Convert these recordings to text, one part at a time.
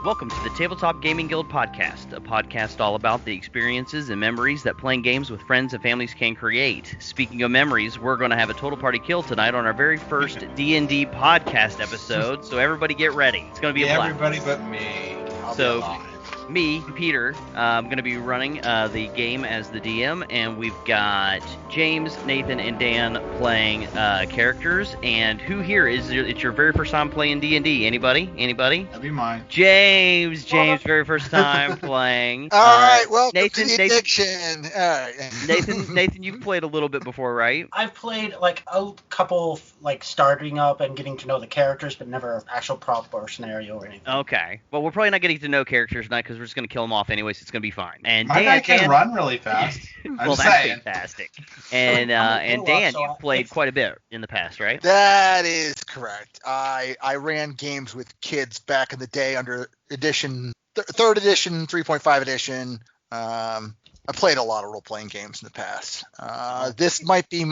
Welcome to the Tabletop Gaming Guild podcast, a podcast all about the experiences and memories that playing games with friends and families can create. Speaking of memories, we're going to have a total party kill tonight on our very first D&D podcast episode, so everybody get ready. It's going to be a blast. Everybody but me. Me, Peter, I'm going to be running the game as the DM, and we've got James, Nathan, and Dan playing characters. And who here it's your very first time playing D&D? Anybody? That'd be mine. James, very first time playing. All right, welcome Nathan, to the addiction. All right. Nathan, you've played a little bit before, right? I've played like a couple, like starting up and getting to know the characters, but never actual prop or scenario or anything. Okay. Well, we're probably not getting to know characters tonight because we're just going to kill them off anyways. It's going to be fine. And My guy can run really fast. Well, that's fantastic. And Dan, you've played quite a bit in the past, right? That is correct. I ran games with kids back in the day under edition, 3rd edition, 3.5 edition. I played a lot of role-playing games in the past. This might be you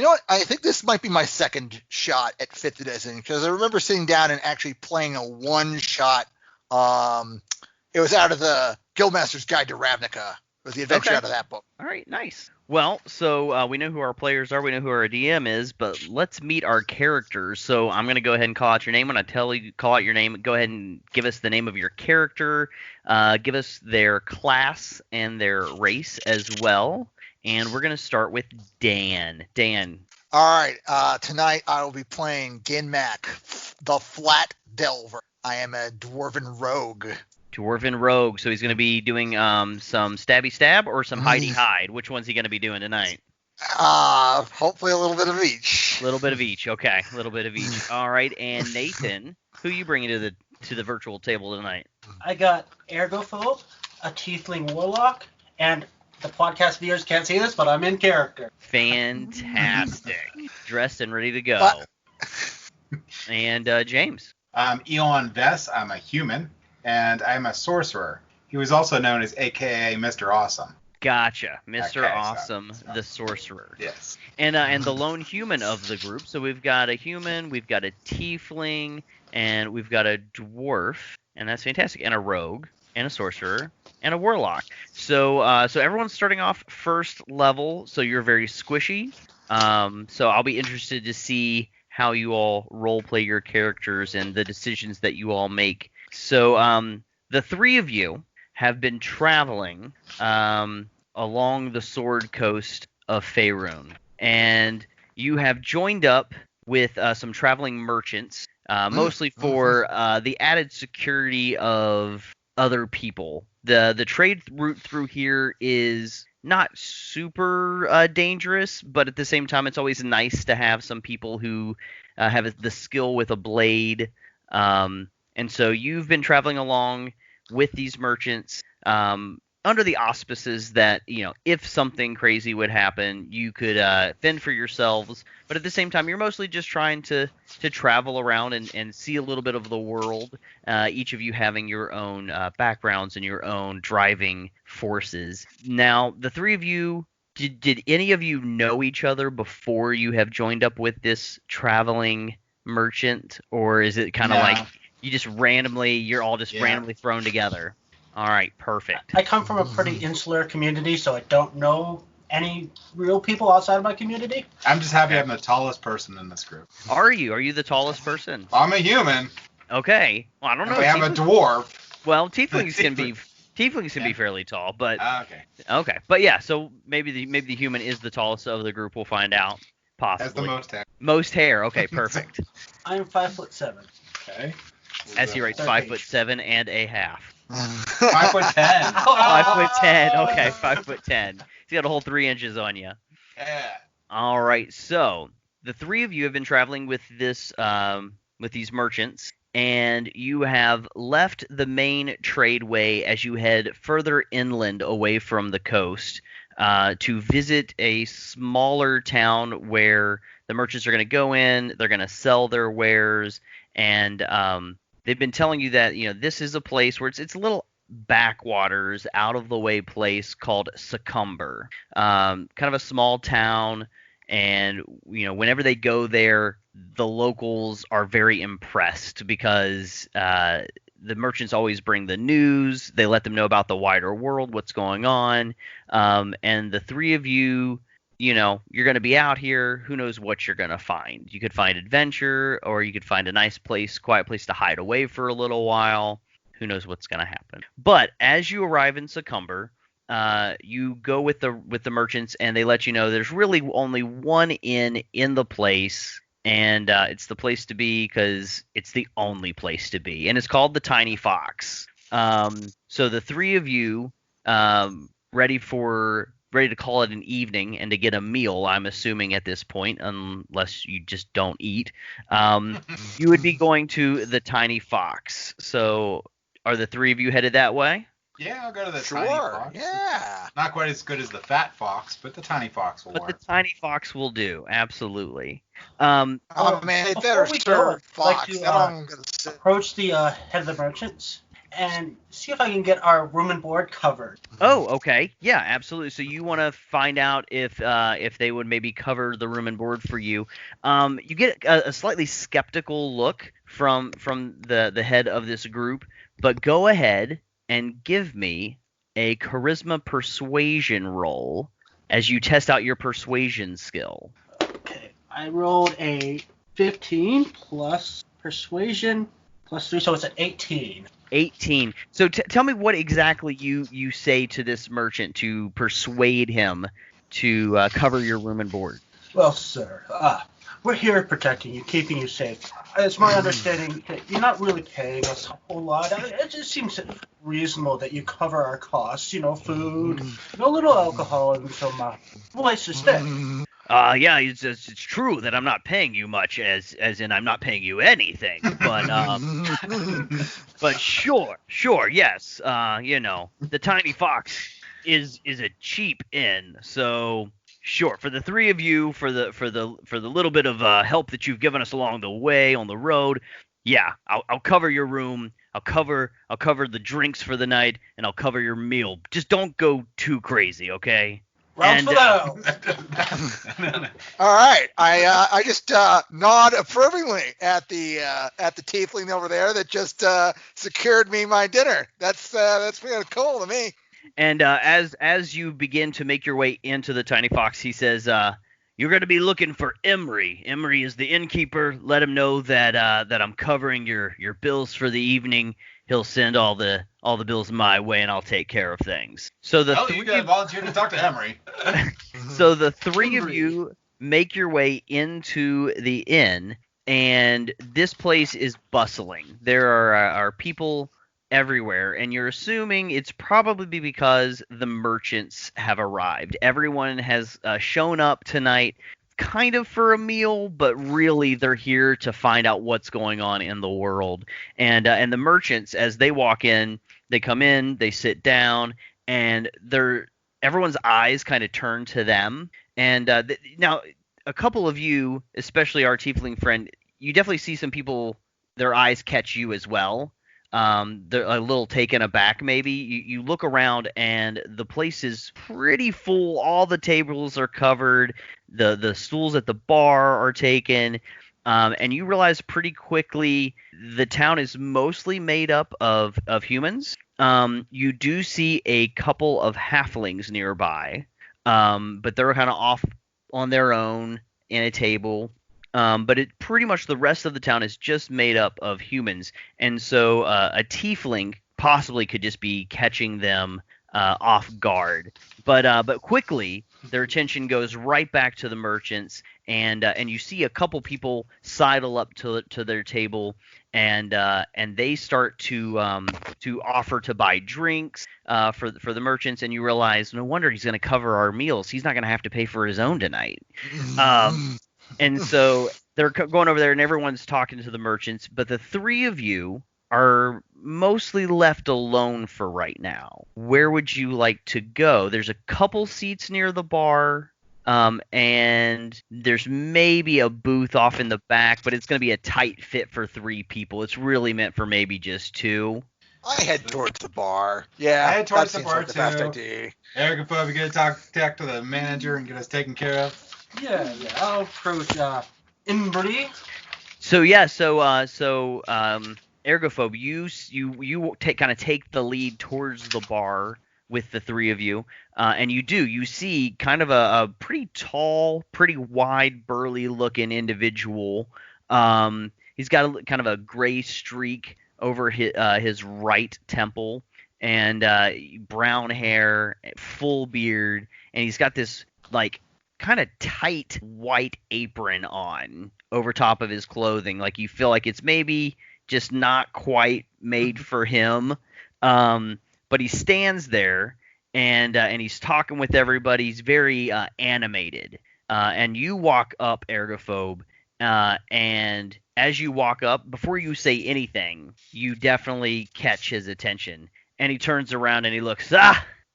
know what? I think this might be my second shot at 5th edition because I remember sitting down and actually playing a one-shot. It was out of the Guildmaster's Guide to Ravnica. It was the adventure out of that book. All right, nice. Well, so we know who our players are, we know who our DM is, but let's meet our characters. So I'm going to go ahead and call out your name. When I call out your name, go ahead and give us the name of your character, give us their class and their race as well. And we're going to start with Dan. Dan. All right, tonight I will be playing Ginmac, the Flat Delver. I am a Dwarven Rogue. So he's going to be doing some stabby stab or some hidey hide. Which one's he going to be doing tonight? Hopefully a little bit of each. A little bit of each. Okay, a little bit of each. All right, and Nathan, who you bringing to the virtual table tonight? I got Ergophobe, a Tiefling Warlock, and the podcast viewers can't see this, but I'm in character. Fantastic. Dressed and ready to go. And James. I'm Eon Vess. I'm a human. And I'm a sorcerer. He was also known as AKA Mr. Awesome. Gotcha. Mr. Okay, Awesome, the sorcerer. Yes. And the lone human of the group. So we've got a human, we've got a tiefling, and we've got a dwarf. And that's fantastic. And a rogue, and a sorcerer, and a warlock. So everyone's starting off first level, so you're very squishy. So I'll be interested to see how you all role play your characters and the decisions that you all make. So the three of you have been traveling along the Sword Coast of Faerun, and you have joined up with some traveling merchants, mostly for the added security of other people. The trade route through here is not super dangerous, but at the same time, it's always nice to have some people who have the skill with a blade. And so you've been traveling along with these merchants under the auspices that, you know, if something crazy would happen, you could fend for yourselves. But at the same time, you're mostly just trying to travel around and see a little bit of the world, each of you having your own backgrounds and your own driving forces. Now, the three of you, did any of you know each other before you have joined up with this traveling merchant? Or is it kind of like... you're all just randomly thrown together? All right, perfect. I come from a pretty insular community, so I don't know any real people outside of my community. I'm just happy I'm the tallest person in this group. Are you the tallest person? I'm a human. Okay. Well, I don't know. I am a dwarf. Well, tieflings can be fairly tall, but okay. But yeah, so maybe the human is the tallest of the group. We'll find out. Possibly. Has the most hair. Most hair. Okay, perfect. I'm 5'7". Okay. As he writes, 5'7" and a half. 5'10". 5'10". Okay, 5'10". He's got a whole 3 inches on you. Yeah. All right. So the three of you have been traveling with these merchants, and you have left the main tradeway as you head further inland away from the coast to visit a smaller town where the merchants are going to go in. They're going to sell their wares, and they've been telling you that, you know, this is a place where it's a little backwaters, out of the way place called Succumber. Kind of a small town, and you know, whenever they go there, the locals are very impressed because the merchants always bring the news. They let them know about the wider world, what's going on. And the three of you, you're going to be out here. Who knows what you're going to find? You could find adventure, or you could find a nice place, quiet place to hide away for a little while. Who knows what's going to happen? But as you arrive in Succumber, you go with the merchants, and they let you know there's really only one inn in the place, and it's the place to be because it's the only place to be, and it's called the Tiny Fox. So the three of you, ready to call it an evening and to get a meal, I'm assuming at this point, unless you just don't eat, you would be going to the Tiny Fox. So are the three of you headed that way? Yeah, I'll go to the Sure. Tiny Fox. Yeah. Not quite as good as the Fat Fox, but the Tiny Fox will But work. the Tiny Fox will do, absolutely. Oh man, they better before we go, serve I'd like Fox. to, That's all I'm gonna say. Approach the head of the merchants and see if I can get our room and board covered. Oh, okay. Yeah, absolutely. So you want to find out if they would maybe cover the room and board for you. You get a slightly skeptical look from the head of this group, but go ahead and give me a charisma persuasion roll as you test out your persuasion skill. Okay, I rolled a 15 plus persuasion plus 3, so it's an 18. 18. So tell me what exactly you say to this merchant to persuade him to cover your room and board. Well, sir, we're here protecting you, keeping you safe. It's my understanding that you're not really paying us a whole lot. It just seems reasonable that you cover our costs, food, a little alcohol, and some place to stay. Yeah, it's true that I'm not paying you much, as in I'm not paying you anything. But sure, yes. The Tiny Fox is a cheap inn, so sure. For the three of you, for the little bit of help that you've given us along the way on the road, yeah, I'll cover your room. I'll cover the drinks for the night, and I'll cover your meal. Just don't go too crazy, okay? Rounds for thou. All right, I just nod approvingly at the tiefling over there that just secured me my dinner. That's really cool to me. And as you begin to make your way into the Tiny Fox, he says, "You're going to be looking for Emery. Emery is the innkeeper. Let him know that I'm covering your bills for the evening. He'll send all the bills my way, and I'll take care of things." So you got volunteered to talk to Emery. So the three of you make your way into the inn, and this place is bustling. There are people everywhere, and you're assuming it's probably because the merchants have arrived. Everyone has shown up tonight kind of for a meal, but really they're here to find out what's going on in the world. And the merchants, as they walk in, they come in, they sit down, and everyone's eyes kind of turn to them. And now a couple of you, especially our tiefling friend, you definitely see some people, their eyes catch you as well. They're a little taken aback maybe. You look around and the place is pretty full. All the tables are covered. The stools at the bar are taken. And you realize pretty quickly the town is mostly made up of humans. You do see a couple of halflings nearby, but they're kind of off on their own in a table. But pretty much the rest of the town is just made up of humans, and so a tiefling possibly could just be catching them off guard. But quickly their attention goes right back to the merchants, and you see a couple people sidle up to their table, and they start to offer to buy drinks for the merchants, and you realize no wonder he's going to cover our meals. He's not going to have to pay for his own tonight. And so they're going over there, and everyone's talking to the merchants, but the three of you are mostly left alone for right now. Where would you like to go? There's a couple seats near the bar, and there's maybe a booth off in the back, but it's going to be a tight fit for three people. It's really meant for maybe just two. I head towards the bar. Yeah, I head towards that the seems bar like the best too. idea. Eric and Phoebe gonna talk to the manager and get us taken care of. Yeah, I'll approach Imbri. So Ergophobe, you take the lead towards the bar with the three of you, and you see kind of a pretty tall, pretty wide, burly looking individual. He's got kind of a gray streak over his right temple, and brown hair, full beard, and he's got this like kind of tight white apron on over top of his clothing. Like you feel like it's maybe just not quite made for him. But he stands there and he's talking with everybody. He's very animated. And you walk up, Ergophobe, and as you walk up, before you say anything, you definitely catch his attention. And he turns around and he looks,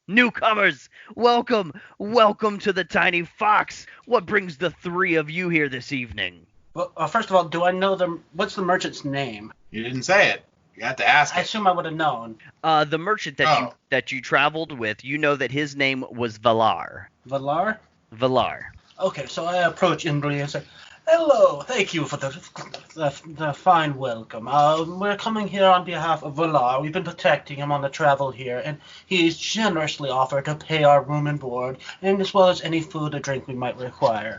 newcomers, welcome to the Tiny Fox. What brings the three of you here this evening? Well, first of all, do I know what's the merchant's name? You didn't say it. You have to ask I it. assume I would have known. The merchant that you traveled with, you know that his name was Valar. Valar? Valar. Okay, so I approach Imri and say, hello, thank you for the fine welcome. We're coming here on behalf of Valar. We've been protecting him on the travel here, and he's generously offered to pay our room and board, and as well as any food or drink we might require.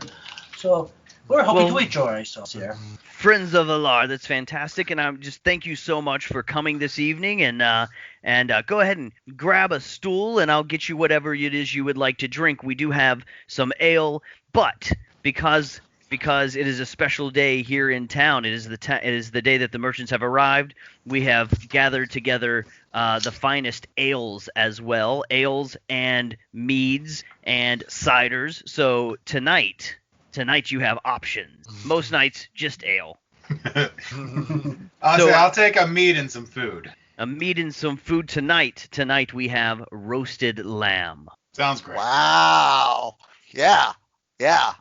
So we're hoping to enjoy ourselves here. Friends of Valar, that's fantastic, and I'm just thank you so much for coming this evening, and go ahead and grab a stool, and I'll get you whatever it is you would like to drink. We do have some ale, but because it is a special day here in town, it is the day that the merchants have arrived. We have gathered together the finest ales as well, ales and meads and ciders. So tonight you have options. Most nights, just ale. I'll take a meat and some food. A meat and some food tonight. Tonight we have roasted lamb. Sounds great. Wow. Yeah.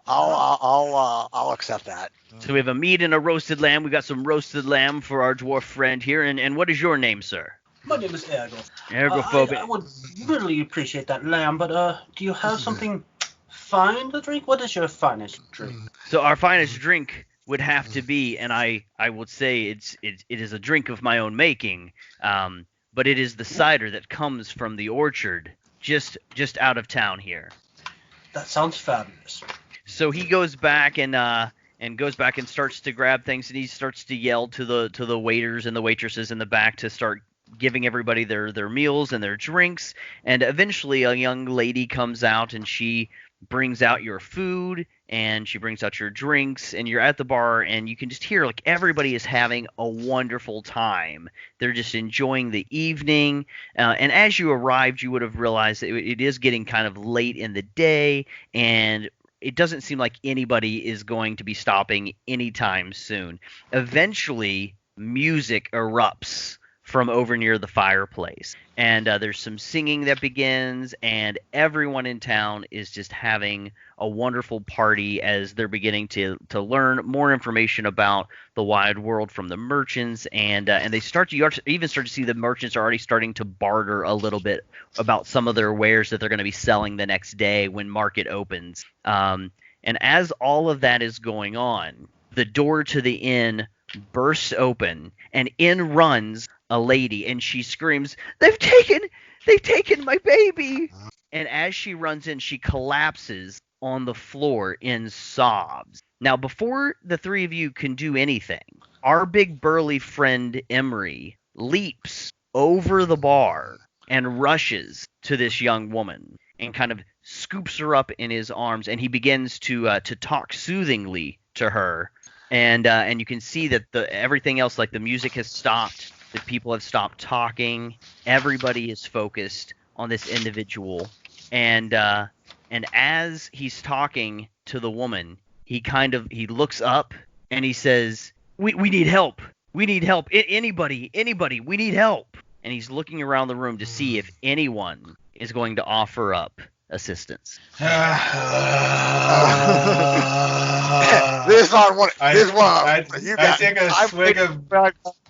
I'll accept that. So we have a meat and a roasted lamb. We got some roasted lamb for our dwarf friend here. And what is your name, sir? My name is Ergo. Ergophobe. I would really appreciate that lamb, but do you have something fine to drink? What is your finest drink? So our finest drink would have to be, and I would say it is a drink of my own making, but it is the cider that comes from the orchard just out of town here. That sounds fabulous. So he goes back and starts to grab things, and he starts to yell to the waiters and the waitresses in the back to start giving everybody their meals and their drinks. And eventually a young lady comes out, and she brings out your food and she brings out your drinks, and you're at the bar, and you can just hear like everybody is having a wonderful time. They're just enjoying the evening. And as you arrived, you would have realized that it is getting kind of late in the day, and it doesn't seem like anybody is going to be stopping anytime soon. Eventually, music erupts from over near the fireplace, and there's some singing that begins, and everyone in town is just having a wonderful party as they're beginning to learn more information about the wide world from the merchants, and they even start to see the merchants are already starting to barter a little bit about some of their wares that they're going to be selling the next day when market opens. And as all of that is going on, the door to the inn bursts open, and in runs a lady, and she screams, they've taken my baby. And as she runs in, she collapses on the floor in sobs. Now, before the three of you can do anything, our big burly friend Emery leaps over the bar and rushes to this young woman and kind of scoops her up in his arms, and he begins to talk soothingly to her. And you can see that everything else, like the music has stopped, the people have stopped talking, everybody is focused on this individual. And as he's talking to the woman, he looks up and he says, "We need help. We need help. Anybody, we need help." And he's looking around the room to see if anyone is going to offer up assistance. This is one. I take a swig of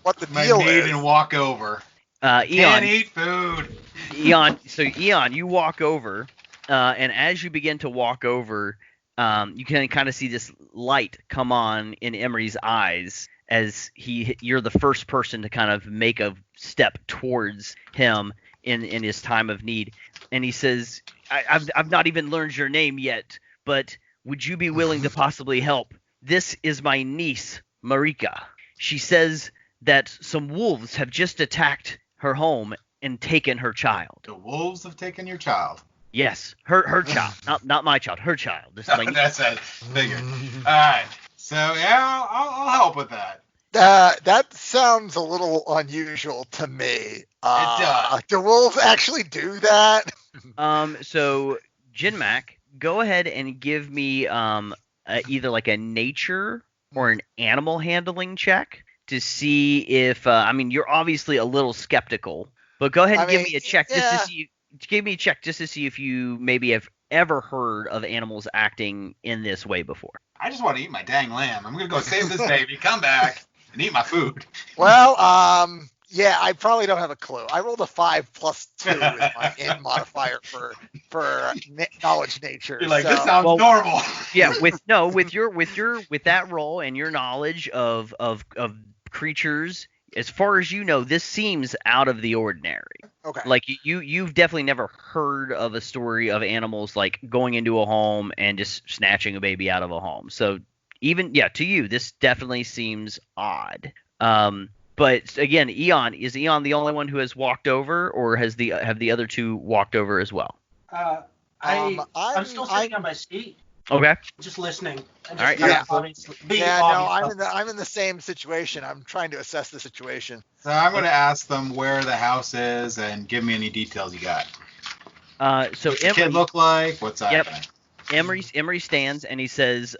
what the my deal meat is. and walk over. Eon, Can't eat food. Eon, you walk over, and as you begin to walk over, you can kind of see this light come on in Emery's eyes, you're the first person to kind of make a step towards him in his time of need. And he says, I've not even learned your name yet, but would you be willing to possibly help? This is my niece, Marika. She says that some wolves have just attacked her home and taken her child. The wolves have taken your child. Yes, her child, not my child, her child. This is my niece. That's a figure. All right. So yeah, I'll help with that. That sounds a little unusual to me. It does. Do wolves actually do that? So Jinmac, go ahead and give me either like a nature or an animal handling check to see if you're obviously a little skeptical, but go ahead and give me a check just to see. Give me a check just to see if you maybe have ever heard of animals acting in this way before. I just want to eat my dang lamb. I'm gonna go save this baby, come back, and eat my food. Well, yeah, I probably don't have a clue. I rolled a 5 plus 2 as my in modifier for knowledge nature. You're like, so. this sounds normal. Yeah, with that roll and your knowledge of creatures, as far as you know, this seems out of the ordinary. Okay. Like you've definitely never heard of a story of animals like going into a home and just snatching a baby out of a home. So even to you, this definitely seems odd. But again, is Eon the only one who has walked over, or have the other two walked over as well? I'm still sitting on my seat, Okay. just listening. And All right, I'm in the same situation. I'm trying to assess the situation. So I'm gonna ask them where the house is and give me any details you got. So What's the kid look like? What's happening? Emory stands and he says,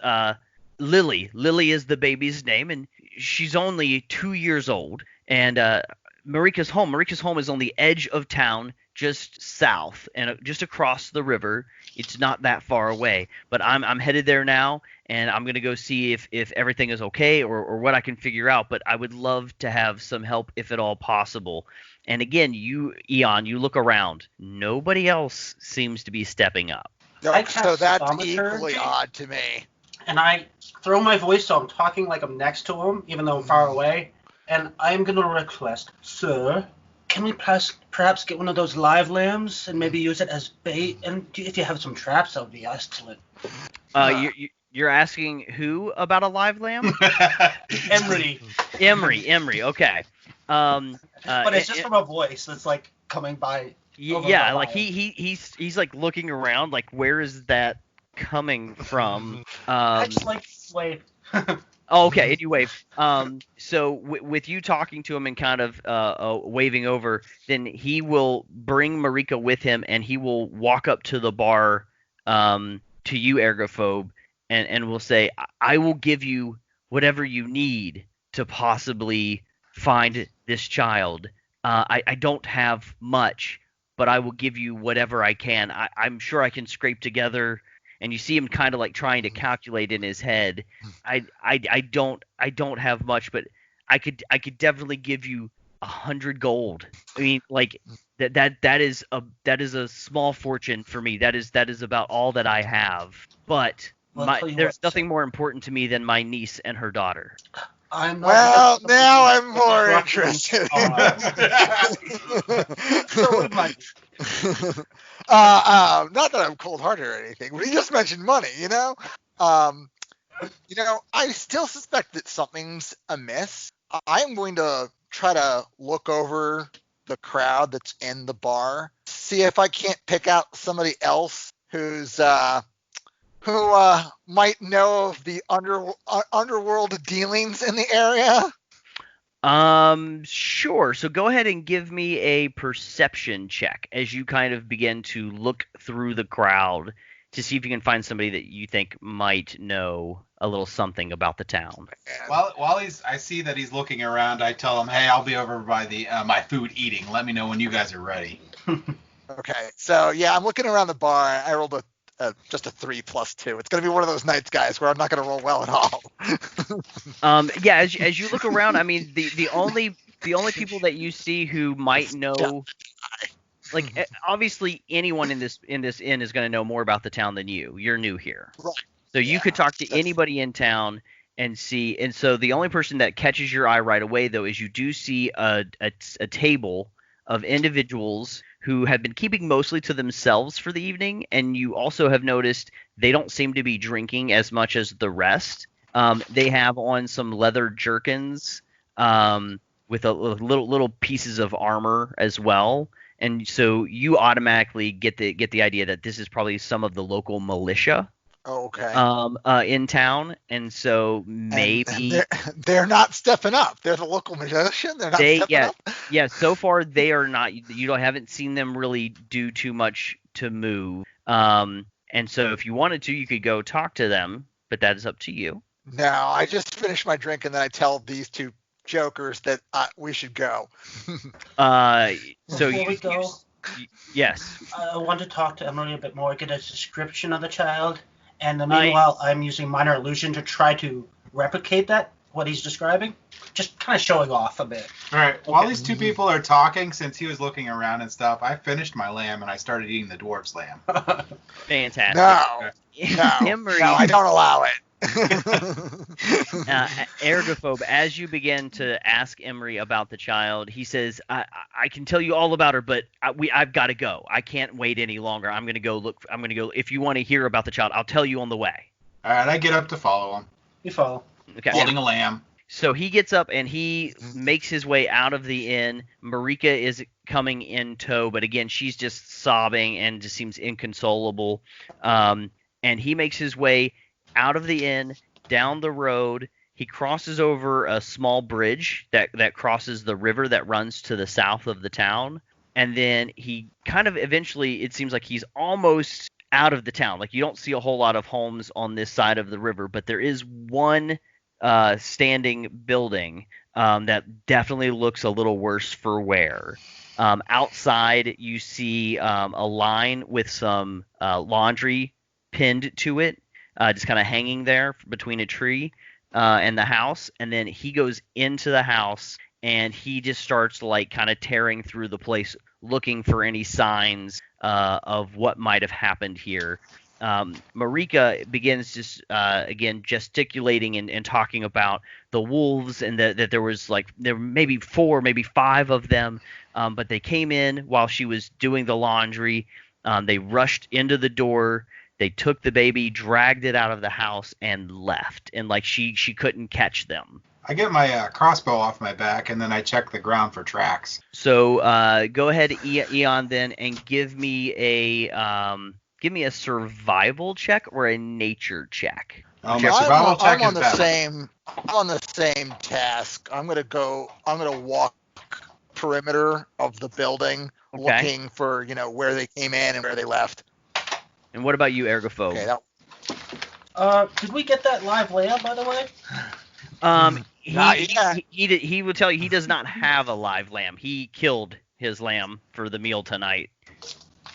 Lily is the baby's name, and she's only 2 years old. And Marika's home is on the edge of town, just south and just across the river. It's not that far away, but I'm headed there now, and I'm gonna go see if everything is okay or what I can figure out. But I would love to have some help if at all possible. And again, Eon, you look around. Nobody else seems to be stepping up. So that's equally odd to me. And I throw my voice so I'm talking like I'm next to him, even though I'm far away. And I'm going to request, sir, can we perhaps get one of those live lambs and maybe use it as bait? And if you have some traps, that would be excellent. You're asking who about a live lamb? Emery. Okay. But it's just from a voice that's like coming by. Yeah, like he's like looking around, like where is that coming from? I just like wave. Oh, okay, and you wave. So with you talking to him and kind of waving over, then he will bring Marika with him, and he will walk up to the bar to you, Ergophobe, and will say, I will give you whatever you need to possibly find this child. I don't have much, but I will give you whatever I can. I'm sure I can scrape together. And you see him kind of like trying to calculate in his head. I don't have much, but I could definitely give you 100 gold. I mean, like that is a small fortune for me. That is about all that I have. But there's nothing more important to me than my niece and her daughter. Now I'm more interested. Not that I'm cold-hearted or anything, but he just mentioned money, I still suspect that something's amiss. I'm going to try to look over the crowd that's in the bar, see if I can't pick out somebody else who might know of the underworld dealings in the area. Sure. So go ahead and give me a perception check as you kind of begin to look through the crowd to see if you can find somebody that you think might know a little something about the town. While I see that he's looking around, I tell him, hey, I'll be over by the my food eating. Let me know when you guys are ready. Okay. So yeah, I'm looking around the bar. I rolled just a 3 plus 2. It's going to be one of those nights, guys, where I'm not going to roll well at all. Yeah, as you look around, I mean, the only people that you see who might know, like obviously anyone in this inn is going to know more about the town than you. You're new here, right? So you could talk to anybody in town, and see. And so the only person that catches your eye right away, though, is you do see a table of individuals who have been keeping mostly to themselves for the evening, and you also have noticed they don't seem to be drinking as much as the rest. They have on some leather jerkins with a little pieces of armor as well, and so you automatically get the idea that this is probably some of the local militia. Oh, okay. In town, and so maybe and they're not stepping up. They're the local militia. They're not stepping up. Yeah. So far, they are not. Haven't seen them really do too much to move. And so, if you wanted to, you could go talk to them, but that is up to you. No, I just finished my drink, and then I tell these two jokers that we should go. So Before we go, yes. I want to talk to Emily a bit more, get a description of the child. And meanwhile, I'm using minor illusion to try to replicate what he's describing. Just kind of showing off a bit. All right. While these two people are talking, since he was looking around and stuff, I finished my lamb and I started eating the dwarf's lamb. Fantastic. No, I don't allow it. Ergophobe, as you begin to ask Emery about the child, he says, I can tell you all about her, but I've got to go. I can't wait any longer. I'm going to go look. I'm going to go. If you want to hear about the child, I'll tell you on the way. All right. I get up to follow him. You follow. Okay. Holding a lamb. So he gets up and he makes his way out of the inn. Marika is coming in tow, but again, she's just sobbing and just seems inconsolable. And he makes his way out of the inn, down the road. He crosses over a small bridge that crosses the river that runs to the south of the town. And then he kind of eventually, it seems like he's almost out of the town. Like, you don't see a whole lot of homes on this side of the river, but there is one standing building that definitely looks a little worse for wear. Outside, you see a line with some laundry pinned to it. Just kind of hanging there between a tree and the house. And then he goes into the house and he just starts like kind of tearing through the place looking for any signs of what might have happened here. Marika begins just again gesticulating and talking about the wolves and that there were maybe 4, maybe 5 of them, but they came in while she was doing the laundry. They rushed into the door. They took the baby, dragged it out of the house, and left. And like she couldn't catch them. I get my crossbow off my back, and then I check the ground for tracks. So go ahead, Eon, then, and give me a survival check or a nature check. My survival check I'm is better. I'm on the same task. I'm gonna walk perimeter of the building, looking for where they came in and where they left. And what about you, Ergophobe? Okay, did we get that live lamb, by the way? He would tell you he does not have a live lamb. He killed his lamb for the meal tonight.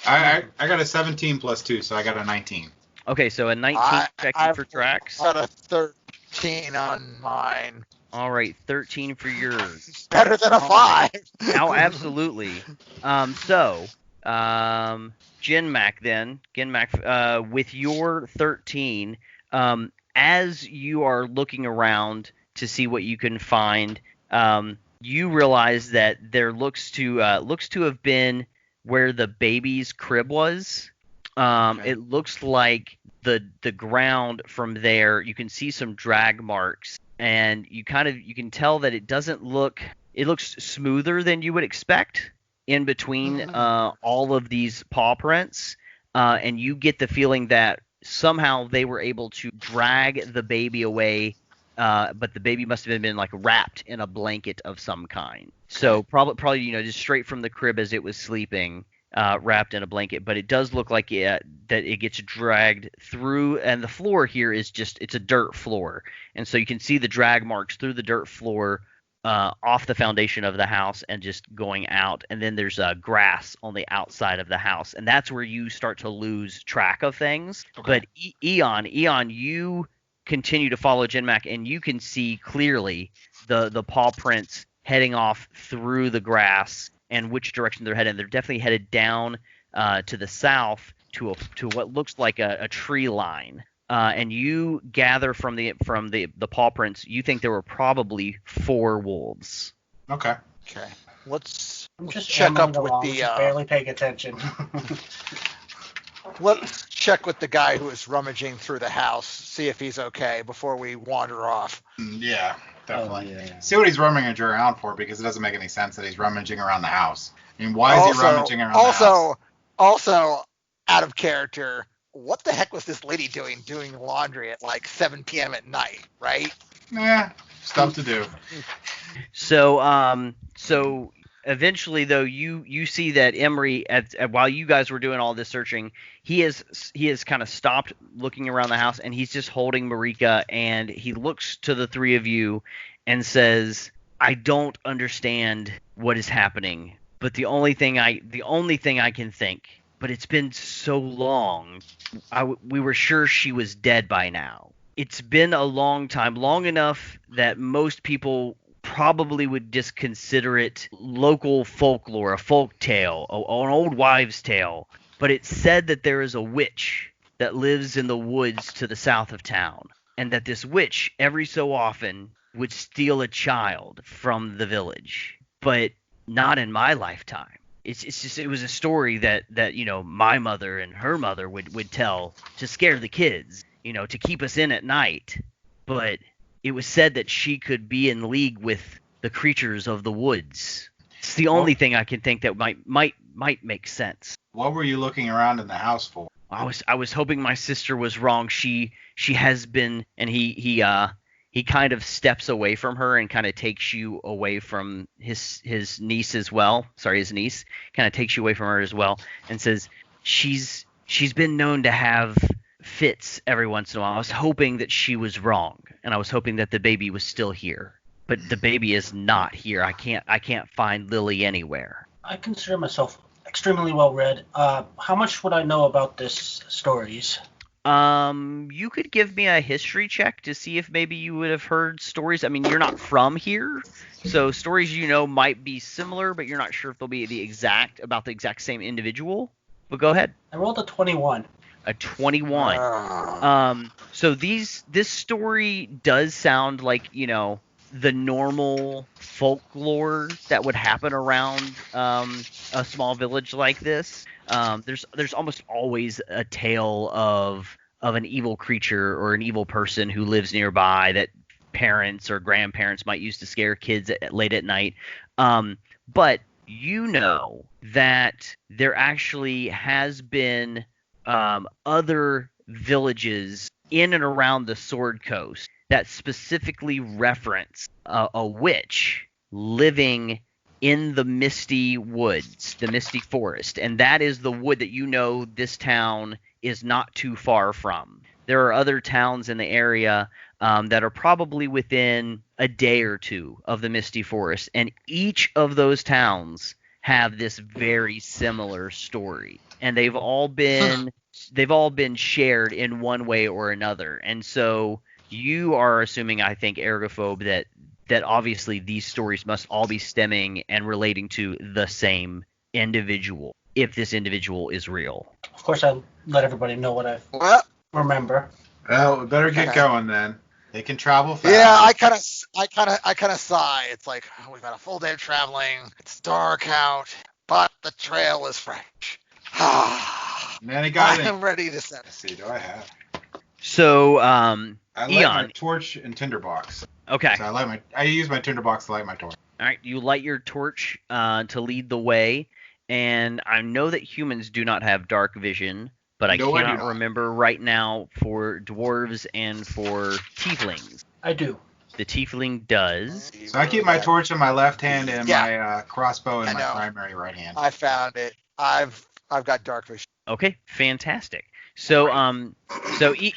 I got a 17 plus 2, so I got a 19. Okay, so a 19 checking for tracks. I got a 13 on mine. All right, 13 for yours. Better than a 5. Oh, absolutely. Genmac then. Genmac, with your 13, as you are looking around to see what you can find, you realize that there looks to have been where the baby's crib was. Okay. It looks like the ground from there. You can see some drag marks, and you can tell that it doesn't look. It looks smoother than you would expect in between all of these paw prints, and you get the feeling that somehow they were able to drag the baby away, but the baby must have been like wrapped in a blanket of some kind. So probably just straight from the crib as it was sleeping, wrapped in a blanket. But it does look like that it gets dragged through, and the floor here is it's a dirt floor, and so you can see the drag marks through the dirt floor. Off the foundation of the house and just going out, and then there's grass on the outside of the house, and that's where you start to lose track of things. Okay. But Eon, you continue to follow Genmac, and you can see clearly the paw prints heading off through the grass and which direction they're headed. They're definitely headed down to the south to what looks like a tree line. and you gather from the paw prints, you think there were probably 4 wolves. Okay. Okay. Let's I'm just check up ambling with along, the just barely paying attention. let's check with the guy who is rummaging through the house, see if he's okay before we wander off. Yeah, definitely. Oh, yeah. See what he's rummaging around for, because it doesn't make any sense that he's rummaging around the house. I mean, why is he rummaging around the house? Also, out of character, what the heck was this lady doing laundry at like 7 p.m. at night, right? Yeah, stuff to do. So eventually, though, you see that Emery, while you guys were doing all this searching, he has kind of stopped looking around the house, and he's just holding Marika, and he looks to the 3 of you and says, "I don't understand what is happening, but the only thing I can think, but it's been so long, we were sure she was dead by now. It's been a long time, long enough that most people probably would just consider it local folklore, a folk tale, an old wives' tale. But it's said that there is a witch that lives in the woods to the south of town, and that this witch every so often would steal a child from the village, but not in my lifetime. It was a story that my mother and her mother would tell to scare the kids, to keep us in at night. But it was said that she could be in league with the creatures of the woods. It's the only thing I can think that might make sense." What were you looking around in the house for? I was hoping my sister was wrong. She has been, and he kind of steps away from her and kind of takes you away from his niece as well. Sorry, his niece kind of takes you away from her as well, and says she's been known to have fits every once in a while. I was hoping that she was wrong, and I was hoping that the baby was still here, but the baby is not here. I can't find Lily anywhere. I consider myself extremely well read. How much would I know about this stories? You could give me a history check to see if maybe you would have heard stories. I mean, you're not from here, so stories might be similar, but you're not sure if they'll be about the exact same individual. But go ahead. I rolled a 21. A 21. So this story does sound like, the normal folklore that would happen around a small village like this. There's almost always a tale of an evil creature or an evil person who lives nearby that parents or grandparents might use to scare kids late at night. But that there actually has been other villages in and around the Sword Coast that specifically reference a witch living in the Misty Woods, the Misty Forest, and that is the wood that this town is not too far from. There are other towns in the area that are probably within a day or two of the Misty Forest, and each of those towns have this very similar story, and they've all been shared in one way or another. And so you are assuming, I think, Ergophobe, that obviously these stories must all be stemming and relating to the same individual, if this individual is real. Of course, I let everybody know what I remember. Well, we better get going then. They can travel fast. Yeah, I kind of sigh. It's like, we've had a full day of traveling. It's dark out, but the trail is fresh. I'm ready to set. Let's see, do I have? So, I light Eon. my torch and tinderbox. Okay. So I use my tinderbox to light my torch. All right, you light your torch to lead the way, and I know that humans do not have dark vision, but I cannot remember right now for dwarves and for tieflings. I do. The tiefling does. So I keep my torch in my left hand and my crossbow in my primary right hand. I found it. I've got dark vision. Okay, fantastic. So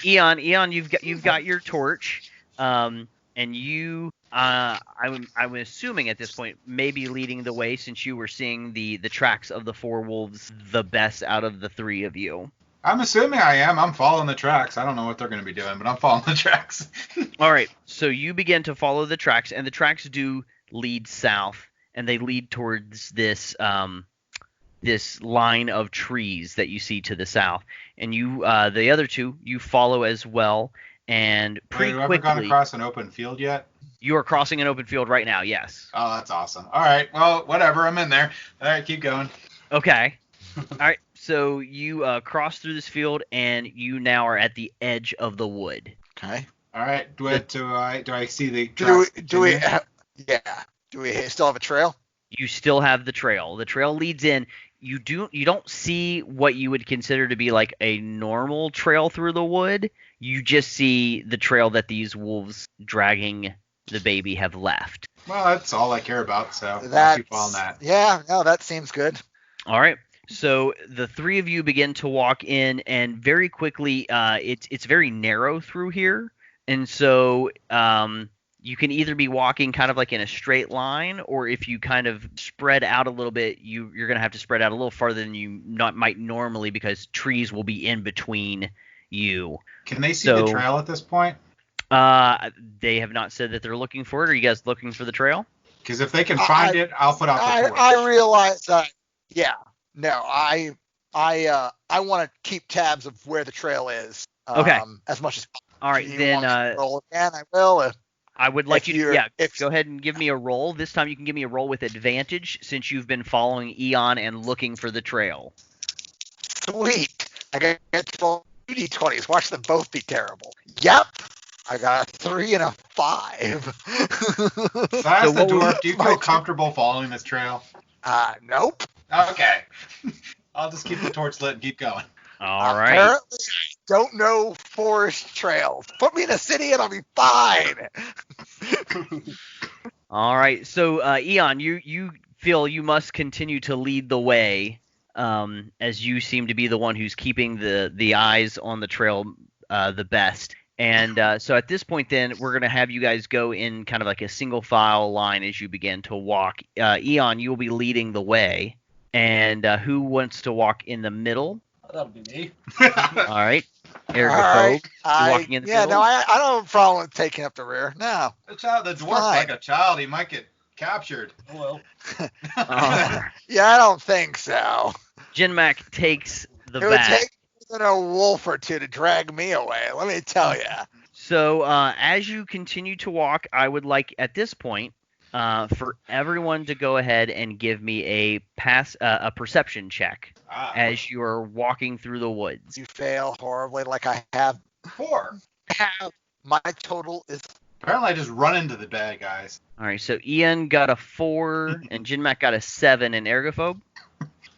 Eon, you've got your torch, and you I'm assuming at this point maybe leading the way, since you were seeing the tracks of the 4 wolves the best out of the 3 of you. I'm assuming I am. I'm following the tracks. I don't know what they're going to be doing, but I'm following the tracks. All right, so you begin to follow the tracks, and the tracks do lead south, and they lead towards this this line of trees that you see to the south, and you the other two you follow as well, and pretty Wait, have we ever gone quickly across an open field yet? you are crossing an open field right now. Yes. Oh, that's awesome. All right, well, whatever. I'm in there. All right, keep going. Okay. All right. So you cross through this field, and you now are at the edge of the wood. Okay. All right, do I see the Do tracks? we do we still have a trail? You still have the trail. The trail leads in. You don't see what you would consider to be like a normal trail through the wood. You just see the trail that these wolves dragging the baby have left. Well, that's all I care about, so I'll That's, keep following that. Yeah, no, that seems good. All right. So the three of you begin to walk in, and very quickly, it's very narrow through here, and so you can either be walking kind of like in a straight line, or if you kind of spread out a little bit, you're going to have to spread out a little farther than you might normally, because trees will be in between you. Can they see the trail at this point? They have not said that they're looking for it. Are you guys looking for the trail? Because if they can find it, I'll put out the torch. I realize that. Yeah. No, I want to keep tabs of where the trail is. Okay. As much as possible. All right, If you then want me to roll again, I will. I would like if you to you're- go ahead and give me a roll. This time you can give me a roll with advantage, since you've been following Eon and looking for the trail. Sweet. I got 12 d20s. Watch them both be terrible. Yep. I got a 3 and a 5. So as the dwarf, do you feel comfortable following this trail? Nope. Okay. I'll just keep the torch lit and keep going. All right. Apparently, I don't know forest trails. Put me in a city and I'll be fine. All right. So, Eon, you feel you must continue to lead the way, as you seem to be the one who's keeping the eyes on the trail the best. And so at this point, then, we're going to have you guys go in kind of like a single file line as you begin to walk. Eon, you'll be leading the way. And who wants to walk in the middle? That'll be me. All right. Ergophobe, All you walking in the middle? no, I don't have a problem with taking up the rear. No. The dwarf's like a child. He might get captured. Well, Yeah, I don't think so. Jinmac takes the It would back. take more than a wolf or two to drag me away, let me tell you. So as you continue to walk, I would like at this point for everyone to go ahead and give me a perception check as you are walking through the woods. You fail horribly like I have. 4. My total is... Apparently I just run into the bad guys. All right, so Ian got a 4, and Jinmac got a 7, and Ergophobe?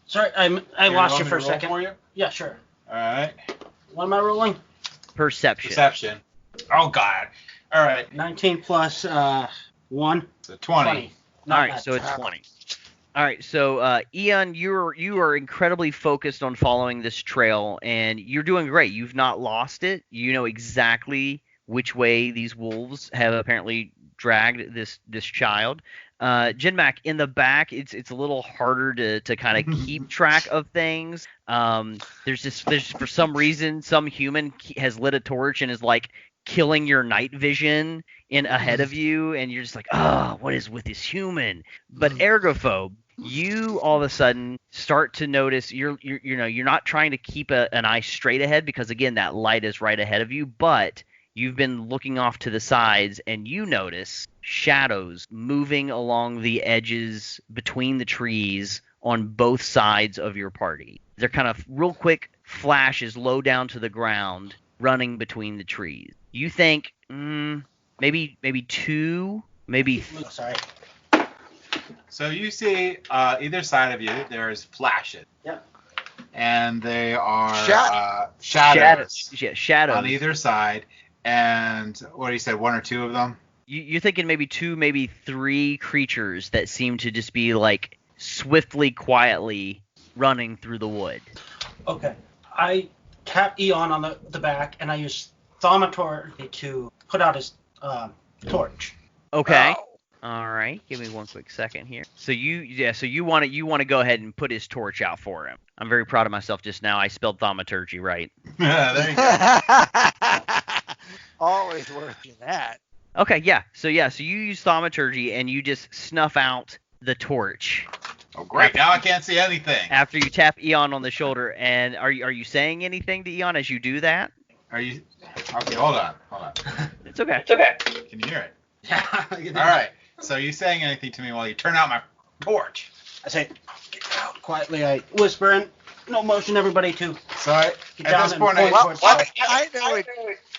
sorry, I lost you for a second. For you? Yeah, sure. All right. What am I rolling? Perception. Perception. Oh, God. All right. 19 plus 1. So 20. 20. All right, so it's 20. All right, so Ian, you are incredibly focused on following this trail, and you're doing great. You've not lost it. You know exactly which way these wolves have apparently dragged this child. Jinmac, in the back, it's a little harder to kind of keep track of things. There's for some reason some human has lit a torch and is like killing your night vision in ahead of you, and you're just like, what is with this human? But Ergophobe, you all of a sudden start to notice you're not trying to keep an eye straight ahead, because again that light is right ahead of you, but you've been looking off to the sides, and you notice shadows moving along the edges between the trees on both sides of your party. They're kind of real quick flashes low down to the ground, running between the trees. You think maybe 2, maybe Sorry. So you see either side of you there's flashes. Yep. And they are shadows shadows. Yeah, shadows on either side. And what he said, 1 or 2 of them? You're thinking maybe 2, maybe 3 creatures that seem to just be like swiftly, quietly running through the wood. Okay. I tap Eon on the back, and I use Thaumaturgy to put out his torch. Okay. Oh. All right. Give me one quick second here. So you want to go ahead and put his torch out for him. I'm very proud of myself just now. I spelled Thaumaturgy right. There you go. Always worth that. Okay. Yeah. So you use Thaumaturgy and you just snuff out the torch. Oh, great. Now I can't see anything. After you tap Eon on the shoulder, and are you saying anything to Eon as you do that? Are you? Okay, hold on. It's okay. Can you hear it? Yeah. All right. So you saying anything to me while you turn out my torch? I say, get out quietly. I whisper in no motion, everybody to. So at Get down this and point, point towards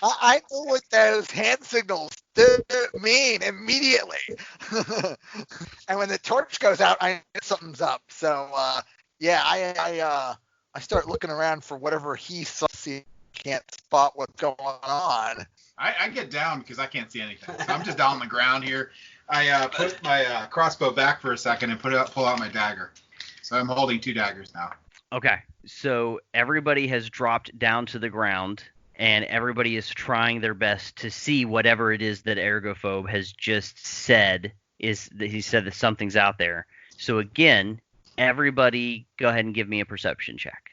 I know what those hand signals mean immediately. And when the torch goes out, I know something's up. So yeah, I start looking around for whatever he saw. See, can't spot what's going on. I get down because I can't see anything. So I'm just down on the ground here. I put my crossbow back for a second and pull out my dagger. So I'm holding 2 daggers now. Okay. So everybody has dropped down to the ground, and everybody is trying their best to see whatever it is that Ergophobe has just said. He said that something's out there. So again, everybody go ahead and give me a perception check.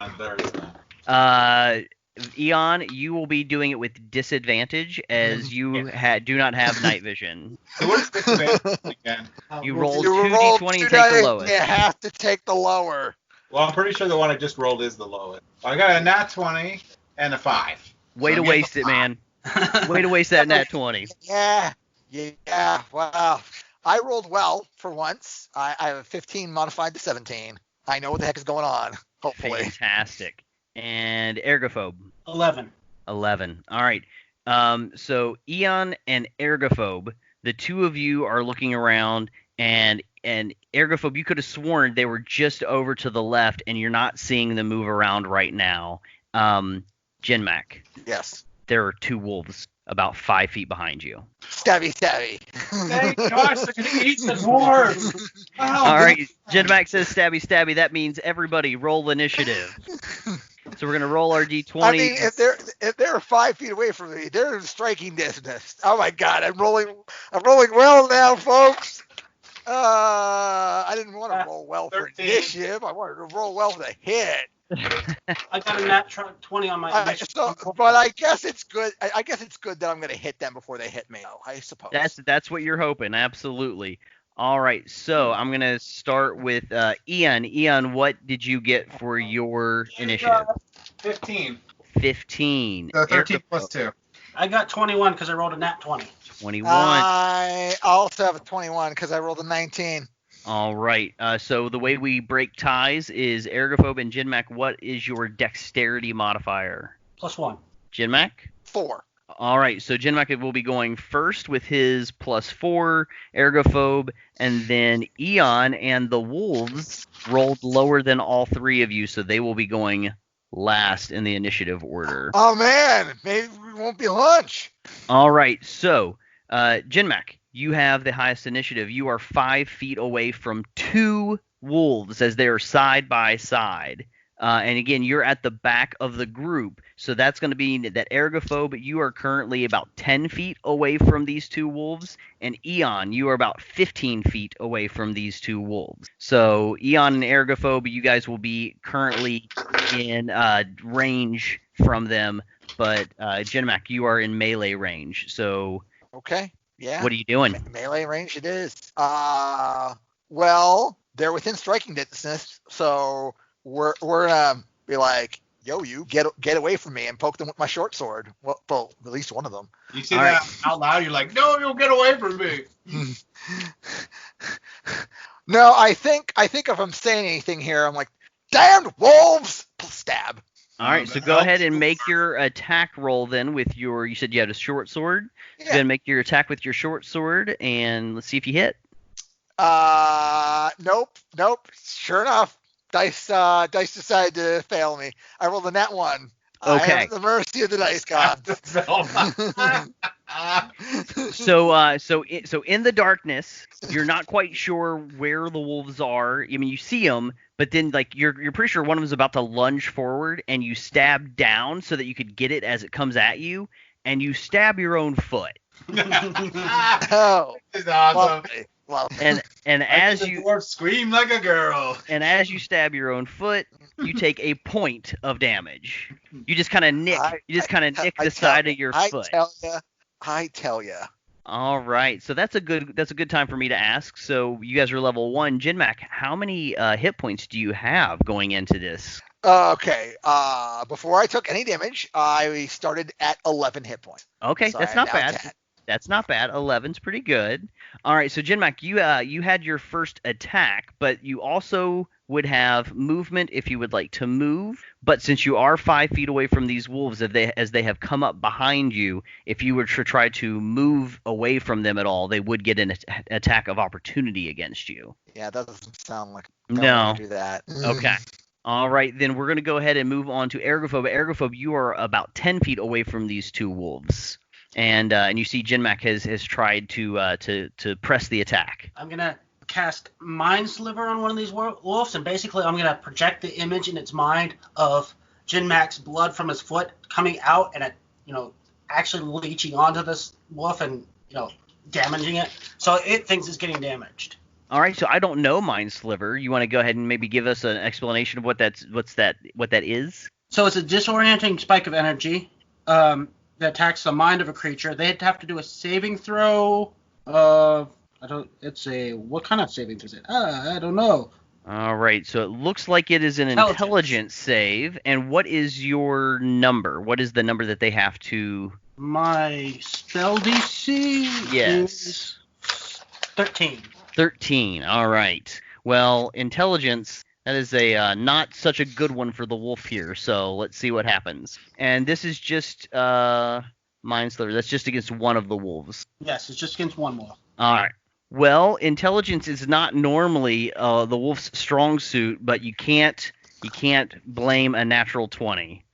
Eon, you will be doing it with disadvantage as you do not have night vision. So what is disadvantage again? You roll You 2d20 and take the lowest. You have to take the lower. Well, I'm pretty sure the one I just rolled is the lowest. I got a nat 20 and a 5. Way to waste it, man. Way to waste that nat 20. Yeah. Wow. I rolled well for once. I have a 15 modified to 17. I know what the heck is going on. Hopefully. Fantastic. And Ergophobe. 11. 11. All right. So Eon and Ergophobe, the two of you are looking around, and Ergophobe, you could have sworn they were just over to the left, and you're not seeing them move around right now. Jinmac. Yes. There are 2 wolves about 5 feet behind you. Stabby. Hey, gosh, they're going to eat the dwarves. Wow. All right. Jinmac says stabby. That means everybody roll initiative. So we're gonna roll our d20. I mean, if they're 5 feet away from me, they're in striking distance. Oh my God, I'm rolling well now, folks. I didn't want to roll well for 13. initiative. I wanted to roll well for the hit. I got a nat 20 on my initiative. But I guess it's good. I guess it's good that I'm going to hit them before they hit me. I suppose. That's what you're hoping. Absolutely. All right. So I'm gonna start with Eon. Eon, what did you get for your initiative? 15. 15. So 13 plus 2. I got 21 because I rolled a nat 20. 21. I also have a 21 because I rolled a 19. All right. So the way we break ties is Ergophobe and Jinmac. What is your dexterity modifier? +1. Jinmac? 4. All right. So Jinmac will be going first with his +4, Ergophobe, and then Eon and the wolves rolled lower than all 3 of you, so they will be going last in the initiative order. Oh man, maybe we won't be lunch. All right. So Jinmac, you have the highest initiative. You are 5 feet away from 2 wolves as they are side by side. And again, you're at the back of the group. So that's going to be that Ergophobe, you are currently about 10 feet away from these 2 wolves. And Eon, you are about 15 feet away from these 2 wolves. So Eon and Ergophobe, you guys will be currently in range from them. But Jinmac, you are in melee range. So Okay. Yeah. what are you doing? Melee range it is. Well, they're within striking distance, so we're gonna be like, yo, you get away from me and poke them with my short sword. Well, at least one of them. You say All that right. out loud, you're like, no, you'll get away from me. No, I think if I'm saying anything here, I'm like, damned wolves! Stab. All right, so that go helps. ahead and make your attack roll then with your. You said you had a short sword. Yeah. Then make your attack with your short sword, and let's see if you hit. Nope. Sure enough, dice decided to fail me. I rolled a nat 1. Okay. I am at the mercy of the dice gods. So in the darkness, you're not quite sure where the wolves are. I mean, you see them, but then like you're pretty sure one of them is about to lunge forward, and you stab down so that you could get it as it comes at you, and you stab your own foot. Oh, This is awesome. lovely. Lovely. And as The you dwarf scream like a girl. and as you stab your own foot, you take a point of damage. You just kind of nick. You just kind of nick the side of your foot. I tell ya. All right, so that's a good time for me to ask. So you guys are level 1. Jinmac, how many hit points do you have going into this? Okay. Before I took any damage, I started at 11 hit points. Okay, So that's I am not now bad. 10. That's not bad. 11's pretty good. All right, so Jinmac, you had your first attack, but you also would have movement if you would like to move. But since you are 5 feet away from these wolves, as they have come up behind you, if you were to try to move away from them at all, they would get an attack of opportunity against you. Yeah, that doesn't sound like No. I want to do that. Okay. All right, then we're going to go ahead and move on to Ergophobe. Ergophobe, you are about 10 feet away from these two wolves. And you see Jinmac has tried to press the attack. I'm going to cast Mind Sliver on one of these wolves, and basically I'm going to project the image in its mind of Jinmac's blood from his foot coming out and actually leeching onto this wolf and, damaging it. So it thinks it's getting damaged. All right, so I don't know Mind Sliver. You want to go ahead and maybe give us an explanation of what that is? So it's a disorienting spike of energy that attacks the mind of a creature. They'd have to do a saving throw of what kind of saving throw is it? I don't know. All right, so it looks like it is an intelligence save. And what is your number? What is the number that they have to? My spell DC is 13. 13. All right. Well, intelligence, that is a not such a good one for the wolf here. So let's see what happens. And this is just Mind Sliver. That's just against one of the wolves. Yes, it's just against one wolf. All right. Well, intelligence is not normally the wolf's strong suit, but you can't blame a natural 20.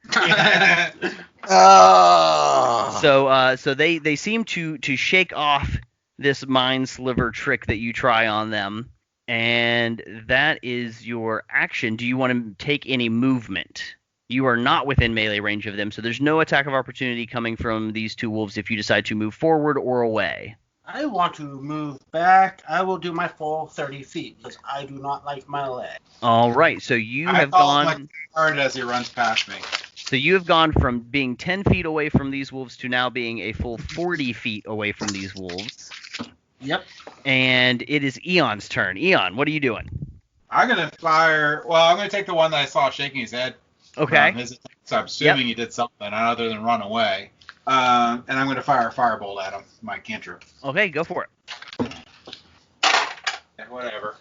So they seem to shake off this Mind Sliver trick that you try on them, and that is your action. Do you want to take any movement? You are not within melee range of them, so there's no attack of opportunity coming from these two wolves if you decide to move forward or away. I want to move back. I will do my full 30 feet because I do not like melee. All right, so you have gone hard as he runs past me. So you have gone from being 10 feet away from these wolves to now being a full 40 feet away from these wolves. Yep. And it is Eon's turn. Eon, what are you doing? I'm going to fire. Well, I'm going to take the one that I saw shaking his head. Okay. So I'm assuming he did something other than run away. And I'm going to fire a firebolt at him, my cantrip. Okay, go for it. Yeah, whatever.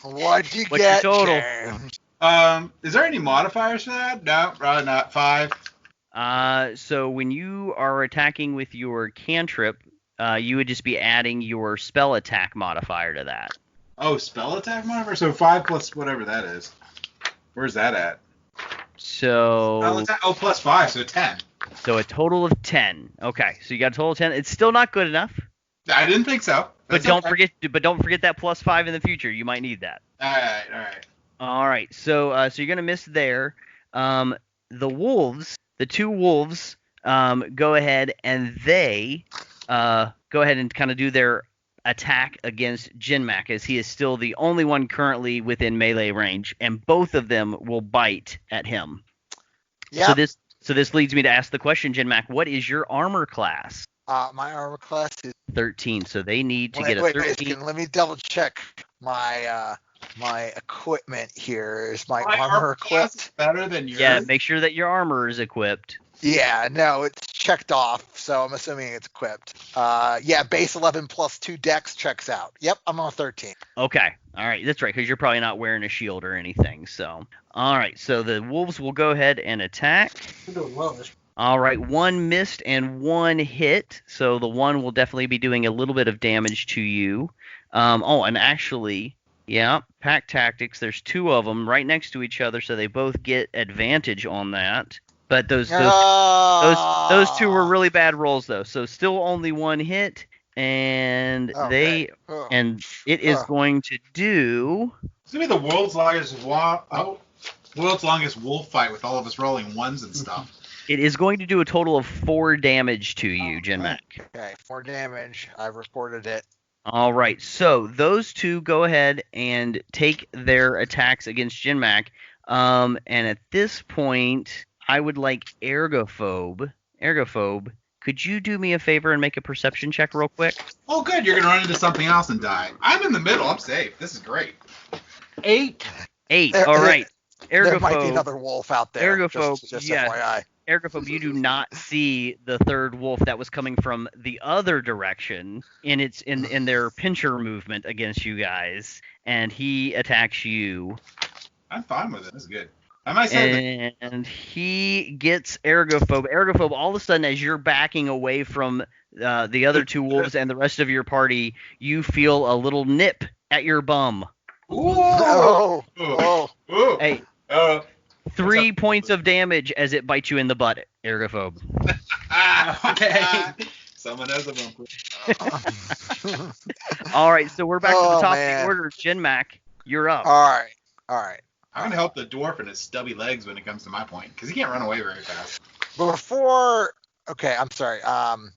What'd you What's get, your total? James? Is there any modifiers for that? No, probably not. 5. So when you are attacking with your cantrip, you would just be adding your spell attack modifier to that. Oh, spell attack modifier? So 5 plus whatever that is. Where's that at? So plus 5, so 10. So a total of 10. Okay, so you got a total of 10. It's still not good enough. I didn't think so. But don't forget that plus 5 in the future. You might need that. All right. So you're gonna miss there. The two wolves, go ahead and they go ahead and kind of do their attack against Jinmac, as he is still the only one currently within melee range, and both of them will bite at him. Yeah. So this leads me to ask the question, Jinmac, what is your armor class? My armor class is 13. So they need to get a 13. Wait, let me double check my equipment here. Is my armor armor class equipped? is better than yours. Yeah, make sure that your armor is equipped. Yeah, no, it's checked off, so I'm assuming it's equipped. Base 11 plus 2 dex checks out. Yep, I'm on 13. Okay, all right, that's right, because you're probably not wearing a shield or anything. So, all right, so the wolves will go ahead and attack. All right, one missed and one hit, so the one will definitely be doing a little bit of damage to you. And actually, yeah, pack tactics. There's two of them right next to each other, so they both get advantage on that. But those two were really bad rolls though. So still only one hit, and it is going to do. It's gonna be the world's longest wolf fight with all of us rolling ones and stuff. It is going to do a total of 4 damage to you, Jinmac. Okay, 4 damage. I recorded it. All right, so those two go ahead and take their attacks against Jinmac. And at this point, I would like Ergophobe. Ergophobe, could you do me a favor and make a perception check real quick? Oh, good. You're gonna run into something else and die. I'm in the middle. I'm safe. This is great. 8. 8. All right. There might be Ergophobe. another wolf out there. Ergophobe, Just yeah. FYI. Ergophobe, you do not see the third wolf that was coming from the other direction in their pincher movement against you guys, and he attacks you. I'm fine with it. This is good. I might say And he gets Ergophobe. Ergophobe, all of a sudden, as you're backing away from the other two wolves and the rest of your party, you feel a little nip at your bum. Ooh. Oh. Hey, 3 points of damage as it bites you in the butt, Ergophobe. Okay. Someone has a bumper. All right, so we're back to the top of man. the order. Gen Mac, you're up. All right. I'm gonna help the dwarf and his stubby legs when it comes to my point, because he can't run away very fast. I'm sorry. On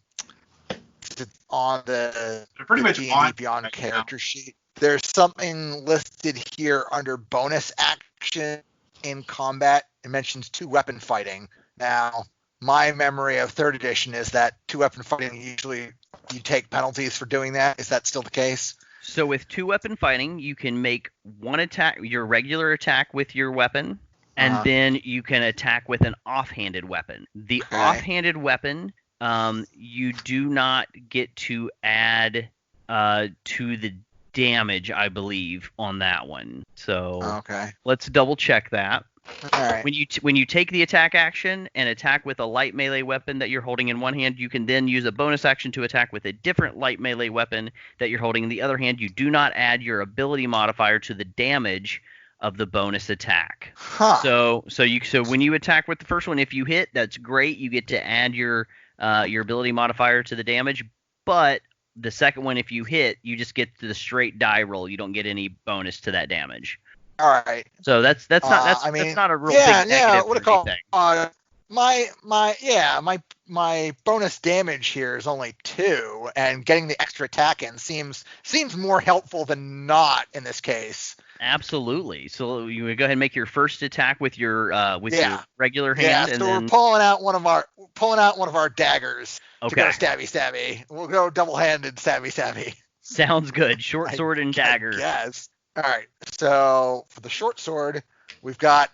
the They're pretty much D&D on Beyond right character sheet, there's something listed here under bonus action in combat. It mentions 2-weapon fighting. Now, my memory of 3rd edition is that 2-weapon fighting, usually you take penalties for doing that. Is that still the case? So with 2-weapon fighting, you can make one attack, your regular attack with your weapon, and then you can attack with an offhanded weapon. The offhanded weapon, you do not get to add to the damage, I believe, on that one. So let's double check that. All right. When you take the attack action and attack with a light melee weapon that you're holding in one hand, you can then use a bonus action to attack with a different light melee weapon that you're holding in the other hand. You do not add your ability modifier to the damage of the bonus attack. So when you attack with the first one, if you hit, that's great. You get to add your ability modifier to the damage, but the second one, if you hit, you just get the straight die roll. You don't get any bonus to that damage. All right. So that's not a real big negative what or anything. My bonus damage here is only 2, and getting the extra attack in seems more helpful than not in this case. Absolutely. So you would go ahead and make your first attack with your your regular hand, Yeah. and So then we're pulling out one of our daggers to go stabby. We'll go double-handed stabby. Sounds good. Short sword and dagger. Yes. All right. So for the short sword, we've got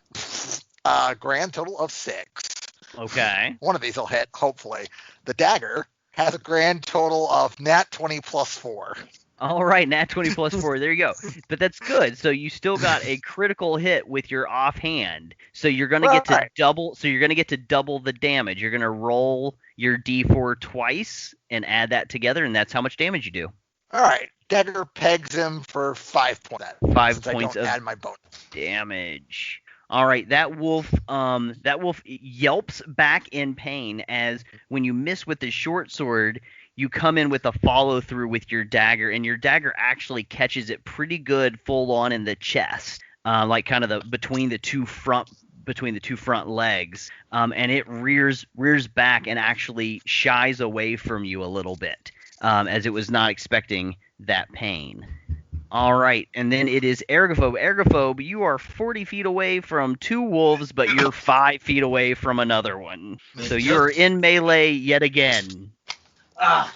a grand total of 6. Okay. One of these will hit, hopefully. The dagger has a grand total of nat 20 plus 4. All right, nat 20 plus 4. There you go. But that's good. So you still got a critical hit with your offhand. So you're going to get to double. So you're going to get to double the damage. You're going to roll your d4 twice and add that together, and that's how much damage you do. All right. Dagger pegs him for 5 points. 5 points of add my bonus damage. All right, that wolf yelps back in pain as when you miss with the short sword, you come in with a follow through with your dagger, and your dagger actually catches it pretty good full on in the chest, like kind of between the two front legs, and it rears back and actually shies away from you a little bit, as it was not expecting that pain. All right, and then it is Ergophobe. Ergophobe, you are 40 feet away from 2 wolves, but you're 5 feet away from another one. So you're in melee yet again. I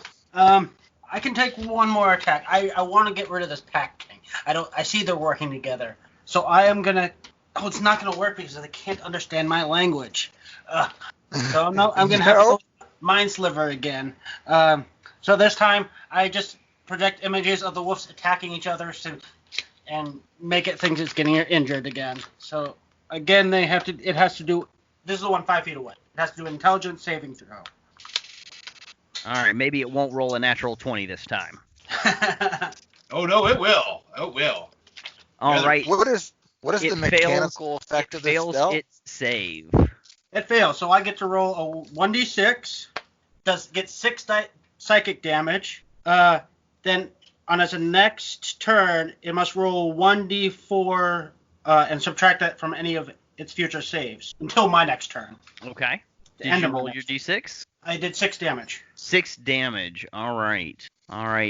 can take one more attack. I want to get rid of this pack king. I see they're working together. So I am gonna. Oh, it's not gonna work because they can't understand my language. So I'm gonna have to mind sliver again. So this time I just project images of the wolves attacking each other and make it think it's getting injured again. So again, it has to do. This is the one 5 feet away. It has to do an intelligence saving throw. All right, maybe it won't roll a natural 20 this time. Oh no, it will. It will. All right. What is the mechanical effect of this spell? It fails its save. It fails, so I get to roll a 1d6. Get 6 psychic damage. Then on its next turn, it must roll 1d4 and subtract that from any of its future saves until my next turn. Okay. Did you roll your d6? I did 6 damage. 6 damage. All right.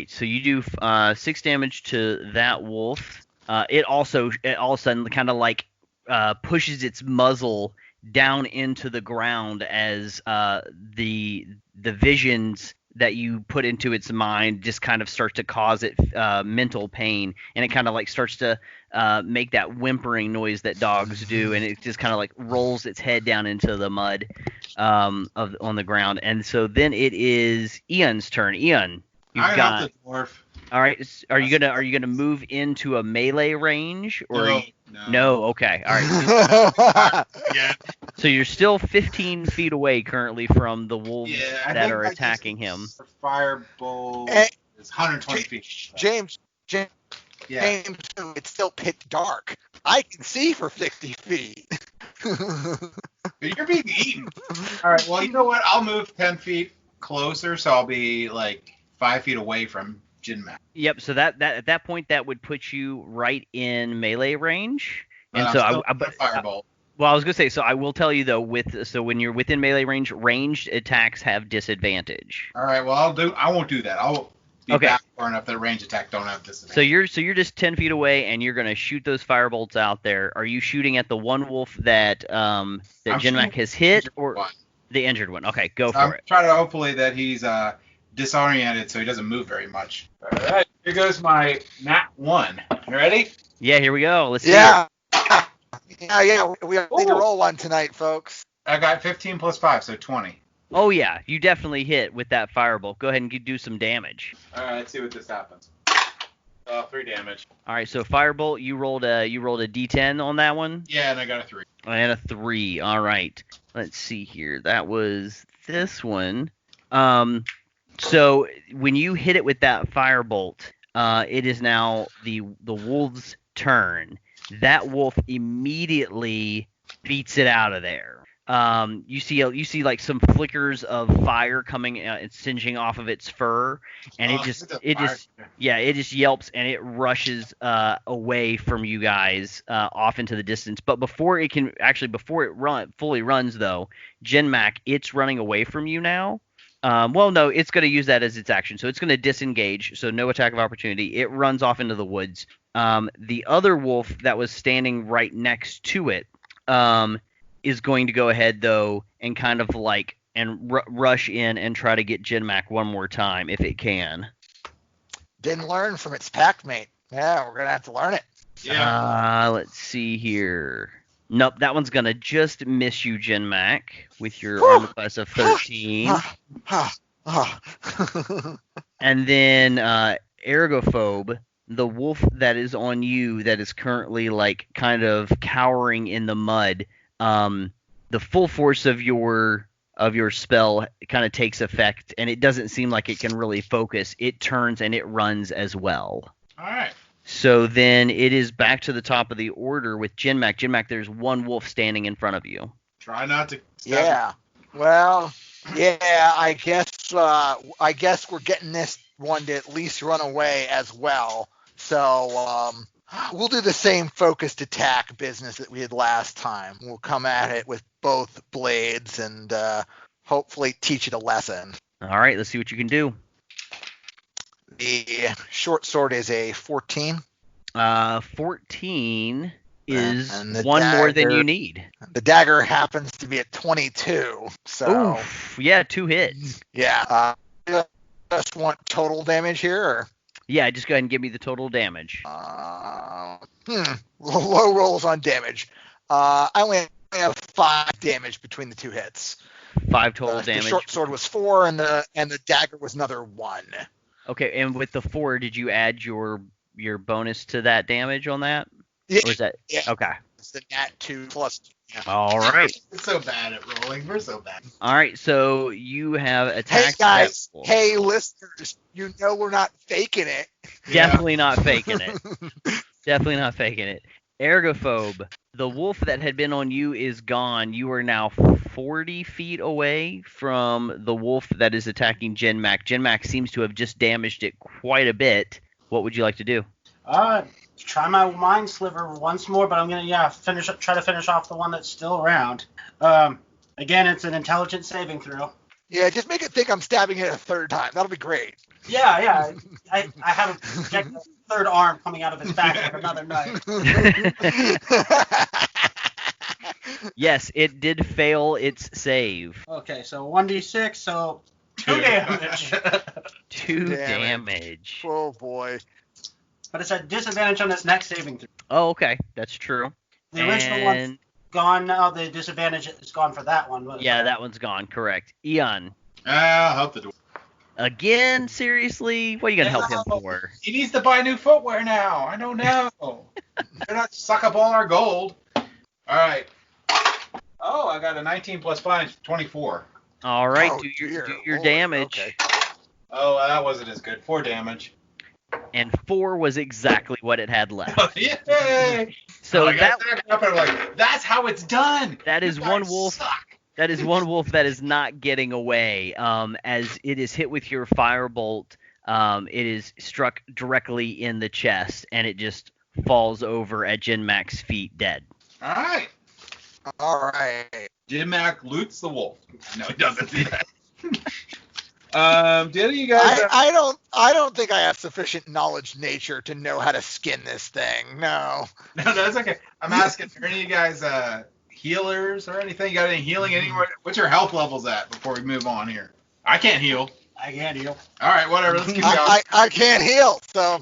So you do 6 damage to that wolf. It all of a sudden kind of like pushes its muzzle down into the ground as the visions that you put into its mind just kind of start to cause it mental pain, and it kind of like starts to make that whimpering noise that dogs do, and it just kind of like rolls its head down into the mud on the ground. And so then it is Ian's turn. Ian, you've I got help the dwarf. all right. Are you gonna move into a melee range or? No. No. Okay. All right. Yeah. So you're still 15 feet away currently from the wolves I that think are I attacking him. just- Firebolt Eh, is 120 feet. James, Yeah. it's still pitch dark. I can see for 50 feet. But you're being eaten. All right. Well, you know what? I'll move 10 feet closer, so I'll be like 5 feet away from Jinmak. Yep. So that at that point that would put you right in melee range. But And I'm so still I gonna firebolt. well, I was gonna say, so I will tell you though, when you're within melee range, ranged attacks have disadvantage. All right. Well, I won't do that. I'll be Okay. back far enough that range attack don't have disadvantage. So you're just 10 feet away, and you're gonna shoot those firebolts out there. Are you shooting at the one wolf that I'm Jinmak shooting has hit, or one. the injured one? Okay, go for I'm it. trying to hopefully that he's disoriented so he doesn't move very much. All right. Here goes my nat 1. You ready? Yeah, here we go. Let's see. Yeah. Yeah. We need to Ooh. roll one tonight, folks. I got 15 plus 5, so 20. Oh yeah, you definitely hit with that firebolt. Go ahead and do some damage. All right. Let's see what this happens. 3 damage. All right, so firebolt, you rolled a d10 on that one, Yeah, and I got a 3. and a 3. All right, let's see here. That was this one. So when you hit it with that firebolt, it is now the wolf's turn. That wolf immediately beats it out of there. You see like some flickers of fire coming and singeing off of its fur, and it just yelps and it rushes away from you guys off into the distance. But before it fully runs though, Jinmak, it's running away from you now. Well, no, it's going to use that as its action, so it's going to disengage. So no attack of opportunity. It runs off into the woods. The other wolf that was standing right next to it is going to go ahead though and kind of like rush in and try to get Jinmak one more time if it can. Didn't learn from its pack mate. Yeah, we're gonna have to learn it. Yeah. Let's see here. Nope, that one's gonna just miss you, Jinmak, with your Whew. armor class of 13. And then Ergophobe, the wolf that is on you that is currently like kind of cowering in the mud, the full force of your spell kind of takes effect, and it doesn't seem like it can really focus. It turns and it runs as well. All right. So then it is back to the top of the order with Jinmak. Jinmak, there's one wolf standing in front of you. Try not to. Yeah. Well, yeah. I guess we're getting this one to at least run away as well. So we'll do the same focused attack business that we did last time. We'll come at it with both blades and hopefully teach it a lesson. All right, let's see what you can do. The short sword is a 14. 14 is And the one more than dagger- you need. The dagger happens to be at 22. So Oof, yeah, 2 hits. yeah. Just want total damage here, or? Yeah, just go ahead and give me the total damage. Low rolls on damage. I only have 5 damage between the 2 hits. 5 total The damage. short sword was 4, and the dagger was another 1. Okay, and with the 4, did you add your bonus to that damage on that? Yeah, Or is that yeah. okay? It's the nat 2 plus. Yeah. All right. We're so bad at rolling. We're so bad. All right, so you have Hey attacked guys, that wolf. hey listeners, you know we're not faking it. Definitely not faking it. Definitely not faking it. Ergophobe, the wolf that had been on you is gone. You are now 40 feet away from the wolf that is attacking Jinmak. Jinmak seems to have just damaged it quite a bit. What would you like to do? Try my mind sliver once more, but I'm gonna try to finish off the one that's still around. Again, it's an intelligence saving throw. Yeah, just make it think I'm stabbing it a 3rd time. That'll be great. Yeah. I have a projectile 3rd arm coming out of his back like another knife. Yes, it did fail its save. Okay, so 1d6, so 2 damage. 2 Damage. damage. Oh boy. But it's a disadvantage on its next saving throw. Oh, okay, that's true. The original one's gone now. The disadvantage is gone for that one. Yeah, that one's gone. Correct. Eon. I'll help the dwarf. Again, seriously? What are you gonna help him for? He needs to buy new footwear now. I don't know. Better not suck up all our gold. All right. Oh, I got a 19 plus 5, 24. All right, Oh, do dear your Lord, damage. okay. Oh, that wasn't as good. 4 damage. And 4 was exactly what it had left. Yay! So I got that back up and I'm like, that's how it's done. that is You one guys wolf. suck. That is one wolf that is not getting away. As it is hit with your firebolt, it is struck directly in the chest, and it just falls over at Jin Mac's feet, dead. All right. All right. Jim Mac loots the wolf. No, he doesn't do that. Did you guys? I don't think I have sufficient knowledge nature to know how to skin this thing. No. No, that's okay. I'm asking, are any of you guys healers or anything? You got any healing anywhere? What's your health levels at before we move on here? I can't heal. I can't heal. All right, whatever. Let's keep going. I can't heal, so All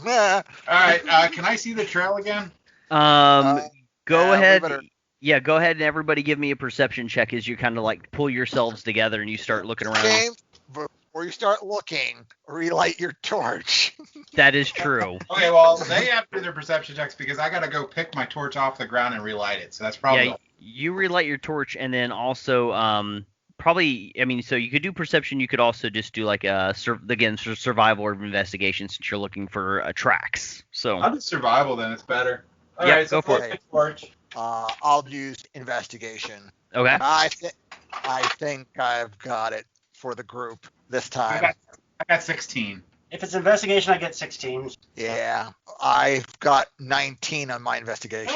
right. Can I see the trail again? Go ahead. we better- Yeah, go ahead and everybody give me a perception check as you kind of like pull yourselves together and you start looking around. James, before you start looking, relight your torch. That is true. Okay, well, they have to do their perception checks because I got to go pick my torch off the ground and relight it. So that's probably. Yeah, you relight your torch and then also probably, I mean, so you could do perception. You could also just do like a survival or investigation since you're looking for tracks. So I'll do survival then. It's better. All Yeah, right, so go for pick it. the torch. I'll use investigation. okay. I think I've got it for the group this time. I got 16. If it's investigation, I get 16. Yeah, I've got 19 on my investigation.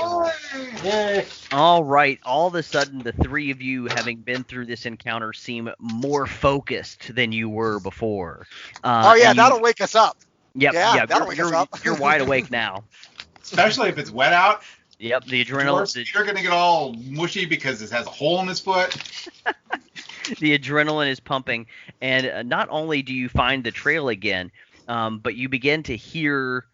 Yay. All right. All of a sudden, the three of you, having been through this encounter, seem more focused than you were before. Oh yeah, and that'll wake us up. Yep. yeah, Yeah. that'll wake us up. You're wide awake now. Especially if it's wet out. Yep. The Dwarf's adrenaline. feet are going to get all mushy because it has a hole in his foot. The adrenaline is pumping, and not only do you find the trail again, but you begin to hear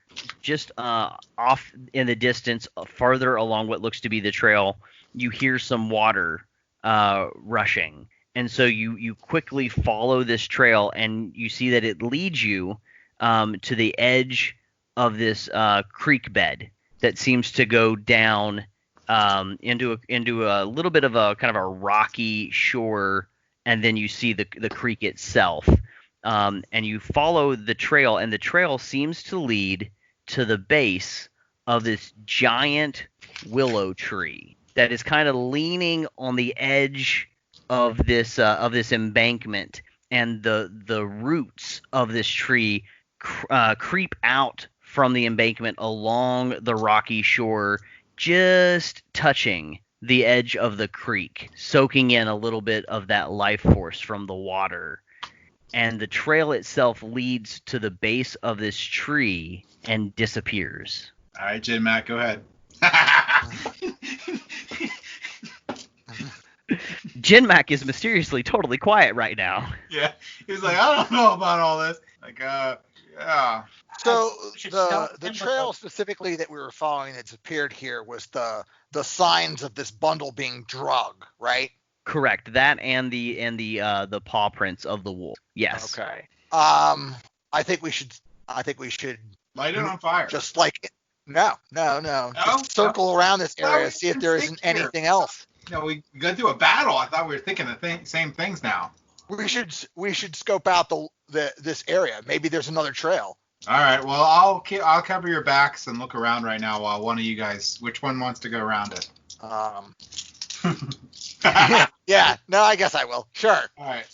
just off in the distance, farther along what looks to be the trail, you hear some water rushing, and so you quickly follow this trail, and you see that it leads you to the edge of this creek bed that seems to go down into a little bit of a kind of a rocky shore. And then you see the creek itself, and you follow the trail, and the trail seems to lead to the base of this giant willow tree that is kind of leaning on the edge of this embankment, and the roots of this tree creep out from the embankment along the rocky shore, just touching the edge of the creek, soaking in a little bit of that life force from the water. And the trail itself leads to the base of this tree and disappears. All right, Jin Mac, go ahead. Jin Mac is mysteriously totally quiet right now. Yeah, he's like, I don't know about all this. Like, yeah. So We should the stealth the in trail before- specifically that we were following that's appeared here was the signs of this bundle being drug, right? Correct. That and the paw prints of the wolf. Yes. Okay. I think we should Light it on fire. just like no. No? Just circle around this No, area, we see if can there think isn't here. anything else. No, we go through a battle. I thought we were thinking the same things now. We should scope out this area. Maybe there's another trail. All right. Well, I'll cover your backs and look around right now while one of you guys. Which one wants to go around it? All No, I guess I will. Sure. right.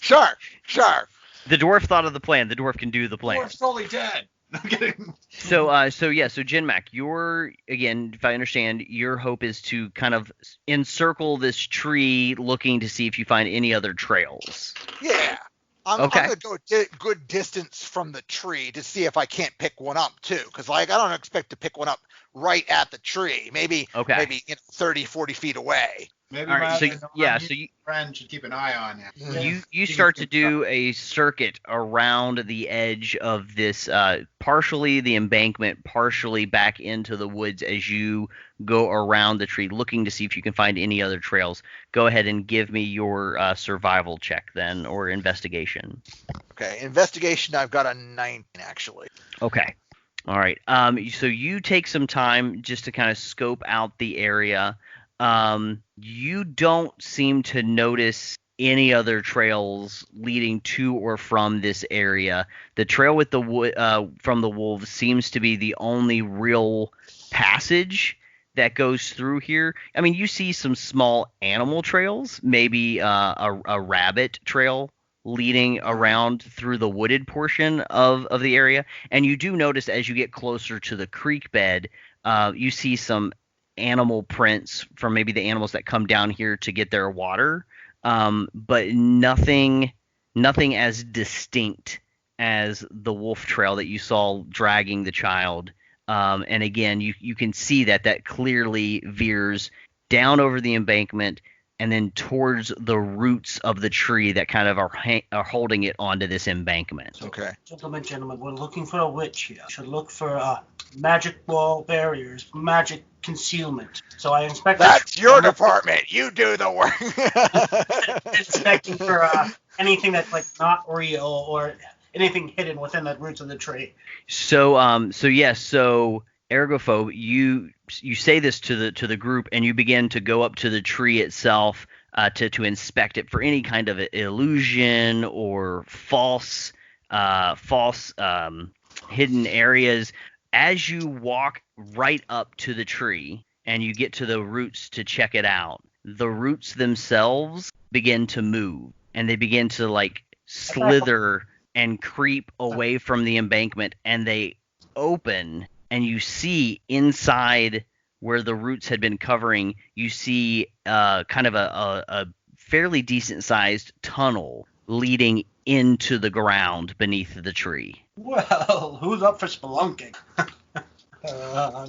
The dwarf thought of the plan. The dwarf can do the plan. Dwarf's totally dead. I'm kidding. So Jin Mac, again, if I understand, your hope is to kind of encircle this tree, looking to see if you find any other trails. Yeah. I'm Okay. gonna go a good distance from the tree to see if I can't pick one up too, because I don't expect to pick one up right at the tree. Maybe Okay. 30, 40 feet away. Maybe All right, my so other yeah, so friend should keep an eye on you. you start to do a circuit around the edge of this, partially the embankment, partially back into the woods as you go around the tree, looking to see if you can find any other trails. Go ahead and give me your survival check then, or investigation. Okay, investigation. I've got a 9 actually. Okay. All right. So you take some time just to kind of scope out the area. You don't seem to notice any other trails leading to or from this area. The trail with the from the wolves seems to be the only real passage that goes through here. I mean, you see some small animal trails, maybe a rabbit trail leading around through the wooded portion of the area. And you do notice as you get closer to the creek bed, you see some animal prints from maybe the animals that come down here to get their water, but nothing as distinct as the wolf trail that you saw dragging the child. And again, you can see that clearly veers down over the embankment and then towards the roots of the tree that kind of are holding it onto this embankment. Okay. Gentlemen, we're looking for a witch here. Should look for magic wall barriers, magic concealment. So I inspect. That's your department. You do the work. Inspecting for anything that's like not real or anything hidden within the roots of the tree. So Ergophobe, you say this to the group, and you begin to go up to the tree itself to inspect it for any kind of illusion or false hidden areas. As you walk right up to the tree and you get to the roots to check it out, the roots themselves begin to move, and they begin to like slither and creep away from the embankment, and they open, and you see inside where the roots had been covering, you see kind of a fairly decent sized tunnel leading into the ground beneath the tree. Well, who's up for spelunking?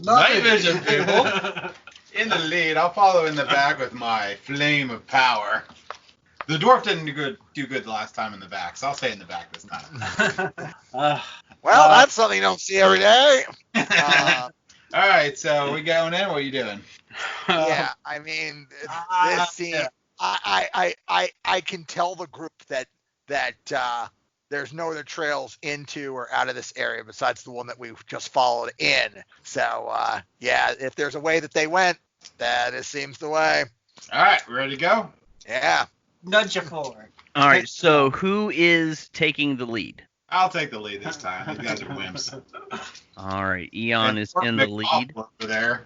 Night vision, people. In the lead, I'll follow in the back with my flame of power. The dwarf didn't do good the last time in the back, so I'll stay in the back this time. Well, that's something you don't see every day. All right, so we going in? What are you doing? Yeah, I mean, this scene. I can tell the group that there's no other trails into or out of this area besides the one that we just followed in. So yeah, if there's a way that they went, that seems the way. All right, we ready to go? Yeah. Nudge you forward. All right, so who is taking the lead? I'll take the lead this time. These guys are wimps. All right, Eon is in the lead. Over there.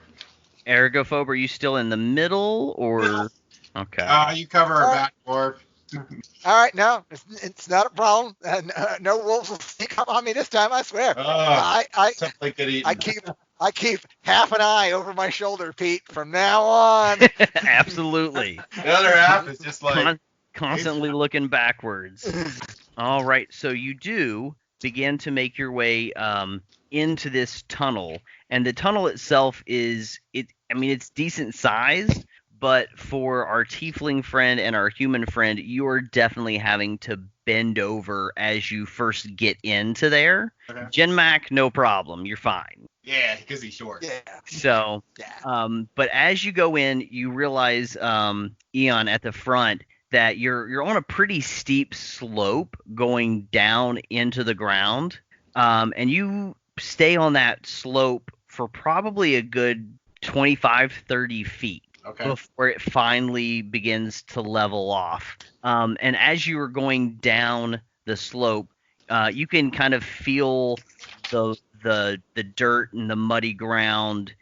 Ergophobe, are you still in the middle, or? Okay. You cover our back, dwarf. All right, no, it's not a problem. No wolves will sneak up on me this time, I swear. Simply get eaten. I keep half an eye over my shoulder, Pete, from now on. Absolutely. The other half is just like constantly looking backwards. All right, so you do begin to make your way into this tunnel, and the tunnel itself it's decent sized, but for our tiefling friend and our human friend, you are definitely having to bend over as you first get into there. Okay. Genmac, no problem, you're fine. Yeah, because he's short. Yeah. So, but as you go in, you realize, Eon, at the front, that you're on a pretty steep slope going down into the ground, and you stay on that slope for probably a good 25-30 feet. Okay. Before it finally begins to level off. And as you are going down the slope, you can kind of feel the dirt and the muddy ground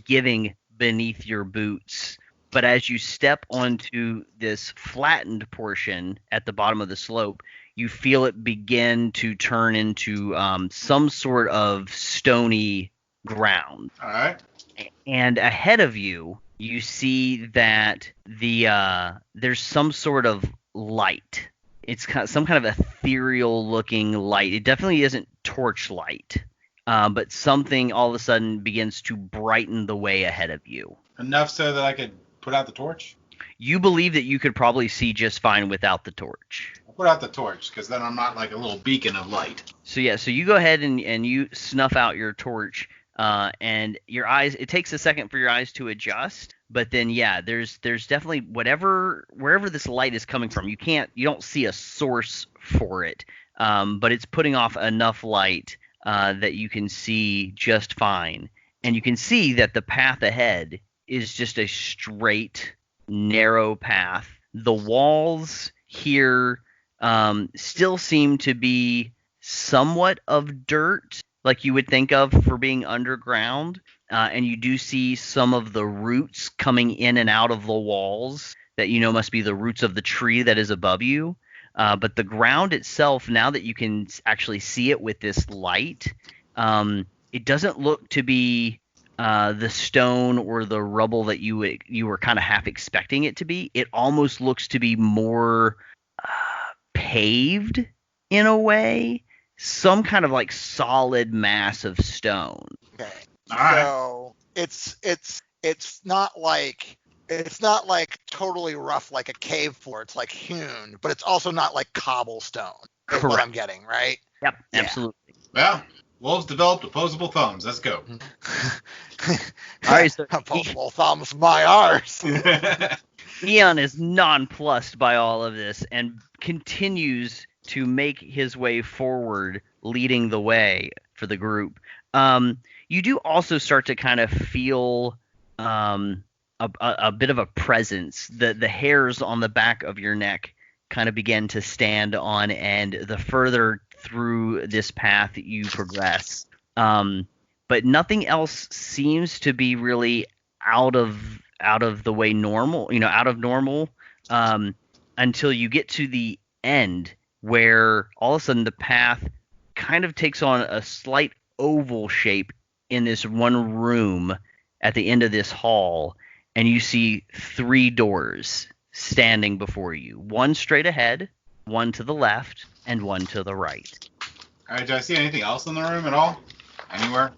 giving beneath your boots. But as you step onto this flattened portion at the bottom of the slope, you feel it begin to turn into some sort of stony ground. All right. And ahead of you, you see that there's some sort of light. It's some kind of ethereal looking light. It definitely isn't torchlight, but something all of a sudden begins to brighten the way ahead of you. Enough so that I could put out the torch? You believe that you could probably see just fine without the torch. I'll put out the torch, because then I'm not like a little beacon of light. So yeah, so you go ahead and you snuff out your torch, and your eyes. It takes a second for your eyes to adjust, but then yeah, there's definitely wherever this light is coming from. You don't see a source for it, but it's putting off enough light that you can see just fine, and you can see that the path ahead is just a straight, narrow path. The walls here still seem to be somewhat of dirt, like you would think of for being underground, and you do see some of the roots coming in and out of the walls that you know must be the roots of the tree that is above you. But the ground itself, now that you can actually see it with this light, it doesn't look to be the stone or the rubble that you were kind of half expecting it to be. It almost looks to be more paved in a way, some kind of like solid mass of stone. Okay. All right. So it's not like totally rough like a cave floor. It's like hewn, but it's also not like cobblestone. Is what I'm getting, right? Yep, Yeah. absolutely. Well, wolves developed opposable thumbs. Let's go. All right, so Opposable thumbs, my arse. Eon is nonplussed by all of this and continues to make his way forward, leading the way for the group. You do also start to kind of feel a bit of a presence. The hairs on the back of your neck kind of begin to stand on end the further through this path you progress. But nothing else seems to be really out of the way normal, out of normal, until you get to the end, where all of a sudden the path kind of takes on a slight oval shape in this one room at the end of this hall, and you see 3 doors standing before you. One straight ahead, one to the left, and one to the right. All right, do I see anything else in the room at all? Anywhere?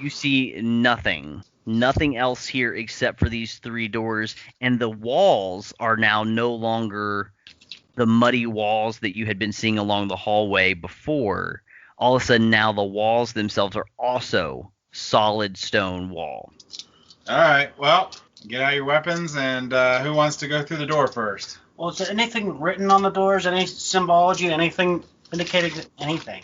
You see nothing. Nothing else here except for these 3 doors, and the walls are now no longer the muddy walls that you had been seeing along the hallway before. All of a sudden now the walls themselves are also solid stone wall. All right, well, get out your weapons, and who wants to go through the door first? Well, is there anything written on the doors? Any symbology? Anything indicating anything?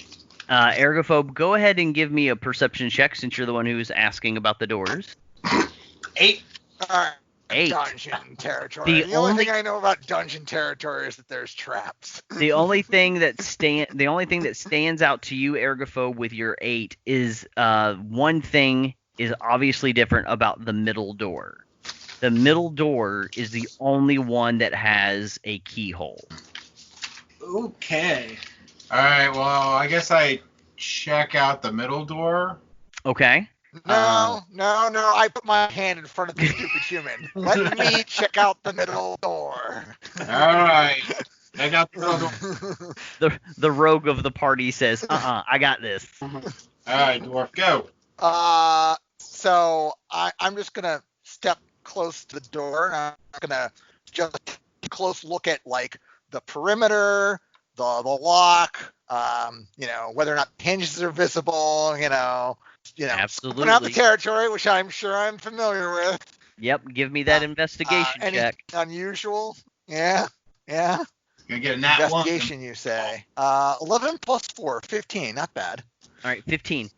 Ergophobe, go ahead and give me a perception check since you're the one who's asking about the doors. 8. All right. 8. Dungeon territory. The only thing I know about dungeon territory is that there's traps. The only thing that stands out to you, Ergophobe, with your 8 is one thing is obviously different about the middle door. The middle door is the only one that has a keyhole. Okay. All right, well, I guess I check out the middle door. Okay. No. I put my hand in front of the stupid human. Let me check out the middle door. All right. Check out the middle door. The rogue of the party says, I got this. All right, dwarf, go. So I'm just going to step close to the door, and I'm going to just take a close look at, like, the perimeter, the lock, whether or not hinges are visible, Absolutely. scoping out the territory, which I'm sure I'm familiar with. Yep, give me that investigation check. Anything unusual? Yeah. Gonna get a nat Investigation, you say. 11 plus 4, 15. Not bad. All right, 15.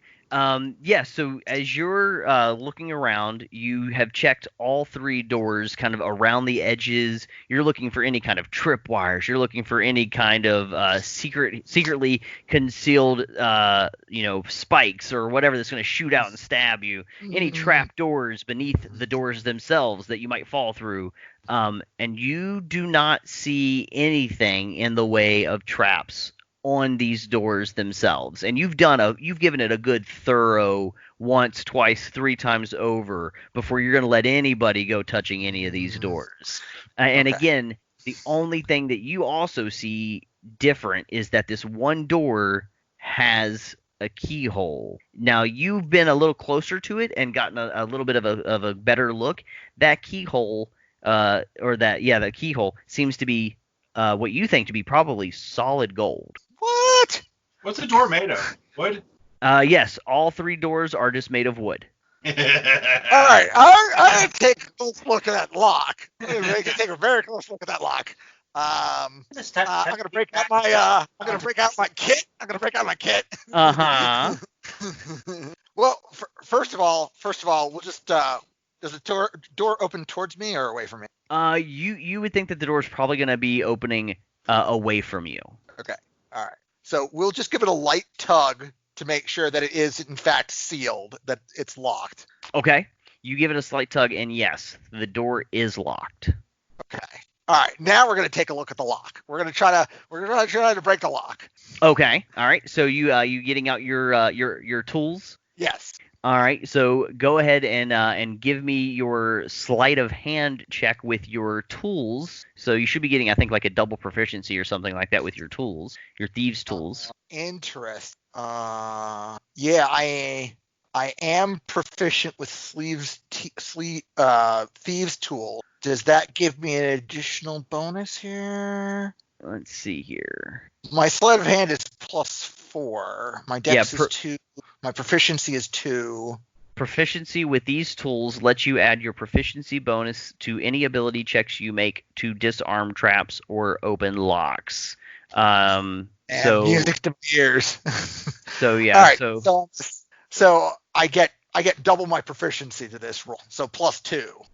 So as you're looking around, you have checked all 3 doors kind of around the edges. You're looking for any kind of tripwires. You're looking for any kind of secretly concealed, spikes or whatever that's going to shoot out and stab you. Any trap doors beneath the doors themselves that you might fall through. And you do not see anything in the way of traps on these doors themselves, and you've given it a good thorough once, twice, 3 times over before you're going to let anybody go touching any of these doors. And again, the only thing that you also see different is that this one door has a keyhole. Now you've been a little closer to it and gotten a little bit of a better look. That keyhole the keyhole seems to be what you think to be probably solid gold. What? What's the door made of? Wood? Yes, all 3 doors are just made of wood. All right, I'm gonna take a close look at that lock. I'm gonna take a very close look at that lock. I'm gonna break out my kit. Well, first of all, we'll just does the door open towards me or away from me? You would think that the door is probably going to be opening away from you. Okay. All right. So we'll just give it a light tug to make sure that it is in fact sealed, that it's locked. Okay. You give it a slight tug, and yes, the door is locked. Okay. All right. Now we're gonna take a look at the lock. We're gonna try to break the lock. Okay. All right. So you getting out your tools? Yes. All right. So go ahead and give me your sleight of hand check with your tools. So you should be getting, I think, like a double proficiency or something like that with your tools, your thieves' tools. Interest. Yeah, I am proficient with thieves' tool. Does that give me an additional bonus here? Let's see here. My sleight of hand is +4. My dex is 2. My proficiency is 2. Proficiency with these tools lets you add your proficiency bonus to any ability checks you make to disarm traps or open locks. And music to my ears. So yeah. All right. So I get double my proficiency to this roll. So +2.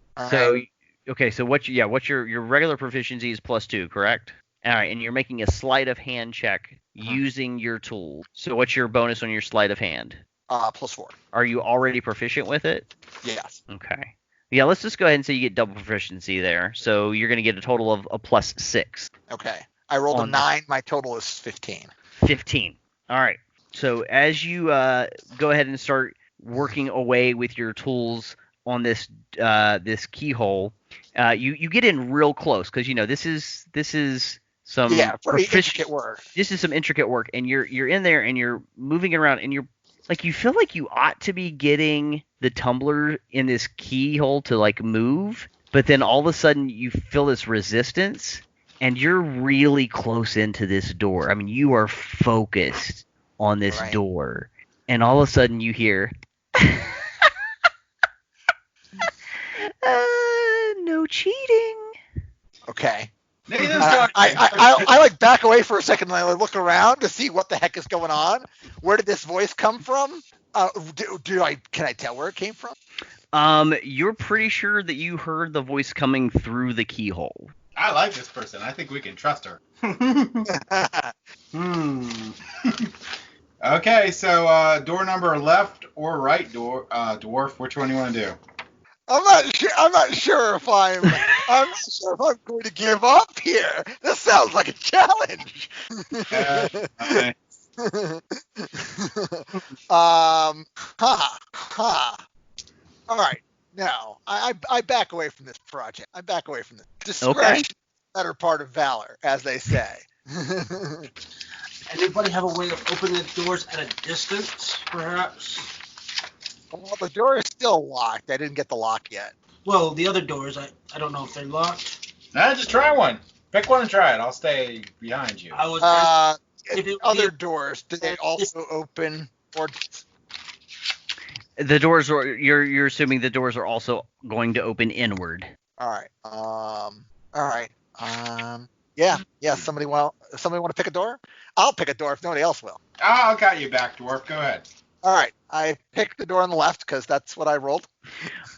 Okay. So what's your regular proficiency is +2, correct? All right, and you're making a sleight of hand check using your tool. So what's your bonus on your sleight of hand? +4. Are you already proficient with it? Yes. Okay. Yeah, let's just go ahead and say you get double proficiency there. So you're going to get a total of a +6. Okay. I rolled a 9. My total is 15. 15. All right. So as you go ahead and start working away with your tools on this keyhole, you get in real close because this is some pretty intricate work. This is some intricate work, and you're in there and you're moving around, and you're like, you feel like you ought to be getting the tumbler in this keyhole to like move, but then all of a sudden you feel this resistance, and you're really close into this door. I mean, you are focused on this door, and all of a sudden you hear, no cheating. Okay. I like back away for a second and I look around to see what the heck is going on. Where did this voice come from? Can I tell where it came from? You're pretty sure that you heard the voice coming through the keyhole. I like this person. I think we can trust her. Okay, so door number left or right, dwarf. Which one do you want to do? I'm not sure if I'm going to give up here. This sounds like a challenge. All right. No, I back away from this project. I back away from this. Discretion, better part of valor, as they say. Anybody have a way of opening the doors at a distance, perhaps? Well, the door is still locked. I didn't get the lock yet. Well, the other doors, I don't know if they're locked. Nah, just try one. Pick one and try it. I'll stay behind you. Other doors, do they also open? Or the doors are. You're assuming the doors are also going to open inward. All right. All right. Yeah. Somebody want to pick a door? I'll pick a door if nobody else will. I'll got you back, dwarf. Go ahead. All right. I picked the door on the left because that's what I rolled.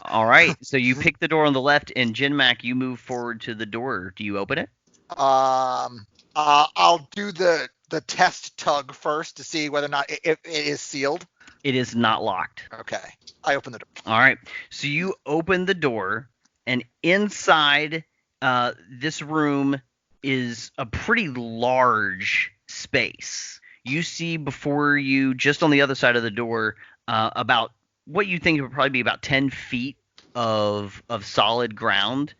All right. So you pick the door on the left, and Jinmac, you move forward to the door. Do you open it? I'll do the test tug first to see whether or not it is sealed. It is not locked. Okay. I open the door. All right. So you open the door, and inside this room is a pretty large space. You see before you, just on the other side of the door, about what you think would probably be about 10 feet of solid ground.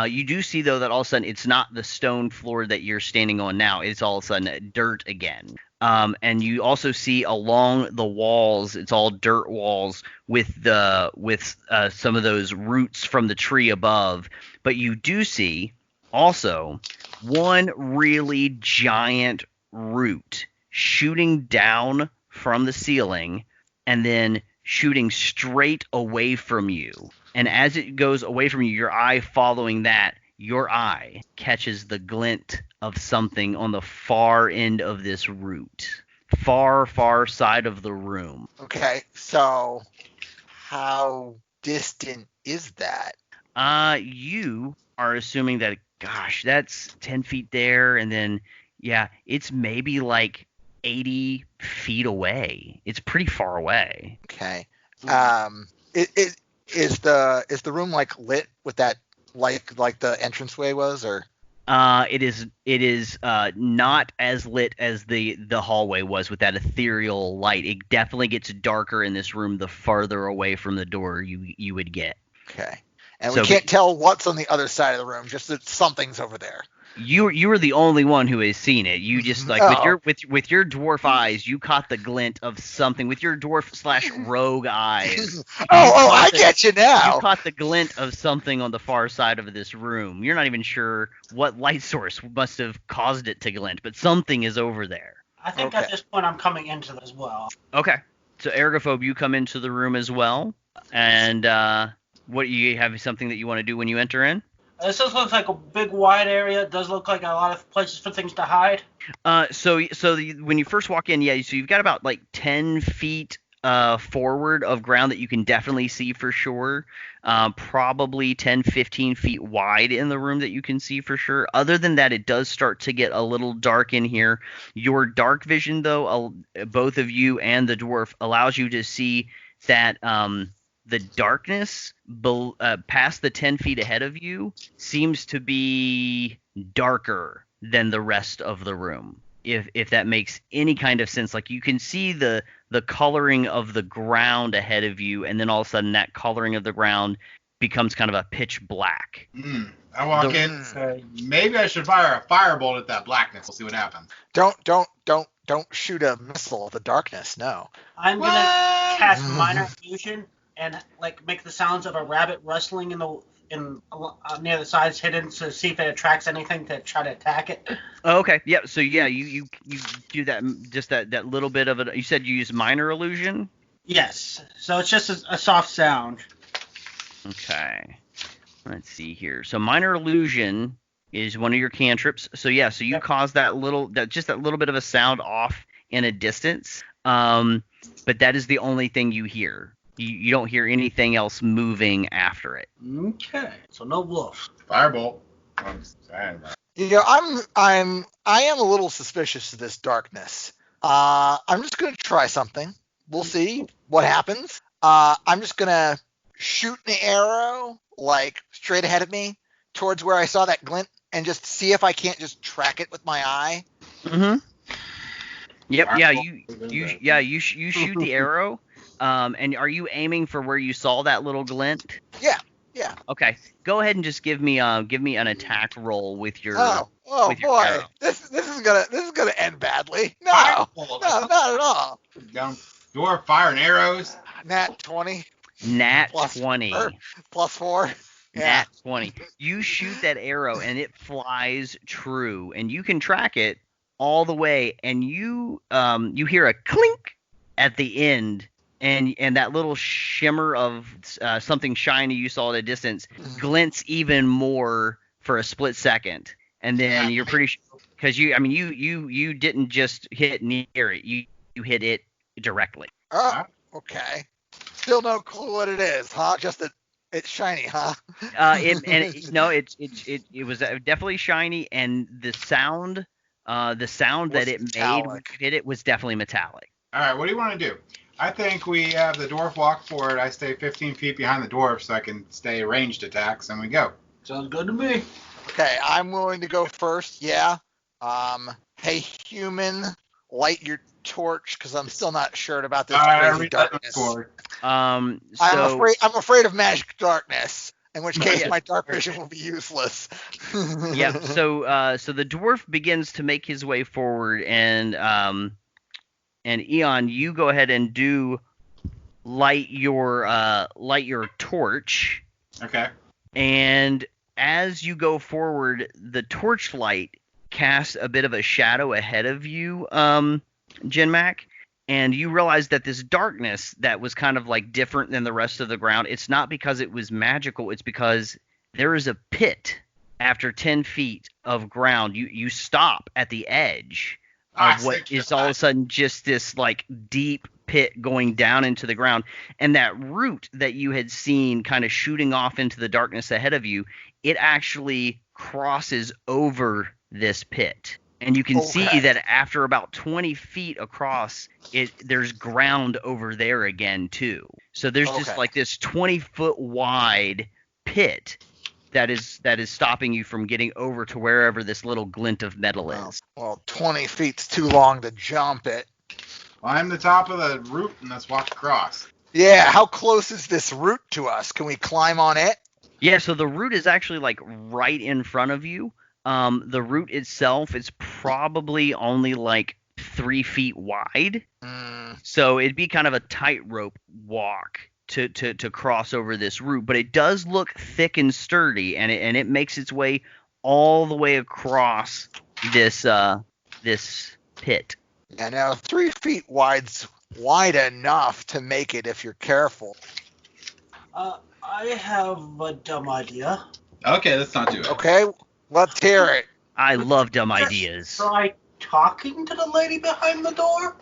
You do see, though, that all of a sudden it's not the stone floor that you're standing on now. It's all of a sudden dirt again. And you also see along the walls, it's all dirt walls with some of those roots from the tree above. But you do see also one really giant root shooting down from the ceiling and then shooting straight away from you. And as it goes away from you, your eye following that, your eye catches the glint of something on the far end of this root. Far side of the room. Okay, so how distant is that? You are assuming that, gosh, that's 10 feet there, and then, yeah, it's maybe like 80 feet away. It's pretty far away. Okay. Is the room like lit with that like the entranceway was, or? It is not as lit as the hallway was with that ethereal light. It definitely gets darker in this room the farther away from the door you would get. Okay. And So we can't tell what's on the other side of the room, just that something's over there. You were the only one who has seen it. You just like with your dwarf eyes, you caught the glint of something with your dwarf / rogue eyes. I get you now. You caught the glint of something on the far side of this room. You're not even sure what light source must have caused it to glint, but something is over there. I think at this point I'm coming into this as well. Okay. So Ergophobe, you come into the room as well. And what you have something that you want to do when you enter in? This just looks like a big wide area. It does look like a lot of places for things to hide. When you first walk in, so you've got about like 10 feet forward of ground that you can definitely see for sure. Probably 10, 15 feet wide in the room that you can see for sure. Other than that, it does start to get a little dark in here. Your dark vision, though, both of you and the dwarf, allows you to see that the darkness past the 10 feet ahead of you seems to be darker than the rest of the room. If that makes any kind of sense, like you can see the coloring of the ground ahead of you, and then all of a sudden that coloring of the ground becomes kind of a pitch black. I walk in. Maybe I should fire a firebolt at that blackness. We'll see what happens. Don't shoot a missile at the darkness. No. I'm gonna cast minor illusion and like make the sounds of a rabbit rustling near the sides hidden to see if it attracts anything to try to attack it. Oh, okay. Yeah. So yeah, you do that, just that little bit of it. You said you use minor illusion? Yes. So it's just a soft sound. Okay. Let's see here. So minor illusion is one of your cantrips. So yeah, so you cause that little bit of a sound off in a distance. But that is the only thing you hear. You don't hear anything else moving after it. Okay. So no wolf. Firebolt. I am a little suspicious of this darkness. I'm just gonna try something. We'll see what happens. I'm just gonna shoot an arrow like straight ahead of me towards where I saw that glint and just see if I can't just track it with my eye. Mm-hmm. Yep. Yeah. You shoot the arrow. And are you aiming for where you saw that little glint? Yeah. Okay. Go ahead and just give me an attack roll with your. Oh with your boy, arrow. this is gonna end badly. No, not at all. Dwarf firing arrows. Nat 20. Nat Plus 20. Plus 4. Yeah. Nat 20. You shoot that arrow and it flies true, and you can track it all the way, and you hear a clink at the end. And that little shimmer of something shiny you saw at a distance glints even more for a split second, and then you're pretty sure because you didn't just hit near it, you hit it directly. Oh, okay. Still no clue what it is, huh? Just that it's shiny, huh? It was definitely shiny, and the sound that it made when you hit it was definitely metallic. All right, what do you want to do? I think we have the dwarf walk forward. I stay 15 feet behind the dwarf so I can stay ranged attacks, and we go. Sounds good to me. Okay, I'm willing to go first. Yeah. Hey, human, light your torch because I'm still not sure about this crazy darkness. I'm I'm afraid of magic darkness, In which case, Yeah. my dark vision will be useless. Yeah. So the dwarf begins to make his way forward, and Eon, you go ahead and do light your torch, Okay. and as you go forward, the torchlight casts a bit of a shadow ahead of you, Genmac, and you realize that this darkness that was kind of like different than the rest of the ground, it's not because it was magical, it's because there is a pit after 10 feet of ground. You stop at the edge of what is all of a sudden just this like deep pit going down into the ground, and that root that you had seen kind of shooting off into the darkness ahead of you, it actually crosses over this pit, and you can see that after about 20 feet across it, there's ground over there again too. So there's just like this 20-foot wide pit that is stopping you from getting over to wherever this little glint of metal is. Well, 20 feet's too long to jump it. Climb the top of the root and let's walk across. Yeah, how close is this root to us? Can we climb on it? Yeah, so the root is actually like right in front of you. The root itself is probably only like 3 feet wide. So it'd be kind of a tightrope walk to cross over this root, but it does look thick and sturdy, and it makes its way all the way across this pit. Yeah, now 3 feet wide's wide enough to make it if you're careful. I have a dumb idea. Okay, let's not do it. Okay, let's hear it. I love dumb ideas. Try talking to the lady behind the door?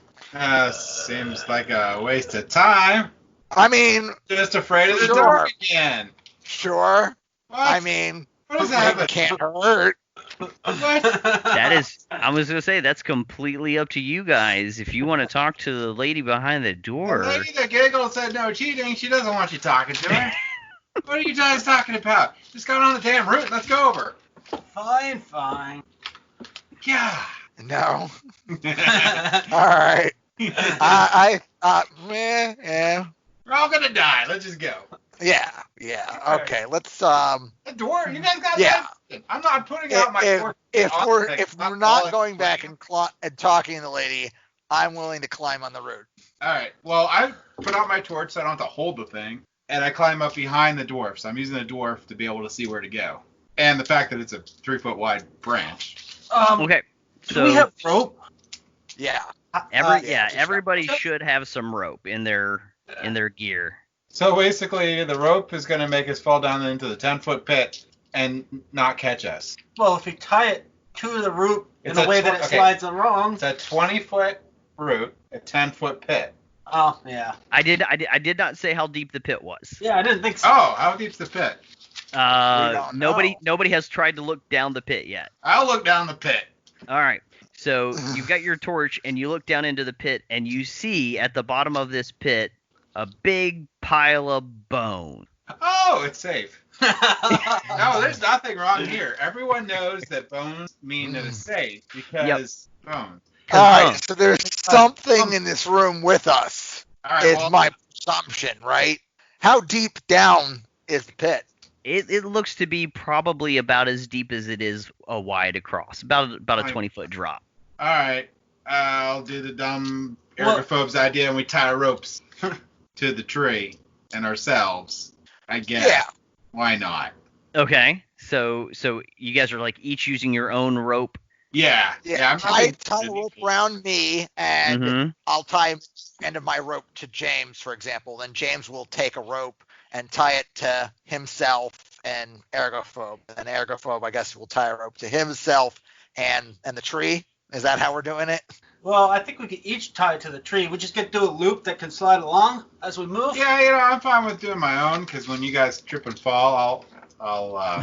Seems like a waste of time. I mean, Just afraid of the Sure. dark again. sure. What? I mean, what does that it can't hurt. What? That is, I was gonna say, that's completely up to you guys. If you want to talk to the lady behind the The door, lady that giggled said no cheating. She doesn't want you talking to her. What are you guys talking about? Just got on the damn route and let's go over. Fine. Yeah. No. All right. Yeah. We're all gonna die. Let's just go. Yeah. Okay, let's The door. You guys got Yeah. that? I'm not putting out my door. if we're not falling. going back and talking to the lady, I'm willing to climb on the root. All right. Well, I put out my torch so I don't have to hold the thing, and I climb up behind the dwarf. So I'm using the dwarf to be able to see where to go, and the fact that it's a 3-foot wide branch. okay. Do So we have rope? Yeah. everybody should have some rope in their gear. So basically, the rope is going to make us fall down into the 10-foot pit and not catch us. Well, if we tie it to the root in It's a a way that it okay. slides along. It's a 20-foot route, a 10-foot pit. Oh, yeah. I did not say how deep the pit was. Yeah, I didn't think so. Oh, how deep's the pit? don't Nobody has tried to look down the pit yet. I'll look down the pit. All right. So you've got your torch, and you look down into the pit, and you see at the bottom of this pit a big pile of bone. Oh, it's safe. No, there's nothing wrong here. Everyone knows that bones mean that it's safe because bones. All right, so there's something in this room with us. All right, Is well, my assumption, right? How deep down is the pit? It looks to be probably about as deep as it is wide across, about a 20-foot drop. all right, I'll do the dumb ergophobe's idea, and we tie ropes to the tree and ourselves. I guess. Yeah. Why not? Okay, so you guys are like each using your own rope. Yeah. I'm tie not a rope around me, and Mm-hmm. I'll tie the end of my rope to James, for example. Then James will take a rope and tie it to himself and Ergophobe. And Ergophobe, I guess, will tie a rope to himself and the tree. Is that how we're doing it? Well, I think we could each tie it to the tree. We just get to do a loop that can slide along as we move. Yeah, I'm fine with doing my own, because when you guys trip and fall, I'll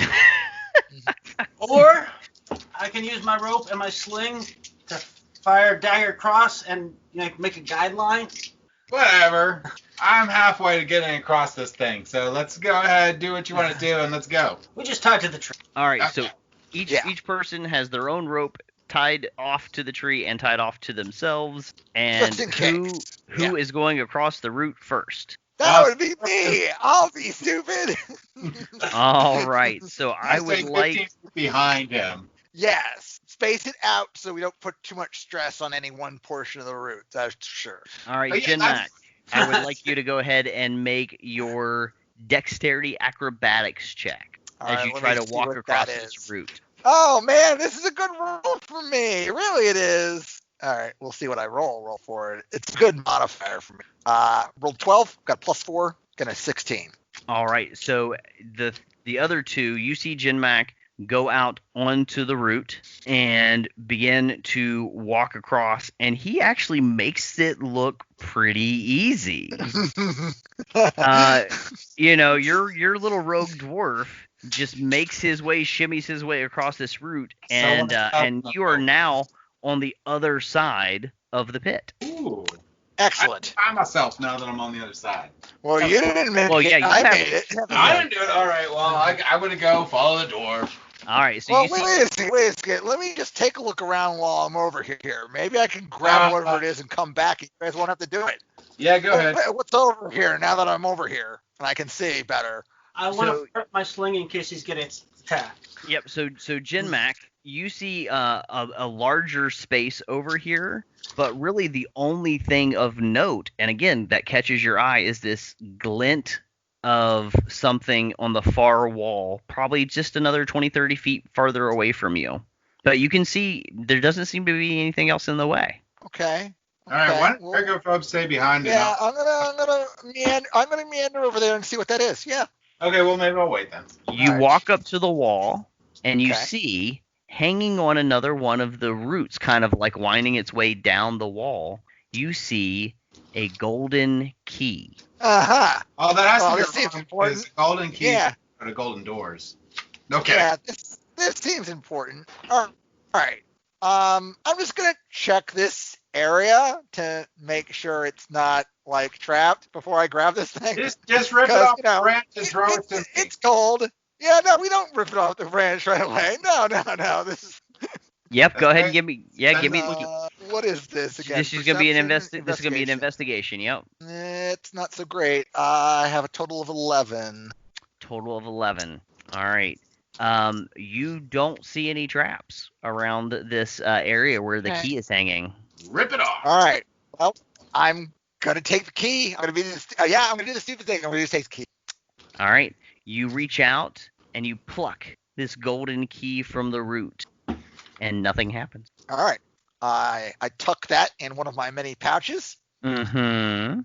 Or I can use my rope and my sling to fire a dagger across and make a guideline. whatever. I'm halfway to getting across this thing, so let's go ahead, do what you want to do, and let's go. We just tie it to the tree. All right, Okay. so each person has their own rope tied off to the tree and tied off to themselves, and Just in case. who is going across the route first? That would be me. I'll be stupid. All right. So I would say 15 like. feet behind him. Yes. Space it out so we don't put too much stress on any one portion of the route. That's sure. All right, Oh, yeah, Jin that's- Mac, I would like you to go ahead and make your dexterity acrobatics check All as right, you let try me to see walk what across that this is. route. Oh man, this is a good roll for me. Really, it is. All right, we'll see what I roll for it. It's a good modifier for me. Rolled 12, got +4, got a 16. All right, so the other two, you see Jin Mac go out onto the route and begin to walk across, and he actually makes it look pretty easy. Your little rogue dwarf just shimmies his way across this route, and you are now on the other side of the pit. Ooh. Excellent. I find myself now that I'm on the other side. Well, you didn't make Well, it. yeah, you I have- made it. I didn't do it. All right. Well, I'm gonna go follow the door. All right, so Well, you see. wait a second. Let me just take a look around while I'm over here. Maybe I can grab whatever it is and come back. And you guys won't have to do it. Yeah, go ahead. What's over here now that I'm over here and I can see better? I want So- to prep my sling in case he's getting attacked. Yep. So Jin Mac, you see a larger space over here, but really the only thing of note, and again that catches your eye, is this glint of something on the far wall, probably just another 20, 30 feet farther away from you. But you can see there doesn't seem to be anything else in the way. Okay. All right. Okay, Why don't well- regular folks stay behind? Yeah, I'm gonna meander over there and see what that is. Yeah. Okay. Well, maybe I'll wait then. You Alright. walk up to the wall, and you Okay. see hanging on another one of the roots, kind of like winding its way down the wall, you see a golden key. Uh-huh. Oh, that has Oh, to this be seems wrong important. because golden keys Yeah. are the golden doors. Okay. Yeah, this seems important. All right. I'm just gonna check this area to make sure it's not like trapped before I grab this thing. Just rip it 'Cause, off you know, the branch and throw it to me. It's cold. Yeah, no, we don't rip it off the branch right away. No. This is. Yep, go ahead and Okay. give me. Yeah, give me. What is this again? This is gonna be an Perception, This is gonna be an investigation. Yep. It's not so great. I have a total of 11. Total of 11. All right. You don't see any traps around this area where the Okay. key is hanging. Rip it off. All right. Well, I'm gonna take the key. I'm gonna be this. I'm gonna do the stupid thing. I'm gonna just take the key. All right. You reach out and you pluck this golden key from the root, and nothing happens. All right. I tuck that in one of my many pouches. Mm-hmm.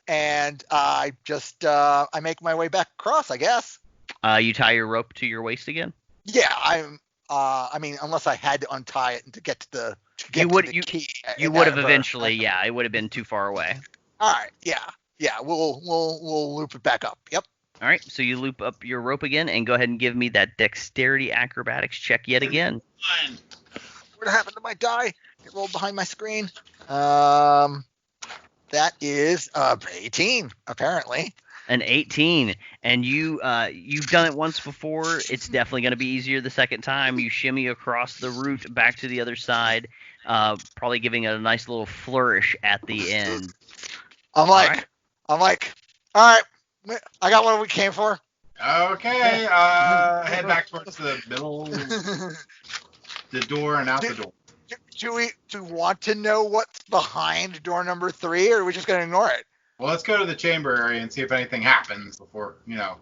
And I just I make my way back across, I guess. You tie your rope to your waist again. Yeah, I mean, unless I had to untie it to get to the key. You would have eventually. Yeah, it would have been too far away. All right. Yeah. We'll loop it back up. Yep. All right. So you loop up your rope again, and go ahead and give me that dexterity acrobatics check yet again. Fine. What happened to my die? It rolled behind my screen. That is 18 apparently. An 18, and you've done it once before. It's definitely going to be easier the second time. You shimmy across the route back to the other side, probably giving it a nice little flourish at the end. I'm like, all right, I got what we came for. Okay. Head back towards the middle, the door, and out the door. Do we want to know what's behind door number 3, or are we just gonna ignore it? Well, let's go to the chamber area and see if anything happens before, I know.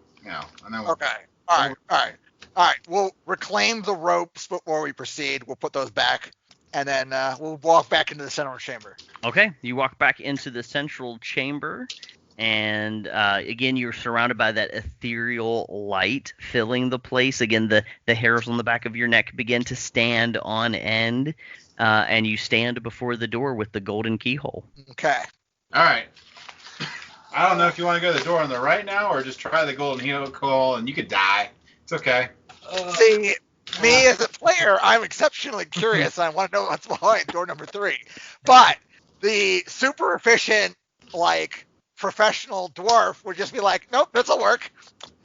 Okay. All right. We'll reclaim the ropes before we proceed. We'll put those back, and then we'll walk back into the central chamber. Okay, you walk back into the central chamber, and again, you're surrounded by that ethereal light filling the place. Again, the hairs on the back of your neck begin to stand on end, and you stand before the door with the golden keyhole. Okay. All right. I don't know if you want to go to the door on the right now or just try the golden keyhole and you could die. It's okay. See, me as a player, I'm exceptionally curious. I want to know what's behind door number 3. But the super efficient, professional dwarf would just be like, nope, this'll work.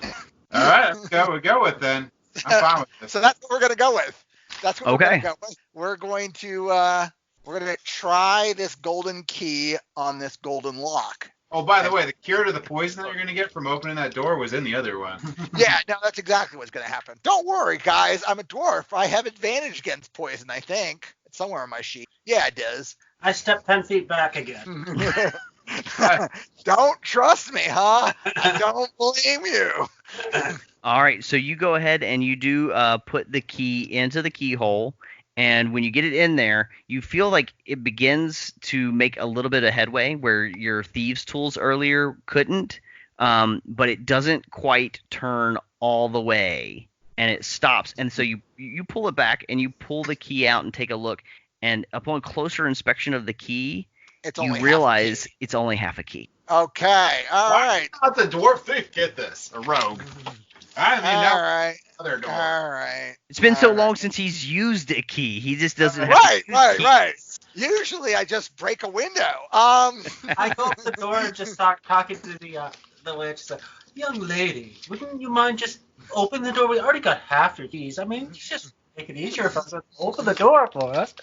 All right, let's go. We'll go with then. I'm fine with this. So that's what we're gonna go with. That's what Okay. we're gonna go with. We're gonna try this golden key on this golden lock. Oh, by the way, the cure to the poison that you're gonna get from opening that door was in the other one. Yeah, no, that's exactly what's going to happen. Don't worry, guys. I'm a dwarf. I have advantage against poison, I think. It's somewhere on my sheet. Yeah, it does. I step 10 feet back again. Don't trust me, huh? I don't blame you. All right, so you go ahead and you do put the key into the keyhole, and when you get it in there, you feel like it begins to make a little bit of headway where your thieves' tools earlier couldn't, but it doesn't quite turn all the way, and it stops. And so you pull it back, and you pull the key out and take a look, and upon closer inspection of the key, you realize it's only half a key. Okay, all right. Why not the dwarf thief get this? A rogue. I mean, All now right. other door. All right. It's been so All long since he's used a key. He just doesn't have Right. Usually I just break a window. I go up the door and just start talking to the witch. So, young lady, wouldn't you mind just open the door? We already got half your keys. I mean, just make it easier if I just open the door for us.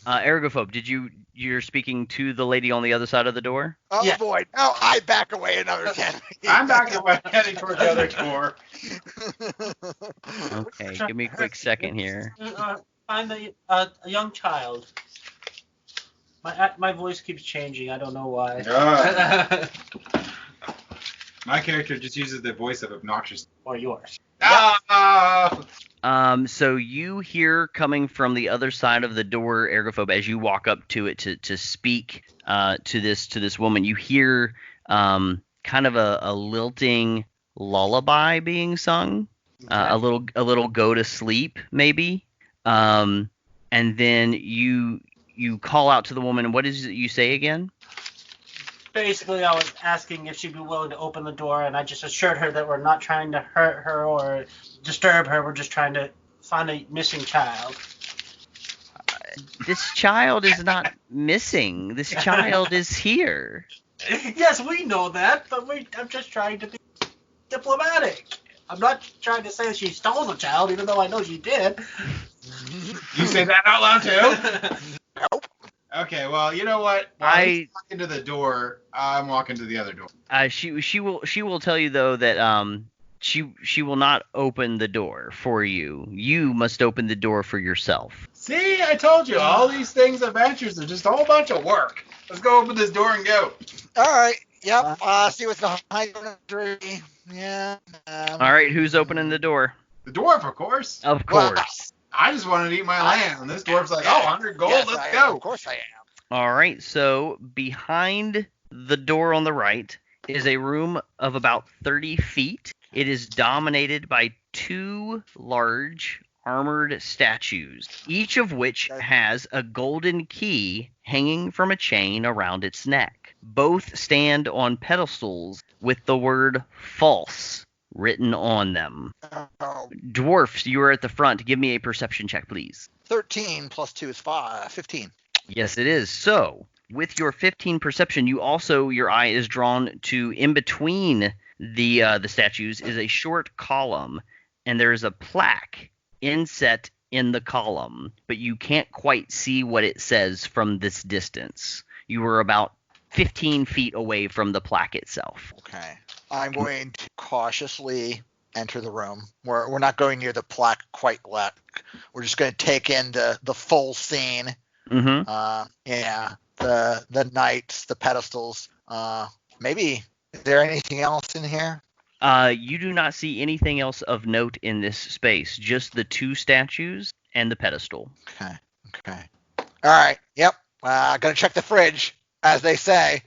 Ergophobe, you're speaking to the lady on the other side of the door? Oh Yeah. boy, now I back away another 10 feet. I'm back away, heading towards the other door. Okay, give me a quick second here. Find a young child. My voice keeps changing. I don't know why. My character just uses the voice of obnoxious. Or yours. So you hear coming from the other side of the door, Ergophobe, as you walk up to it to speak to this woman, you hear kind of a lilting lullaby being sung, a little go to sleep maybe, and then you call out to the woman. What is it you say again? Basically, I was asking if she'd be willing to open the door, and I just assured her that we're not trying to hurt her or disturb her. We're just trying to find a missing child. This child is not missing. This child is here. Yes, we know that, but I'm just trying to be diplomatic. I'm not trying to say that she stole the child, even though I know she did. You say that out loud too? Nope. Okay, well, you know what? While he's walking to the door, I'm walking to the other door. She will tell you though that she will not open the door for you. You must open the door for yourself. See, I told you, all these things, adventures, are just a whole bunch of work. Let's go open this door and go. All right. Yep. See what's behind the tree. Yeah. All right, who's opening the door? The dwarf, of course. Of course. I just wanted to eat my lamb. And this dwarf's like, 100 gold, Yes, let's I go. am. Of course I am. All right, so behind the door on the right is a room of about 30 feet. It is dominated by two large armored statues, each of which has a golden key hanging from a chain around its neck. Both stand on pedestals with the word false written on them. Oh, Dwarfs, you are at the front. Give me a perception check, please. 13 plus 2 is 15. Yes, it is. So, with your 15 perception, your eye is drawn to in between the statues is a short column, and there is a plaque inset in the column, but you can't quite see what it says from this distance. You are about 15 feet away from the plaque itself. Okay. I'm going to cautiously enter the room. We're not going near the plaque quite yet. We're just going to take in the full scene. Mm-hmm. Yeah. The knights, the pedestals. Maybe. Is there anything else in here? You do not see anything else of note in this space, just the two statues and the pedestal. Okay. All right. Yep. Gonna check the fridge, as they say.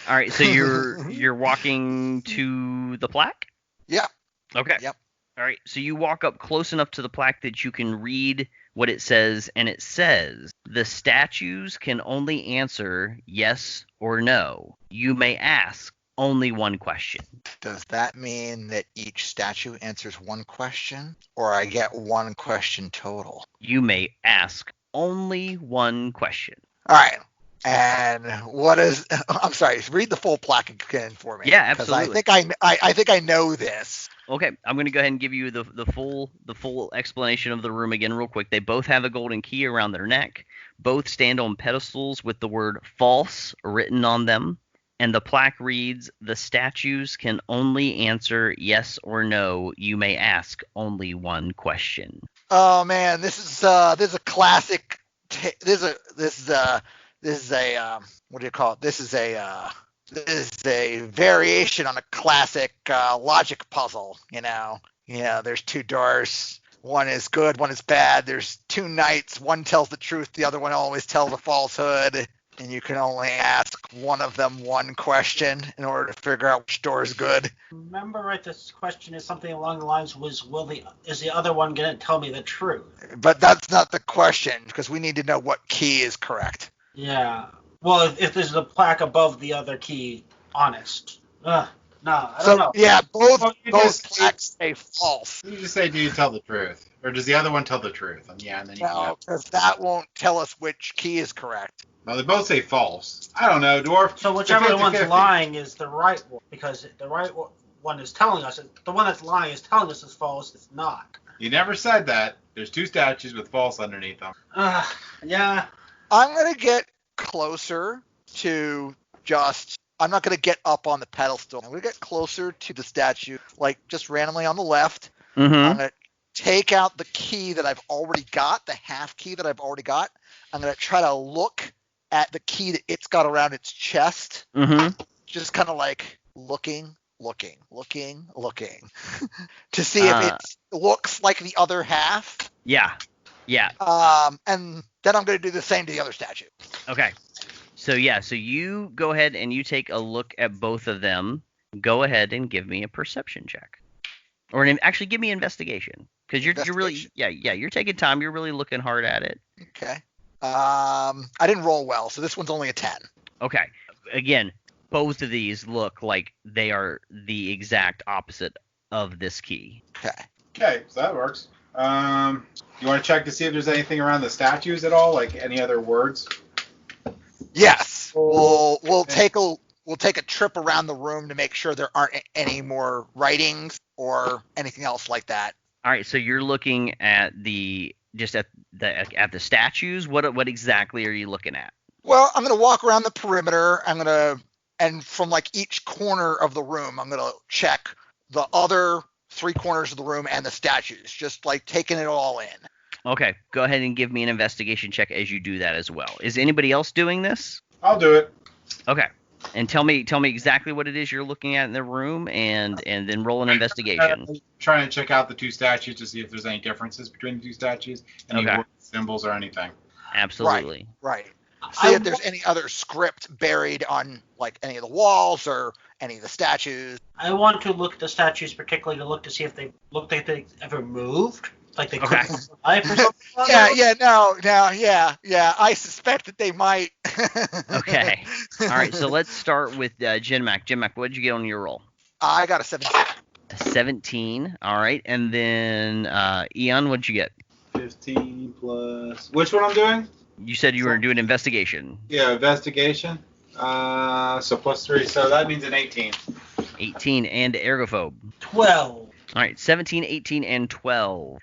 All right, so you're walking to the plaque? Yeah. Okay. Yep. All right, so you walk up close enough to the plaque that you can read what it says, and it says, "The statues can only answer yes or no. You may ask only one question." Does that mean that each statue answers one question, or I get one question total? You may ask only one question. All right. And what is? I'm sorry. Read the full plaque again for me. Yeah, absolutely. Because I think I know this. Okay, I'm going to go ahead and give you the full explanation of the room again real quick. They both have a golden key around their neck. Both stand on pedestals with the word false written on them. And the plaque reads, "The statues can only answer yes or no. You may ask only one question." Oh man, this is a classic. This is a what do you call it? This is a variation on a classic logic puzzle. There's two doors. One is good, one is bad. There's two knights. One tells the truth, the other one always tells a falsehood. And you can only ask one of them one question in order to figure out which door is good. Remember, right? This question is something along the lines is the other one going to tell me the truth? But that's not the question, because we need to know what key is correct. Yeah. Well, if there's a plaque above the other key, honest. No, I don't know. Yeah, both plaques say false. You just say, do you tell the truth? Or does the other one tell the truth? And then you No, because that won't tell us which key is correct. No, they both say false. I don't know, dwarf. So whichever one's lying is the right one, because the right one is telling us. The one that's lying is telling us it's false. It's not. You never said that. There's two statues with false underneath them. Yeah. I'm going to get closer to I'm not going to get up on the pedestal. I'm going to get closer to the statue, like just randomly on the left. Mm-hmm. I'm going to take out the key that I've already got, the half key that I've already got. I'm going to try to look at the key that it's got around its chest. Mm-hmm. Just kind of like looking to see if it looks like the other half. Yeah. And then I'm going to do the same to the other statue. Okay. So you go ahead and you take a look at both of them. Go ahead and give me a perception check. Or actually give me investigation. Because you're really, you're taking time. You're really looking hard at it. Okay. I didn't roll well, so this one's only a 10. Okay. Again, both of these look like they are the exact opposite of this key. Okay, so that works. You want to check to see if there's anything around the statues at all, like any other words? Yes. We'll take a trip around the room to make sure there aren't any more writings or anything else like that. All right, so you're looking at the statues. What exactly are you looking at? Well, I'm going to walk around the perimeter. And from like each corner of the room, I'm going to check the other three corners of the room and the statues, just like taking it all in. Okay, go ahead and give me an investigation check as you do that as well. Is anybody else doing this? I'll do it. Okay, and tell me exactly what it is you're looking at in the room, and then roll an investigation. Trying to check out the two statues to see if there's any differences between the two statues, any words, symbols, or anything. Absolutely. Right. See if there's any other script buried on like any of the walls or any of the statues. I want to look at the statues particularly to look to see if they look like they ever moved. Like they could life or something. Yeah. I suspect that they might. Okay. All right. So let's start with Jinmac. Jinmac, what did you get on your roll? I got a 17. 17. All right. And then Eon, what did you get? 15 plus. Which one I'm doing? You said you were doing investigation. Yeah, investigation. So plus 3. So that means an 18. 18 and ergophobe. 12. All right. 17, 18, and 12.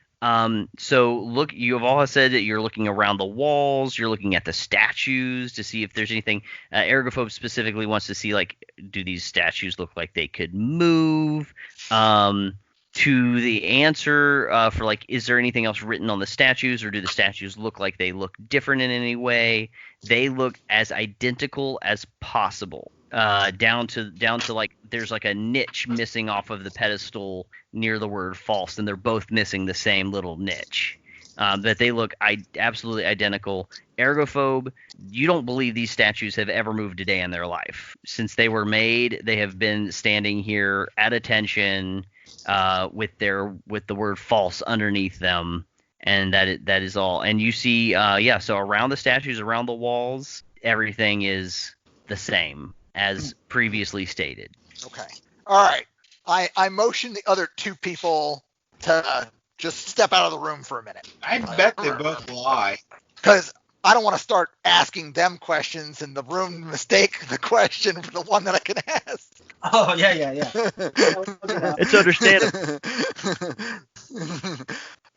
So look, you have all said that you're looking around the walls, you're looking at the statues to see if there's anything. Ergophobe specifically wants to see, like, do these statues look like they could move? To the answer for, like, is there anything else written on the statues, or do the statues look like they look different in any way? They look as identical as possible. Down to like there's like a niche missing off of the pedestal near the word false, and they're both missing the same little niche. That they look absolutely identical. Ergophobe, you don't believe these statues have ever moved a day in their life. Since they were made, they have been standing here at attention with the word false underneath them, and that is all. And you see, so around the statues, around the walls, everything is the same as previously stated. Okay. All right. I motion the other two people to just step out of the room for a minute. I bet they both lie. Because I don't want to start asking them questions and the room mistake the question for the one that I can ask. Oh, yeah. It's understandable.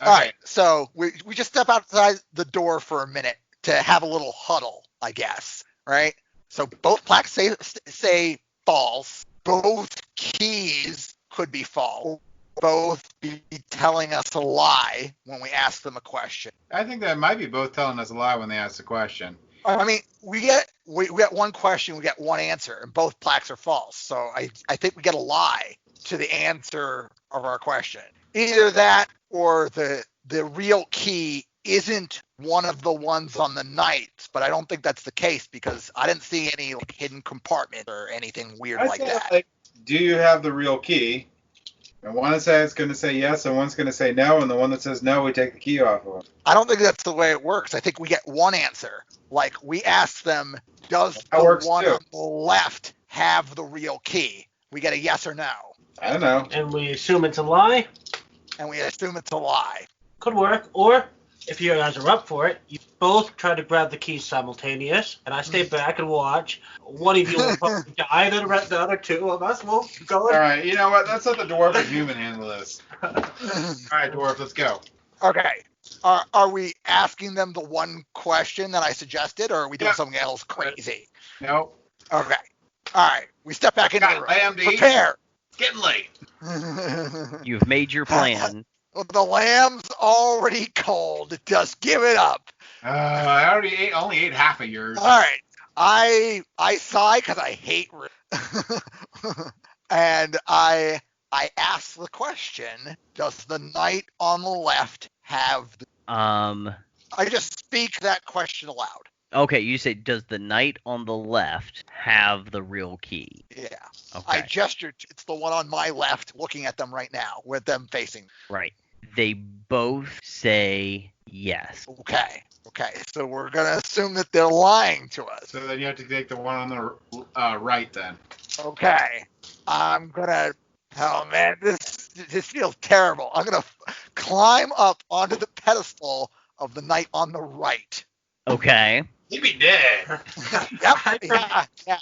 All right. So we just step outside the door for a minute to have a little huddle, I guess, right? So both plaques say false. Both keys could be false. Both be telling us a lie when we ask them a question. I think that might be both telling us a lie when they ask the question. I mean, we get one question, we get one answer, and both plaques are false. So I think we get a lie to the answer of our question. Either that or the real key isn't one of the ones on the knights, but I don't think that's the case because I didn't see any hidden compartment or anything weird like that. Do you have the real key? And one is going to say yes, and one's going to say no, and the one that says no, we take the key off of. I don't think that's the way it works. I think we get one answer. Like, we ask them, does That the works one too. on the left have the real key? We get a yes or no. I don't know. And we assume it's a lie. And we assume it's a lie. Could work. Or, if you guys are up for it, you both try to grab the keys simultaneous, and I stay back and watch. One of you will probably die, then the other two of us will go. All right, you know what? Let's let the dwarf and human handle this. All right, dwarf, let's go. Okay. Are we asking them the one question that I suggested, or are we doing something else crazy? Nope. Okay. All right. We step back into the room. I am to eat. Prepare. It's getting late. You've made your plan. The lamb's already cold. Just give it up. I only ate half of yours. All right. I sigh because I hate and I ask the question, does the knight on the left have I just speak that question aloud. Okay, you say, does the knight on the left have the real key? Yeah. Okay. I gestured. It's the one on my left looking at them right now with them facing. Right. They both say yes. Okay. So we're going to assume that they're lying to us. So then you have to take the one on the right then. Okay. I'm going to, oh man, this feels terrible. I'm going to climb up onto the pedestal of the knight on the right. Okay. He'd be dead. Yep. Yeah.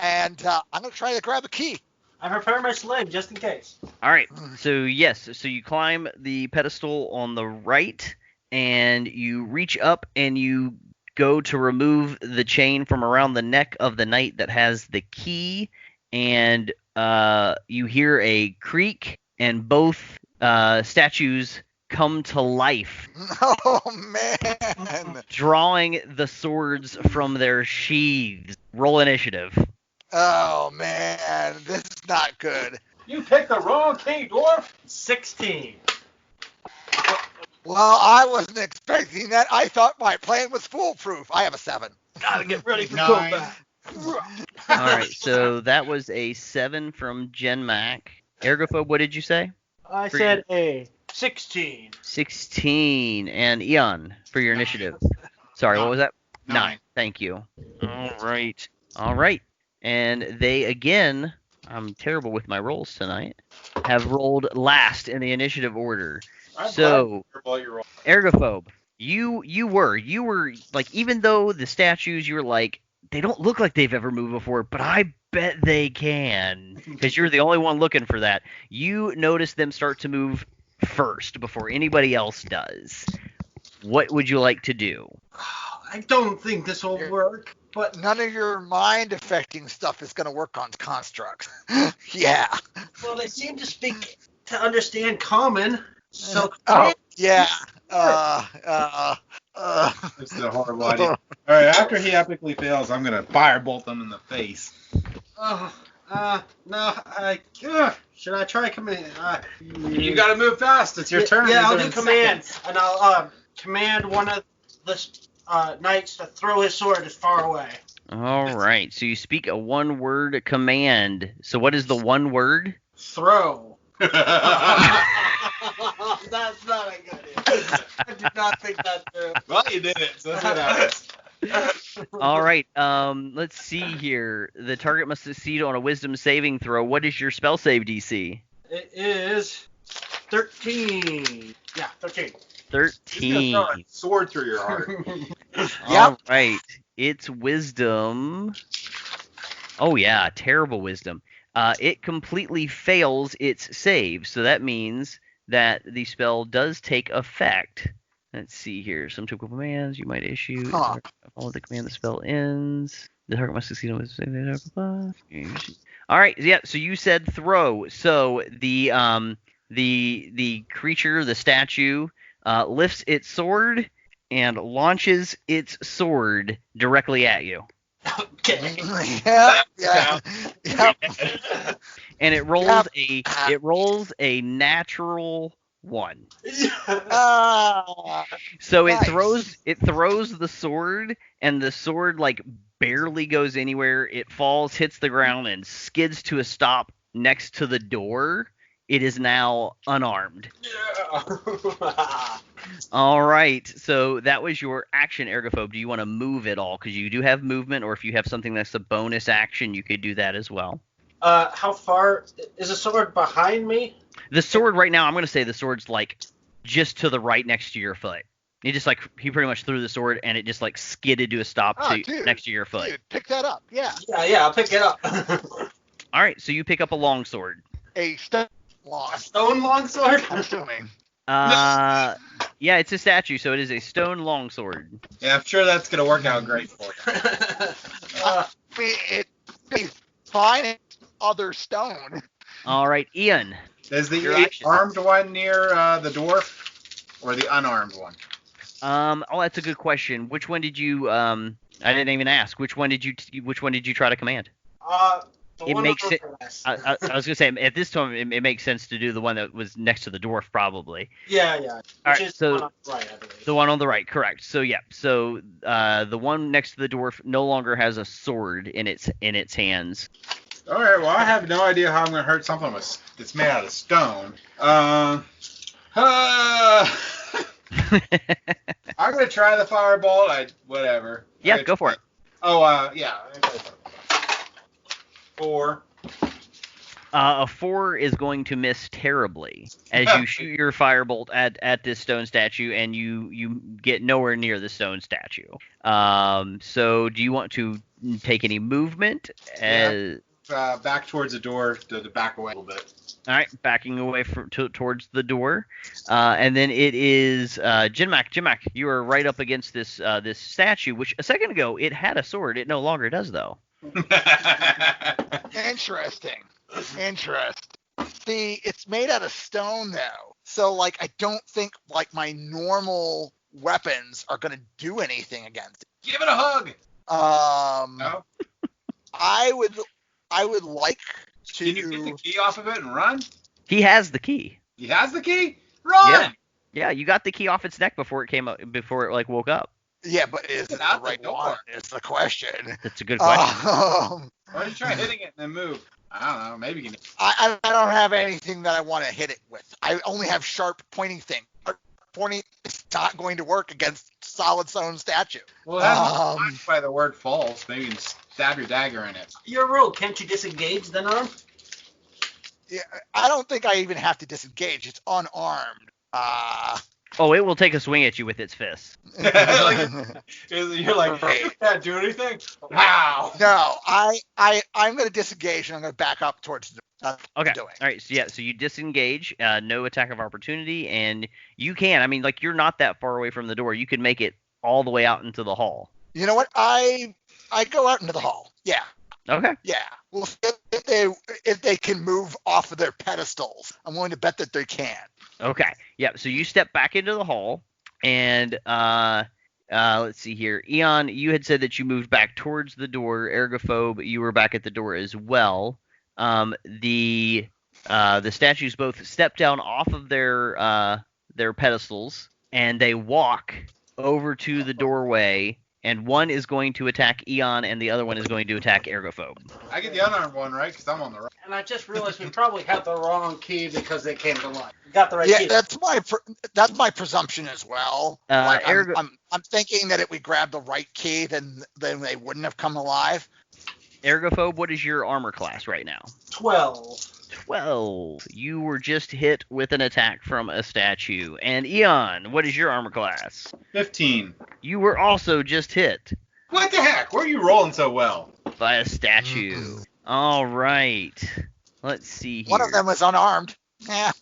And I'm going to try to grab the key. I prepare my sling just in case. All right. So yes. So you climb the pedestal on the right, and you reach up and you go to remove the chain from around the neck of the knight that has the key, and you hear a creak, and both statues come to life. Oh man! Drawing the swords from their sheaths. Roll initiative. Oh man, this is not good. You picked the wrong key, dwarf. 16. Well, I wasn't expecting that. I thought my plan was foolproof. I have a 7. Gotta get ready for 9. combat. All right. So that was a 7 from Gen Mac. Ergophobe, what did you say? I said a 16. 16. And Eon for your initiative. Sorry, what was that? 9. Thank you. All right. And they, again, I'm terrible with my rolls tonight, have rolled last in the initiative order. So, Ergophobe, you were like, even though the statues, you were like, they don't look like they've ever moved before, but I bet they can, because you're the only one looking for that. You notice them start to move first before anybody else does. What would you like to do? I don't think this will work, but None of your mind-affecting stuff is going to work on constructs. Yeah. well, they seem to speak to understand common. So Yeah. This is a horrible idea. All right, after he epically fails, I'm going to firebolt them in the face. Should I try command? You got to move fast. It's your turn. Yeah, You're I'll doing do command, seconds. and I'll command one of the knights to throw his sword as far away. All right. So you speak a one-word command. So what is the one word? Throw. That's not a good idea. I did not think that through. Well, you did it. So that's what happens. All right. Let's see here. The target must succeed on a wisdom saving throw. What is your spell save DC? It is 13. Yeah, 13. 13. Throw a sword through your heart. All right. It's wisdom. Oh, yeah. Terrible wisdom. It completely fails its save. So that means that the spell does take effect. Let's see here. Some typical commands you might issue. Huh. Follow the command the spell ends. The target must succeed on the All right, yeah. So you said throw. So the creature, the statue, lifts its sword and launches its sword directly at you. Okay. Yeah. And it rolls a natural 1. So Nice. it throws the sword, and the sword like barely goes anywhere. It falls, hits the ground, and skids to a stop next to the door. It is now unarmed. All right, so that was your action, Ergophobe. Do you want to move at all? Because you do have movement, or if you have something that's a bonus action, you could do that as well. How far is the sword behind me? The sword right now, I'm going to say the sword's like just to the right next to your foot. He pretty much threw the sword and it just like skidded to a stop next to your foot. Dude, pick that up. Yeah. Yeah, I'll pick it up. All right, so you pick up a long sword. A stone long. A stone longsword? I'm assuming. Yeah, it's a statue, so it is a stone longsword. Yeah, I'm sure that's gonna work out great for you. I mean, it's fine. It's other stone. All right, Ian. Is the Your action. armed one near the dwarf, or the unarmed one? Oh, that's a good question. Which one did you? I didn't even ask. Which one did you try to command? It makes it. I was gonna say at this time it makes sense to do the one that was next to the dwarf, probably. Yeah. All Which right, is so the one on the right, I believe. the one on the right, correct. So yeah, so the one next to the dwarf no longer has a sword in its hands. All right. Well, I have no idea how I'm gonna hurt something that's made out of stone. I'm gonna try the firebolt. Whatever. Yeah, go for it. Oh, yeah. 4. A 4 is going to miss terribly as you shoot your firebolt at this stone statue, and you get nowhere near the stone statue. So do you want to take any movement? Back towards the door to back away a little bit. All right, backing away towards the door, and then it is Jinmak. Jinmak, you are right up against this statue, which a second ago it had a sword. It no longer does, though. Interesting. See, it's made out of stone though, so like I don't think like my normal weapons are gonna do anything against it. Give it a hug. No? I would like to. Can you get the key off of it and run? He has the key. He has the key. Run. Yeah, you got the key off its neck before it like woke up. Yeah, but is it out the right the door. one? Is the question. That's a good question. Why don't you try hitting it and then move? I don't know. Maybe you can. I don't have anything that I want to hit it with. I only have sharp pointing thing. Pointing is not going to work against solid stone statue. Well, that's blocked by the word false. Maybe you can stab your dagger in it. Your rule, can't you disengage then, arm? Yeah, I don't think I even have to disengage. It's unarmed. Oh, it will take a swing at you with its fists. You're like, you can't do anything? Wow. No, I'm going to disengage and I'm going to back up towards the Okay. doing. All right. So you disengage, no attack of opportunity, and you can. I mean, like you're not that far away from the door. You can make it all the way out into the hall. You know what? I go out into the hall. Yeah. Okay. Yeah. Well, if they can move off of their pedestals, I'm willing to bet that they can. Okay. Yeah. So you step back into the hall, and let's see here. Eon, you had said that you moved back towards the door. Ergophobe, you were back at the door as well. The statues both step down off of their pedestals, and they walk over to the doorway. And one is going to attack Eon, and the other one is going to attack Ergophobe. I get the unarmed one, right? Because I'm on the right. And I just realized we probably had the wrong key because they came to life. We got the right Yeah, key. that's my presumption as well. I'm thinking that if we grabbed the right key, then they wouldn't have come alive. Ergophobe, what is your armor class right now? 12. 12. You were just hit with an attack from a statue. And Eon, what is your armor class? 15. You were also just hit What the heck? Where are you rolling so well? by a statue. All right. Let's see here. One of them was unarmed. Yeah.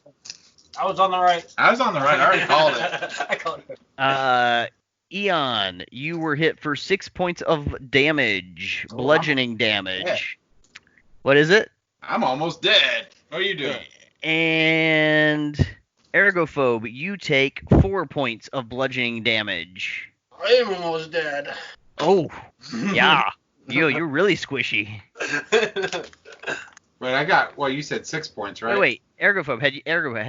I was on the right. I was on the right. I already called it. I called it. Eon, you were hit for 6 points of damage, bludgeoning damage. What is it? I'm almost dead. What are you doing? And Ergophobe, you take 4 points of bludgeoning damage. I am almost dead. Oh, yeah. You're really squishy. Wait, I got. Well, you said 6 points, right? Wait. Ergophobe, had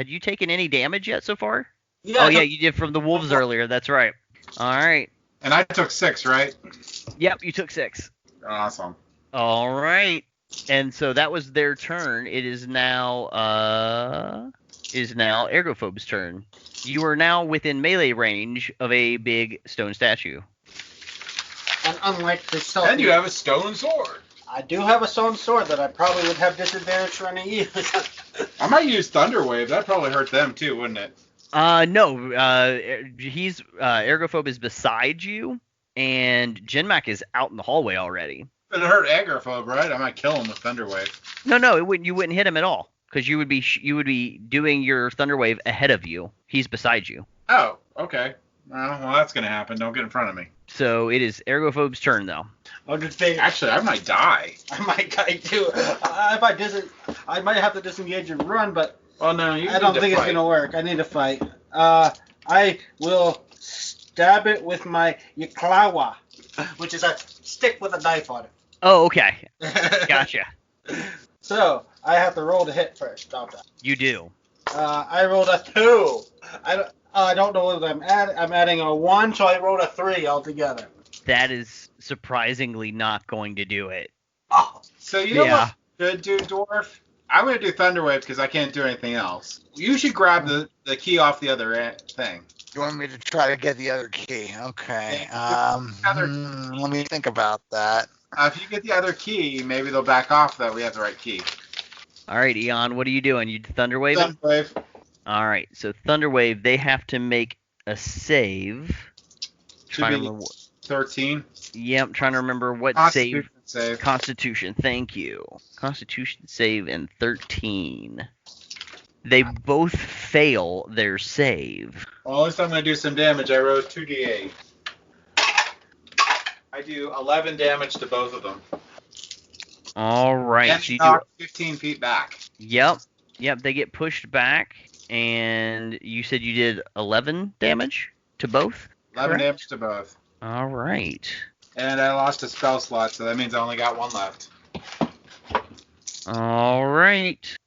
you taken any damage yet so far? Yeah. Oh yeah, you did from the wolves earlier. That's right. All right. And I took 6, right? Yep, you took 6. Awesome. All right. And so that was their turn. It is now Ergophobe's turn. You are now within melee range of a big stone statue. And unlike the stealthy, And you have a stone sword. I do have a stone sword that I probably would have disadvantage trying to use. I might use Thunder Wave. That'd probably hurt them too, wouldn't it? No. Ergophobe is beside you, and Genmac is out in the hallway already. It hurt Agoraphobe, right? I might kill him with Thunder Wave. No, it wouldn't. You wouldn't hit him at all because you would be doing your Thunder Wave ahead of you. He's beside you. Oh, okay. Well, that's gonna happen. Don't get in front of me. So it is Ergophobe's turn though. I'm just saying. Actually, I might die. I might die too. I might have to disengage and run, but Oh no, you I don't think it's gonna work. I need to fight. I will stab it with my yaklawa, which is a stick with a knife on it. Oh, okay. Gotcha. So I have to roll to hit first. Don't I? You do. I rolled a 2. I don't know what I'm adding. I'm adding a 1, so I rolled a 3 altogether. That is surprisingly not going to do it. Oh, So you know what you should do, Dwarf? I'm gonna do Thunder Wave because I can't do anything else. You should grab the key off the other thing. You want me to try to get the other key? Okay. Let me think about that. If you get the other key, maybe they'll back off that we have the right key. All right, Eon, what are you doing? You Thunder Wave? Thunder Wave. All right, so Thunder Wave, they have to make a save. Should be 13. Yeah, I'm trying to remember what Constitution save. Constitution, thank you. Constitution save and 13. They both fail their save. Well, at least I'm going to do some damage. I rolled 2d8. I do 11 damage to both of them. All right. And So you knock 15 feet back. Yep, they get pushed back, and you said you did 11 damage to both? 11 correct? damage to both. All right. And I lost a spell slot, so that means I only got 1 left. All right.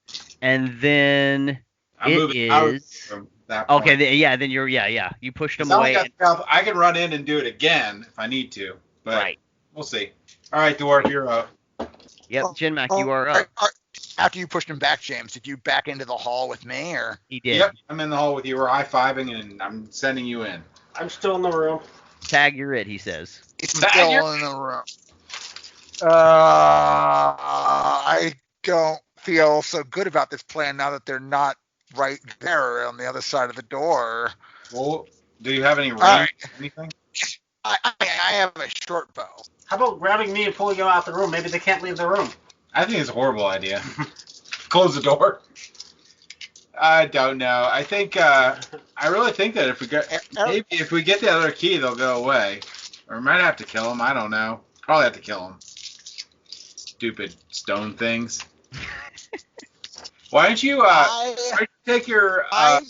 And then I'm it moving out is... from that point. Okay, then you're, you pushed him It's not away. like I can run in and do it again if I need to, but Right. we'll see. All right, Dwarf, you're up. Yep, Genmac, you are up. After you pushed him back, James, did you back into the hall with me, or? He did. Yep, I'm in the hall with you. We're high-fiving, and I'm sending you in. I'm still in the room. Tag, you're it, he says. It's Back still here. in the room. I don't feel so good about this plan now that they're not right there on the other side of the door. Well, do you have any range right. or anything? I have a short bow. How about grabbing me and pulling you out the room? Maybe they can't leave the room. I think it's a horrible idea. Close the door. I don't know. I think I really think that if we get the other key, they'll go away. Or we might have to kill them. I don't know. Probably have to kill them. Stupid stone things. Why don't you take your I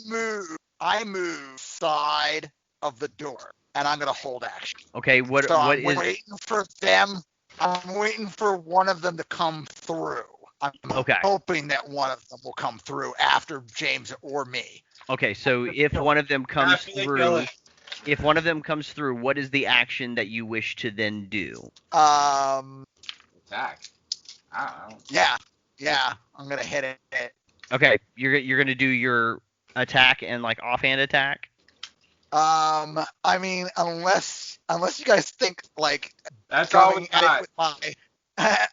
move side of the door, and I'm gonna hold action. Okay, what So I'm is... waiting for them. I'm waiting for one of them to come through. I'm hoping that one of them will come through after James or me. Okay, so if one of them comes through, what is the action that you wish to then do? attack. I don't know. Yeah, I'm gonna hit it. Okay, you're gonna do your attack and like offhand attack. I mean, unless you guys think like That's all going we at got. it with my,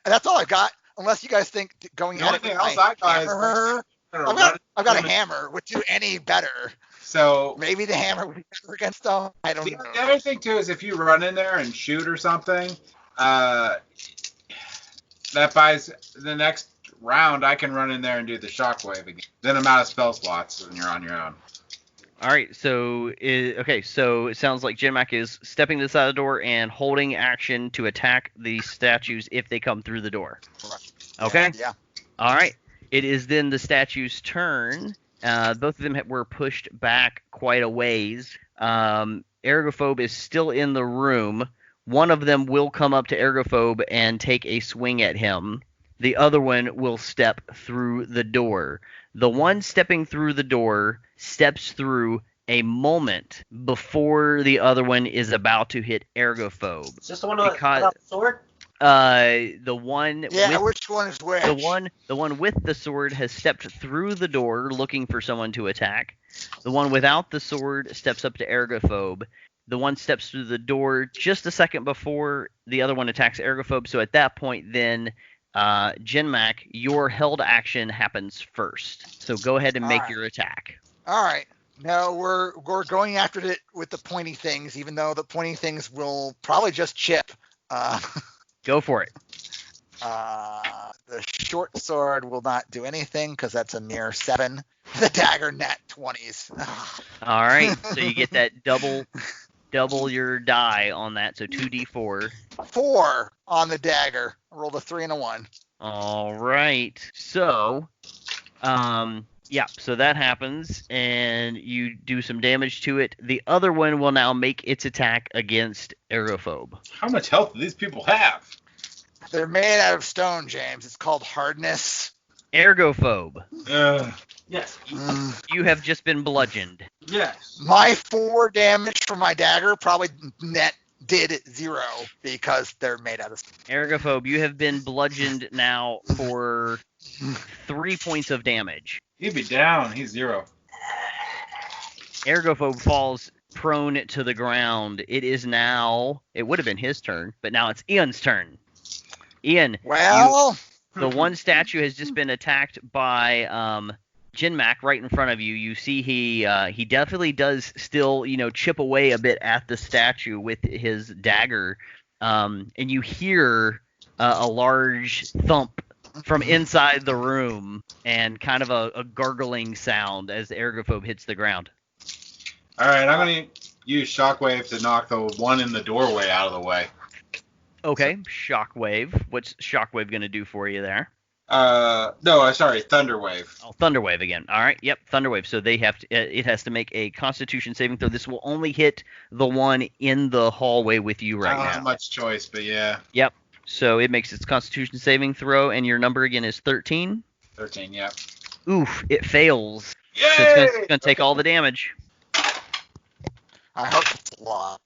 that's all I got. Unless you guys think going The at only it with thing my else I got hammer, is I've got a hammer. Would do any better? So Maybe the hammer would be better against them. I don't the know. other thing too is if you run in there and shoot or something, that buys the next round, I can run in there and do the shockwave again. Then I'm out of spell slots, and you're on your own. All right, so so it sounds like Jinmac is stepping to the side of the door and holding action to attack the statues if they come through the door. Okay. Yeah. All right. It is then the statue's turn. Both of them were pushed back quite a ways. Ergophobe is still in the room. One of them will come up to Ergophobe and take a swing at him. The other one will step through the door. The one stepping through the door steps through a moment before the other one is about to hit Ergophobe. Is this the one with the sword? The one. Yeah, which one is which? The one with the sword has stepped through the door looking for someone to attack. The one without the sword steps up to Ergophobe. The one steps through the door just a second before the other one attacks Ergophobe. So at that point, then, Jinmac, your held action happens first. So go ahead and make your attack. All right. No, we're going after it with the pointy things, even though the pointy things will probably just chip. Go for it. The short sword will not do anything because that's a mere 7. The dagger nat 20s. All right, so you get that double your die on that, so 2d4. 4 on the dagger. I rolled a 3 and a 1. All right, so so that happens, and you do some damage to it. The other one will now make its attack against Ergophobe. How much health do these people have? They're made out of stone, James. It's called hardness. Ergophobe. Yes. You have just been bludgeoned. Yes. My 4 damage from my dagger probably net did 0 because they're made out of stone. Ergophobe, you have been bludgeoned now for 3 points of damage. He'd be down. He's 0. Ergophobe falls prone to the ground. It would have been his turn, but now it's Ian's turn. Ian, the one statue has just been attacked by Jinmac right in front of you. You see he definitely does still, chip away a bit at the statue with his dagger. And you hear a large thump from inside the room and kind of a gargling sound as Ergophobe hits the ground. All right, I'm going to use Shockwave to knock the one in the doorway out of the way. Okay, Shockwave. What's Shockwave going to do for you there? Thunderwave. Oh, Thunderwave again. All right, yep, Thunderwave. So it has to make a Constitution saving throw. This will only hit the one in the hallway with you right now. I don't have much choice, but yeah. Yep. So it makes its Constitution saving throw, and your number again is 13? 13, yep. Oof, it fails. Yay! So it's going to take all the damage. I hope it's a lot.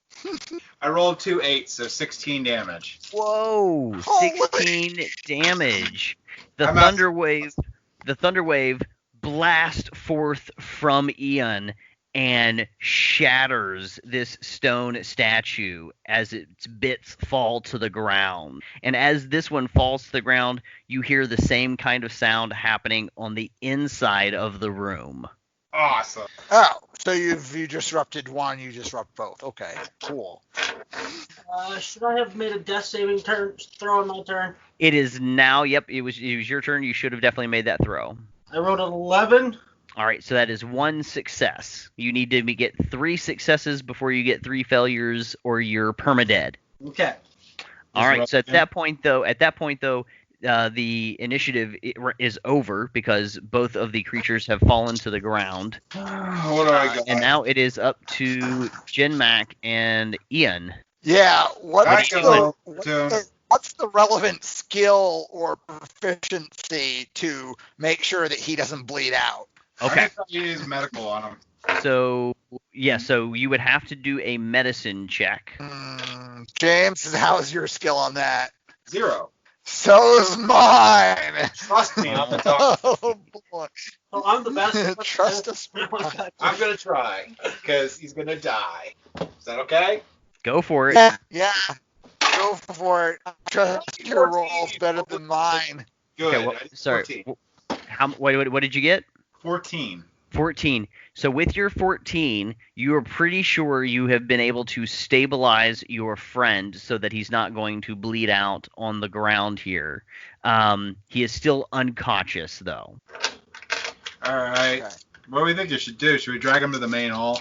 I rolled 2 8s, so 16 damage. Whoa, Holy. 16 damage. The Thunderwave blasts forth from Ian and shatters this stone statue as its bits fall to the ground. And as this one falls to the ground, you hear the same kind of sound happening on the inside of the room. Awesome. Oh, so you disrupted one, you disrupt both. Okay, cool. Should I have made a death saving throw on my turn? It is now. Yep, it was your turn. You should have definitely made that throw. I rolled an 11. All right, so that is 1 success. You need to get 3 successes before you get 3 failures, or you're permadead. Okay. All right. So at that point, though, the initiative is over because both of the creatures have fallen to the ground. What do I got? And now it is up to Jinmac and Ian. Yeah, what's the relevant skill or proficiency to make sure that he doesn't bleed out? Okay. I thought you use medical on him. So you would have to do a medicine check. James, how's your skill on that? 0. So's mine. Trust me, I'm the top. Oh boy. Well, I'm the best. Trust us. I'm going to try, because he's going to die. Is that okay? Go for it. Yeah. Go for it. Trust your roll's better than mine. Good. Okay, sorry. 14. What did you get? 14. 14. So with your 14, you are pretty sure you have been able to stabilize your friend so that he's not going to bleed out on the ground here. He is still unconscious, though. All right. Okay. What do we think you should do? Should we drag him to the main hall?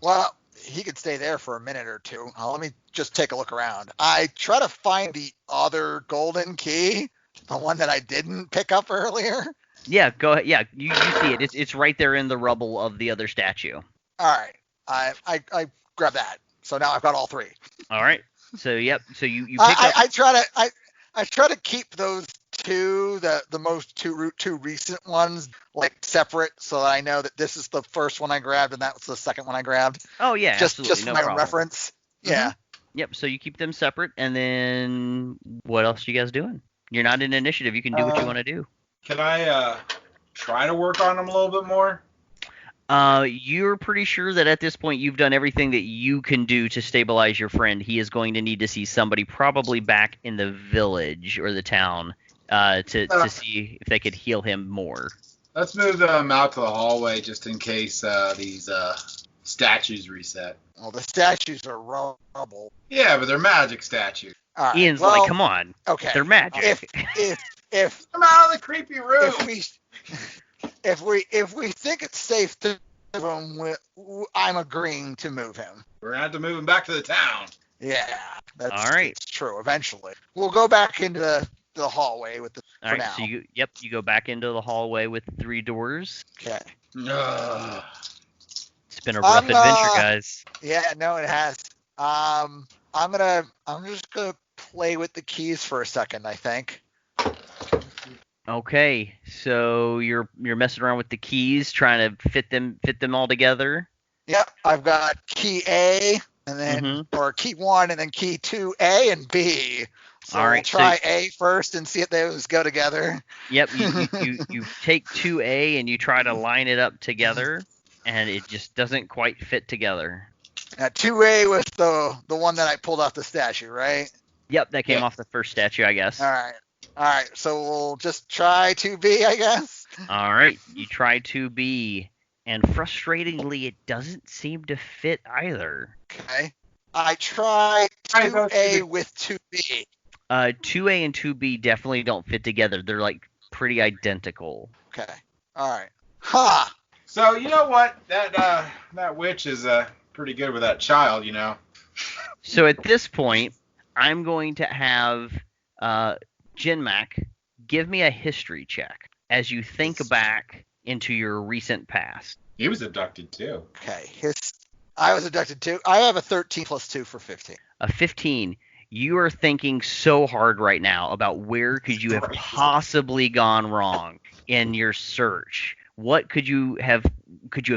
Well, he could stay there for a minute or two. Let me just take a look around. I try to find the other golden key, the one that I didn't pick up earlier. Yeah, go ahead. Yeah, you see it. It's right there in the rubble of the other statue. All right. I grab that. So now I've got all three. All right. So yep. So you pick up. I try to keep those two, the two recent ones, like separate, so that I know that this is the first one I grabbed and that was the second one I grabbed. Oh yeah, just absolutely, for no my problem. reference. Yeah. Yep. So you keep them separate, and then what else are you guys doing? You're not in initiative. You can do what you want to do. Can I try to work on him a little bit more? You're pretty sure that at this point you've done everything that you can do to stabilize your friend. He is going to need to see somebody probably back in the village or the town to see if they could heal him more. Let's move them out to the hallway just in case these statues reset. Well, the statues are rubble. Yeah, but they're magic statues. All right. Ian's like, come on. Okay. They're magic. If Come out of the creepy room. if we think it's safe to move him, I'm agreeing to move him. We're gonna have to move him back to the town. Yeah, that's All right. That's true. Eventually, we'll go back into the hallway with the. All right. So you go back into the hallway with 3 doors. Okay. Ugh. It's been a rough adventure, guys. Yeah, no, it has. I'm just gonna play with the keys for a second, I think. Okay, so you're messing around with the keys, trying to fit them all together. Yep, I've got key A and then or key 1 and then key 2, A and B. So all right, we'll try A first and see if those go together. Yep, you take 2A and you try to line it up together, and it just doesn't quite fit together. Now 2A was the one that I pulled off the statue, right? Yep, that came off the first statue, I guess. All right, so we'll just try 2B, I guess. All right, you try 2B, and frustratingly, it doesn't seem to fit either. Okay. I try 2A with 2B. 2A and 2B definitely don't fit together. They're like pretty identical. Okay. All right. Ha! So you know what? That witch is pretty good with that child, you know. So at this point, I'm going to have Jinmac give me a history check as you think back into your recent past. He was abducted too. Okay. I was abducted too. I have a 13 plus 2 for 15. A 15. You are thinking so hard right now about where could you have possibly gone wrong in your search. What could you have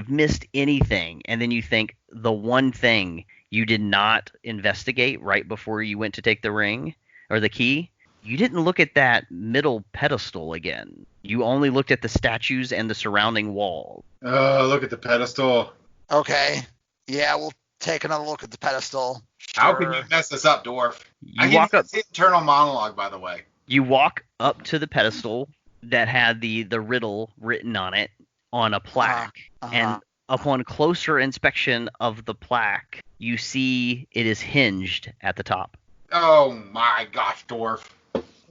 missed anything? And then you think the one thing you did not investigate right before you went to take the ring or the key, you didn't look at that middle pedestal again. You only looked at the statues and the surrounding wall. Oh, look at the pedestal. Okay. Yeah, we'll take another look at the pedestal. Sure. How can you mess this up, dwarf? You walk up. Internal monologue, by the way. You walk up to the pedestal that had the riddle written on it on a plaque, and upon closer inspection of the plaque, you see it is hinged at the top. Oh my gosh, dwarf.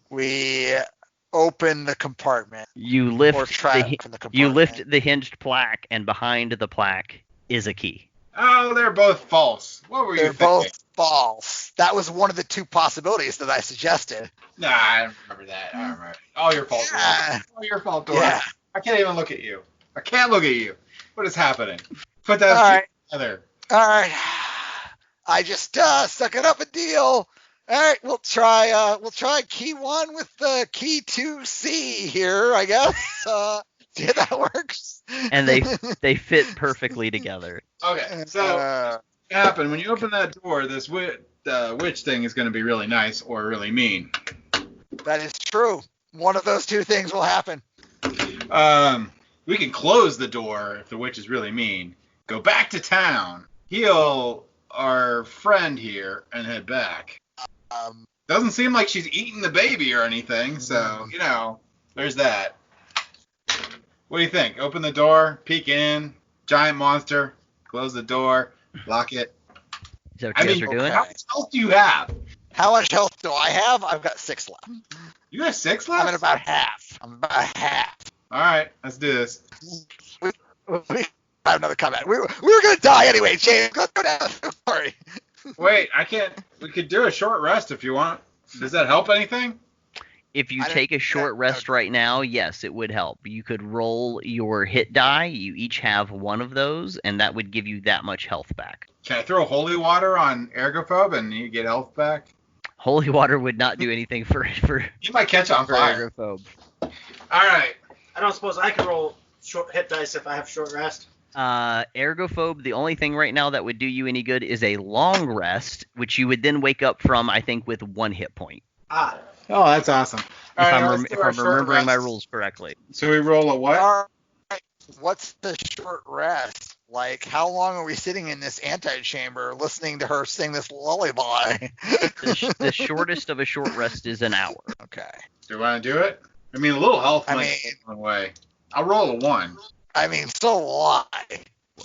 We open the compartment. You lift from the compartment. You lift the hinged plaque, and behind the plaque is a key. Oh, they're both false. What were you thinking? They're both false. That was one of the 2 possibilities that I suggested. Nah, I don't remember that. I don't remember. All your fault, dwarf. All your fault, dwarf. Yeah. I can't even look at you. I can't look at you. What is happening? Put that together. All right. I just stuck it up a deal. All right, we'll try key 1 with the key 2C here, I guess. See if that works. And they fit perfectly together. Okay, so what happened when you open that door? This witch thing is going to be really nice or really mean. That is true. One of those 2 things will happen. We can close the door if the witch is really mean. Go back to town, heal our friend here, and head back. Doesn't seem like she's eating the baby or anything, so, there's that. What do you think? Open the door, peek in, giant monster, close the door, lock it. Is that what you guys are doing? How much health do you have? How much health do I have? I've got 6 left. You got 6 left? I'm at about half. All right, let's do this. We have another comment. We were going to die anyway, James. Let's go down. Sorry. Wait, I can't. We could do a short rest if you want. Does that help anything? If you take a short rest right now, yes, it would help. You could roll your hit die. You each have one of those, and that would give you that much health back. Can I throw holy water on ergophobe and you get health back? Holy water would not do anything for You might catch on fire. Ergophobe. All right. I don't suppose I can roll short hit dice if I have short rest. Ergophobe, the only thing right now that would do you any good is a long rest, which you would then wake up from, I think, with 1 hit point. Ah. Oh, that's awesome. If I'm remembering my rules correctly. So we roll a what? All right. What's the short rest? Like, how long are we sitting in this antechamber listening to her sing this lullaby? The shortest of a short rest is an hour. Okay. Do you want to do it? I mean, a little health might go one way. I'll roll a 1. I mean, so will I.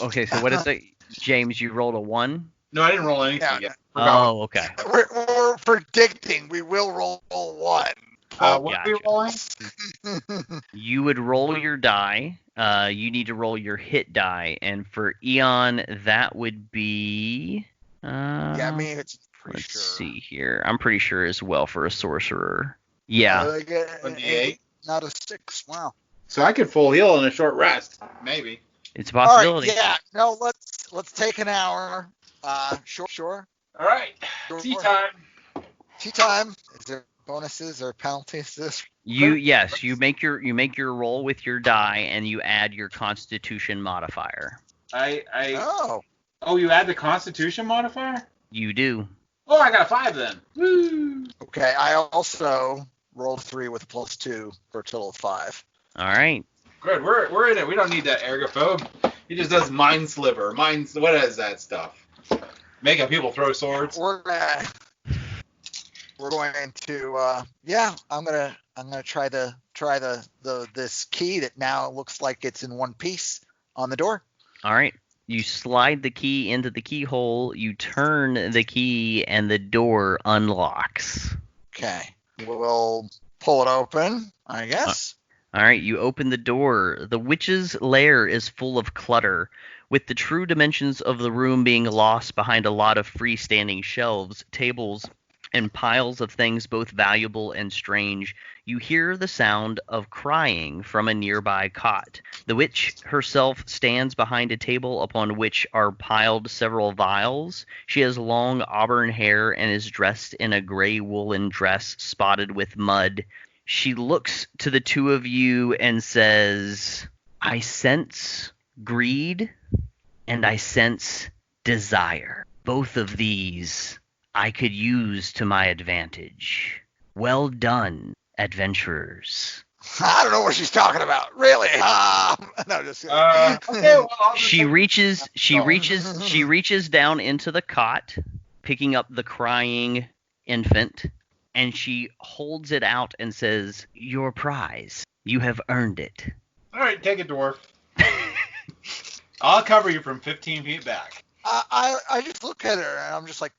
Okay, so what is it? James, you rolled a 1? No, I didn't roll anything yet. Oh, okay. We're predicting we will roll 1. What are we rolling? You would roll your die. You need to roll your hit die, and for Eon, that would be. Yeah, I mean, it's pretty let's sure. see here. I'm pretty sure as well for a sorcerer. Yeah. An 8? Not a 6. Wow. So I could full heal in a short rest, maybe. It's a possibility. All right, yeah. No, let's take an hour. Sure. All right. Tea time. Tea time. Is there bonuses or penalties to this? You make your roll with your die, and you add your Constitution modifier. Oh, you add the Constitution modifier? You do. Oh, I got a 5 then. Woo! okay. I also rolled 3 with a +2 for a total of 5. All right. Good. We're in it. We don't need that ergophobe. He just does mind sliver. What is that stuff? Making people throw swords. We're going to I'm gonna try this key that now looks like it's in one piece on the door. All right. You slide the key into the keyhole, you turn the key, and the door unlocks. Okay. We'll pull it open, I guess. All right, you open the door. The witch's lair is full of clutter, with the true dimensions of the room being lost behind a lot of freestanding shelves, tables, and piles of things both valuable and strange. You hear the sound of crying from a nearby cot. The witch herself stands behind a table upon which are piled several vials. She has long auburn hair and is dressed in a gray woolen dress spotted with mud. She looks to the two of you and says, "I sense greed and I sense desire. Both of these I could use to my advantage. Well done, adventurers." I don't know what she's talking about. Really? No, just okay. Well, She reaches down into the cot, picking up the crying infant, and she holds it out and says, "Your prize. You have earned it." All right, take it, dwarf. I'll cover you from 15 feet back. I just look at her and I'm just like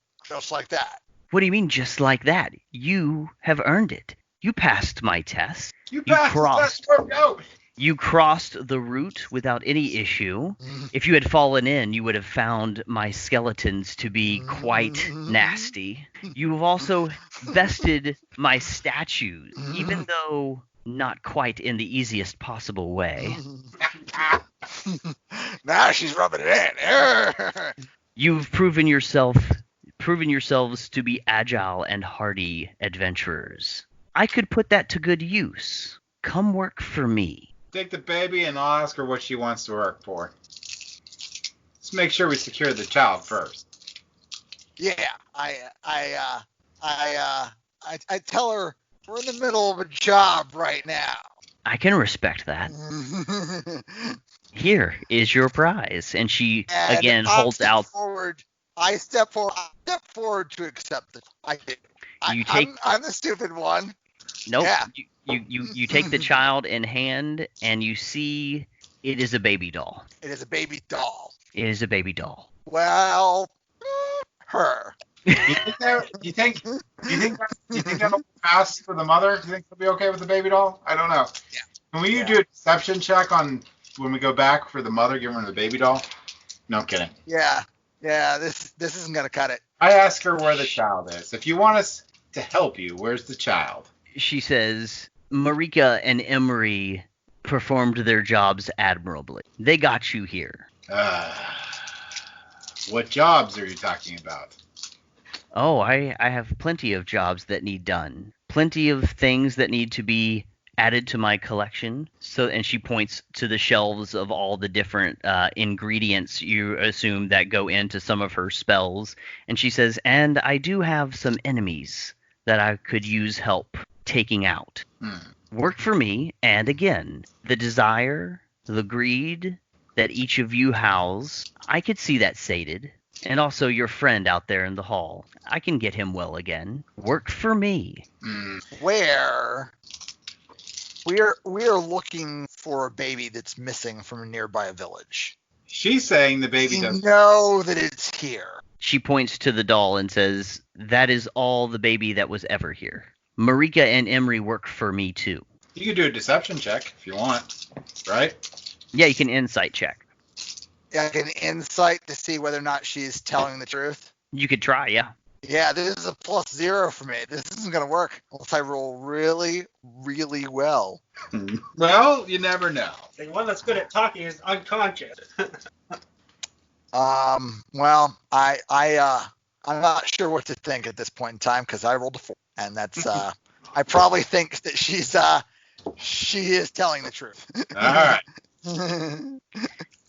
that. What do you mean, just like that? You have earned it. You passed my test. You passed the test, dwarf. Go. You crossed the route without any issue. If you had fallen in, you would have found my skeletons to be quite nasty. You have also bested my statues, even though not quite in the easiest possible way. Now she's rubbing it in. You've proven yourselves to be agile and hardy adventurers. I could put that to good use. Come work for me. Take the baby and I'll ask her what she wants to work for. Let's make sure we secure the child first. Yeah, I tell her we're in the middle of a job right now. I can respect that. Here is your prize. And she again holds out. I step forward to accept it. I do. I'm the stupid one. Nope. Yeah. You take the child in hand, and you see it is a baby doll. It is a baby doll. It is a baby doll. Well, her. You think that'll pass for the mother? Do you think they'll be okay with the baby doll? I don't know. Yeah. Can we do a deception check on when we go back for the mother giving her the baby doll? No kidding. Yeah. This isn't gonna cut it. I ask her where the child is. If you want us to help you, where's the child? She says, Marika and Emery performed their jobs admirably. They got you here. What jobs are you talking about? Oh, I have plenty of jobs that need done. Plenty of things that need to be added to my collection. And she points to the shelves of all the different ingredients you assume that go into some of her spells. And she says, and I do have some enemies that I could use help taking out. Work for me, and again, the desire, the greed that each of you house, I could see that sated. And also your friend out there in the hall. I can get him well again. Work for me. Where we're looking for a baby that's missing from a nearby village. She's saying the baby We doesn't. know that it's here. She points to the doll and says, that is all the baby that was ever here. Marika and Emery work for me too. You can do a deception check if you want, right? Yeah, you can insight check. Like an insight to see whether or not she's telling the truth. You could try, yeah. Yeah, this is a +0 for me. This isn't gonna work unless I roll really, really well. Well, you never know. The one that's good at talking is unconscious. Well, I'm not sure what to think at this point in time because I rolled a 4, and that's I probably think that she is telling the truth. All right.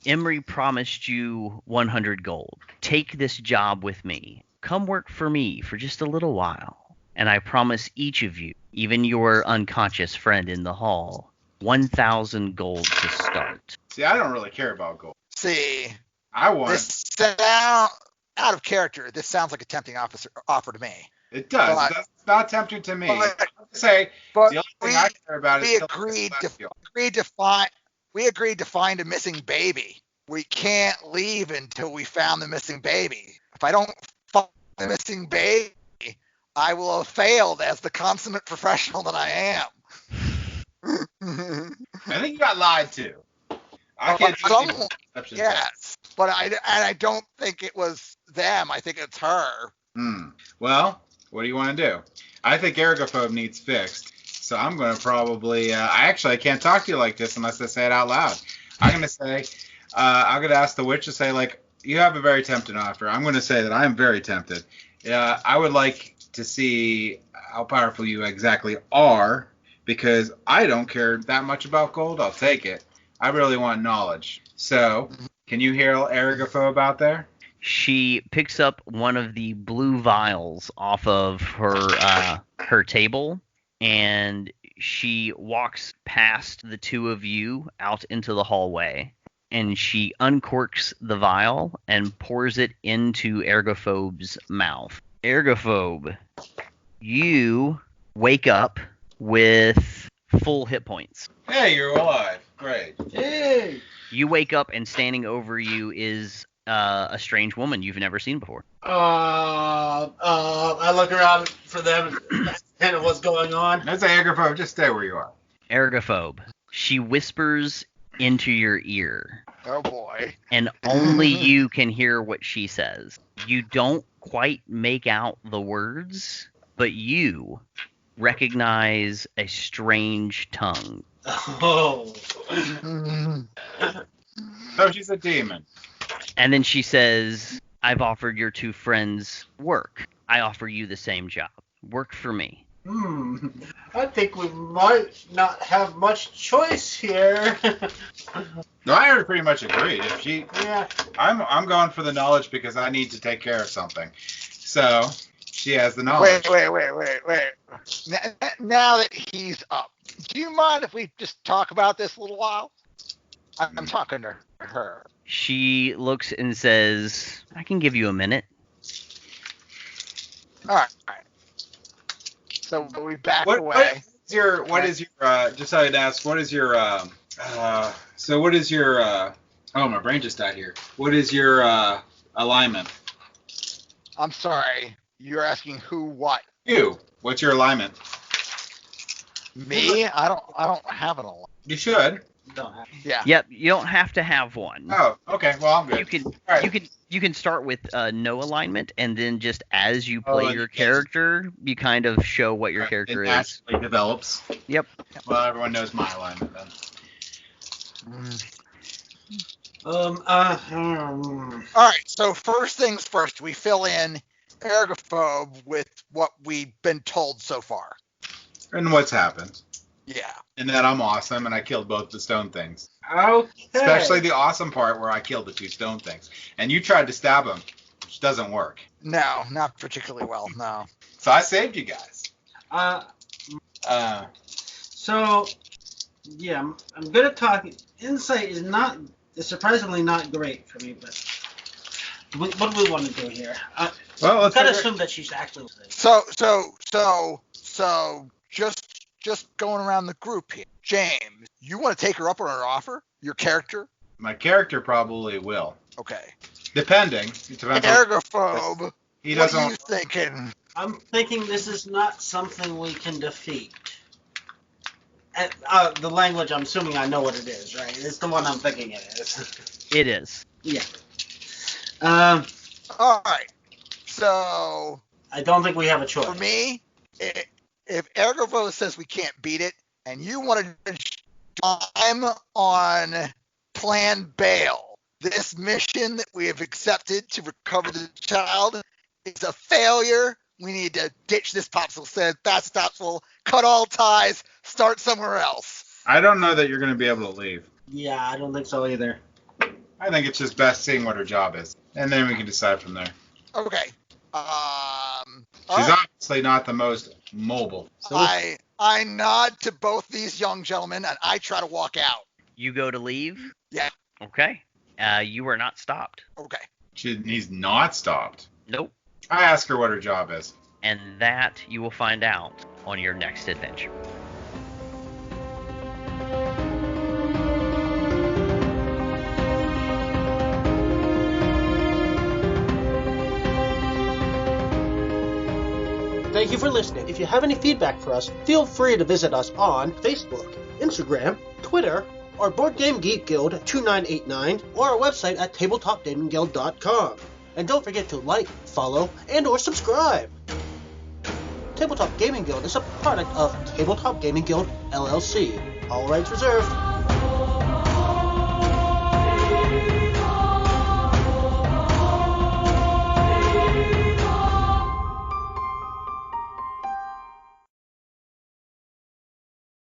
Emery promised you 100 gold. Take this job with me. Come work for me for just a little while. And I promise each of you, even your unconscious friend in the hall, 1,000 gold to start. See, I don't really care about gold. See, I want. this sound out of character. This sounds like a tempting offer to me. It does. But- It's not tempting to me. but- I have to say, But the only thing I care about is we killing agreed the celestial. to find a missing baby. We can't leave until we found the missing baby. If I don't find the missing baby, I will have failed as the consummate professional that I am. I think you got lied to. I can't do any deception check. Yes, but I don't think it was them. I think it's her. Well, what do you want to do? I think ergophobe needs fixed. So I'm going to probably, I can't talk to you like this unless I say it out loud. I'm going to say, I'm going to ask the witch to say, like, you have a very tempting offer. I'm going to say that I am very tempted. I would like to see how powerful you exactly are, because I don't care that much about gold. I'll take it. I really want knowledge. So, can you hear ergophobe out there? She picks up one of the blue vials off of her table, and she walks past the two of you out into the hallway, and she uncorks the vial and pours it into Ergophobe's mouth. Ergophobe, you wake up with full hit points. Hey, you're alive. Great. Hey! You wake up, and standing over you is a strange woman you've never seen before. I look around for them and what's going on. That's ergophobe. Just stay where you are. Ergophobe. She whispers into your ear, Oh boy. and only you can hear what she says. You don't quite make out the words, but you recognize a strange tongue. Oh. So she's a demon. And then she says, I've offered your two friends work. I offer you the same job. Work for me. I think we might not have much choice here. No, I already pretty much agreed. If she, Yeah. I'm going for the knowledge because I need to take care of something. So she has the knowledge. Wait. Now that he's up, do you mind if we just talk about this a little while? I'm talking to her. She looks and says, I can give you a minute. All right. So we back What, away. What is your just so I'd ask, what is your so what is your oh, my brain just died here. What is your alignment? I'm sorry. You're asking who what? You. What's your alignment? Me? I don't have an alignment. You should. Don't have. Yeah. Yep, you don't have to have one. Oh, okay. Well, I'm good. You can All right. you can start with no alignment, and then just as you play and your you can- character, you kind of show what your character it is. naturally develops. Yep. Well, everyone knows my alignment then. All right. So first things first, we fill in ergophobe with what we've been told so far. And what's happened? Yeah. And that I'm awesome and I killed both the stone things. Okay. Especially the awesome part where I killed the 2 stone things. And you tried to stab them, which doesn't work. No, not particularly well. No. So I saved you guys. So, yeah, I'm good at talking. Insight is surprisingly not great for me, but what do we want to do here? Well, let's gotta figure- assume that she's actually. So just going around the group here. James, you want to take her up on her offer? Your character? My character probably will. Okay. Depending. It depends on, Ergophobe. he What doesn't are you thinking? I'm thinking this is not something we can defeat. And, the language, I'm assuming I know what it is, right? It's the one I'm thinking it is. It is. Yeah. All right. So I don't think we have a choice. for me, if Ergophobe says we can't beat it, and you want to, I'm on Plan Bail. This mission that we have accepted to recover the child is a failure. We need to ditch this popsicle stand. That's popsicle. Cut all ties. Start somewhere else. I don't know that you're going to be able to leave. Yeah, I don't think so either. I think it's just best seeing what her job is. And then we can decide from there. Okay. She's obviously not the most mobile. So I nod to both these young gentlemen, and I try to walk out. You go to leave. Yeah. Okay. You are not stopped. Okay. he's not stopped. Nope. I ask her what her job is. And that you will find out on your next adventure. Thank you for listening. If you have any feedback for us, feel free to visit us on Facebook, Instagram, Twitter, or Board Game Geek Guild at 2989, or our website at tabletopgamingguild.com. And don't forget to like, follow, and or subscribe. Tabletop Gaming Guild is a product of Tabletop Gaming Guild, LLC. All rights reserved.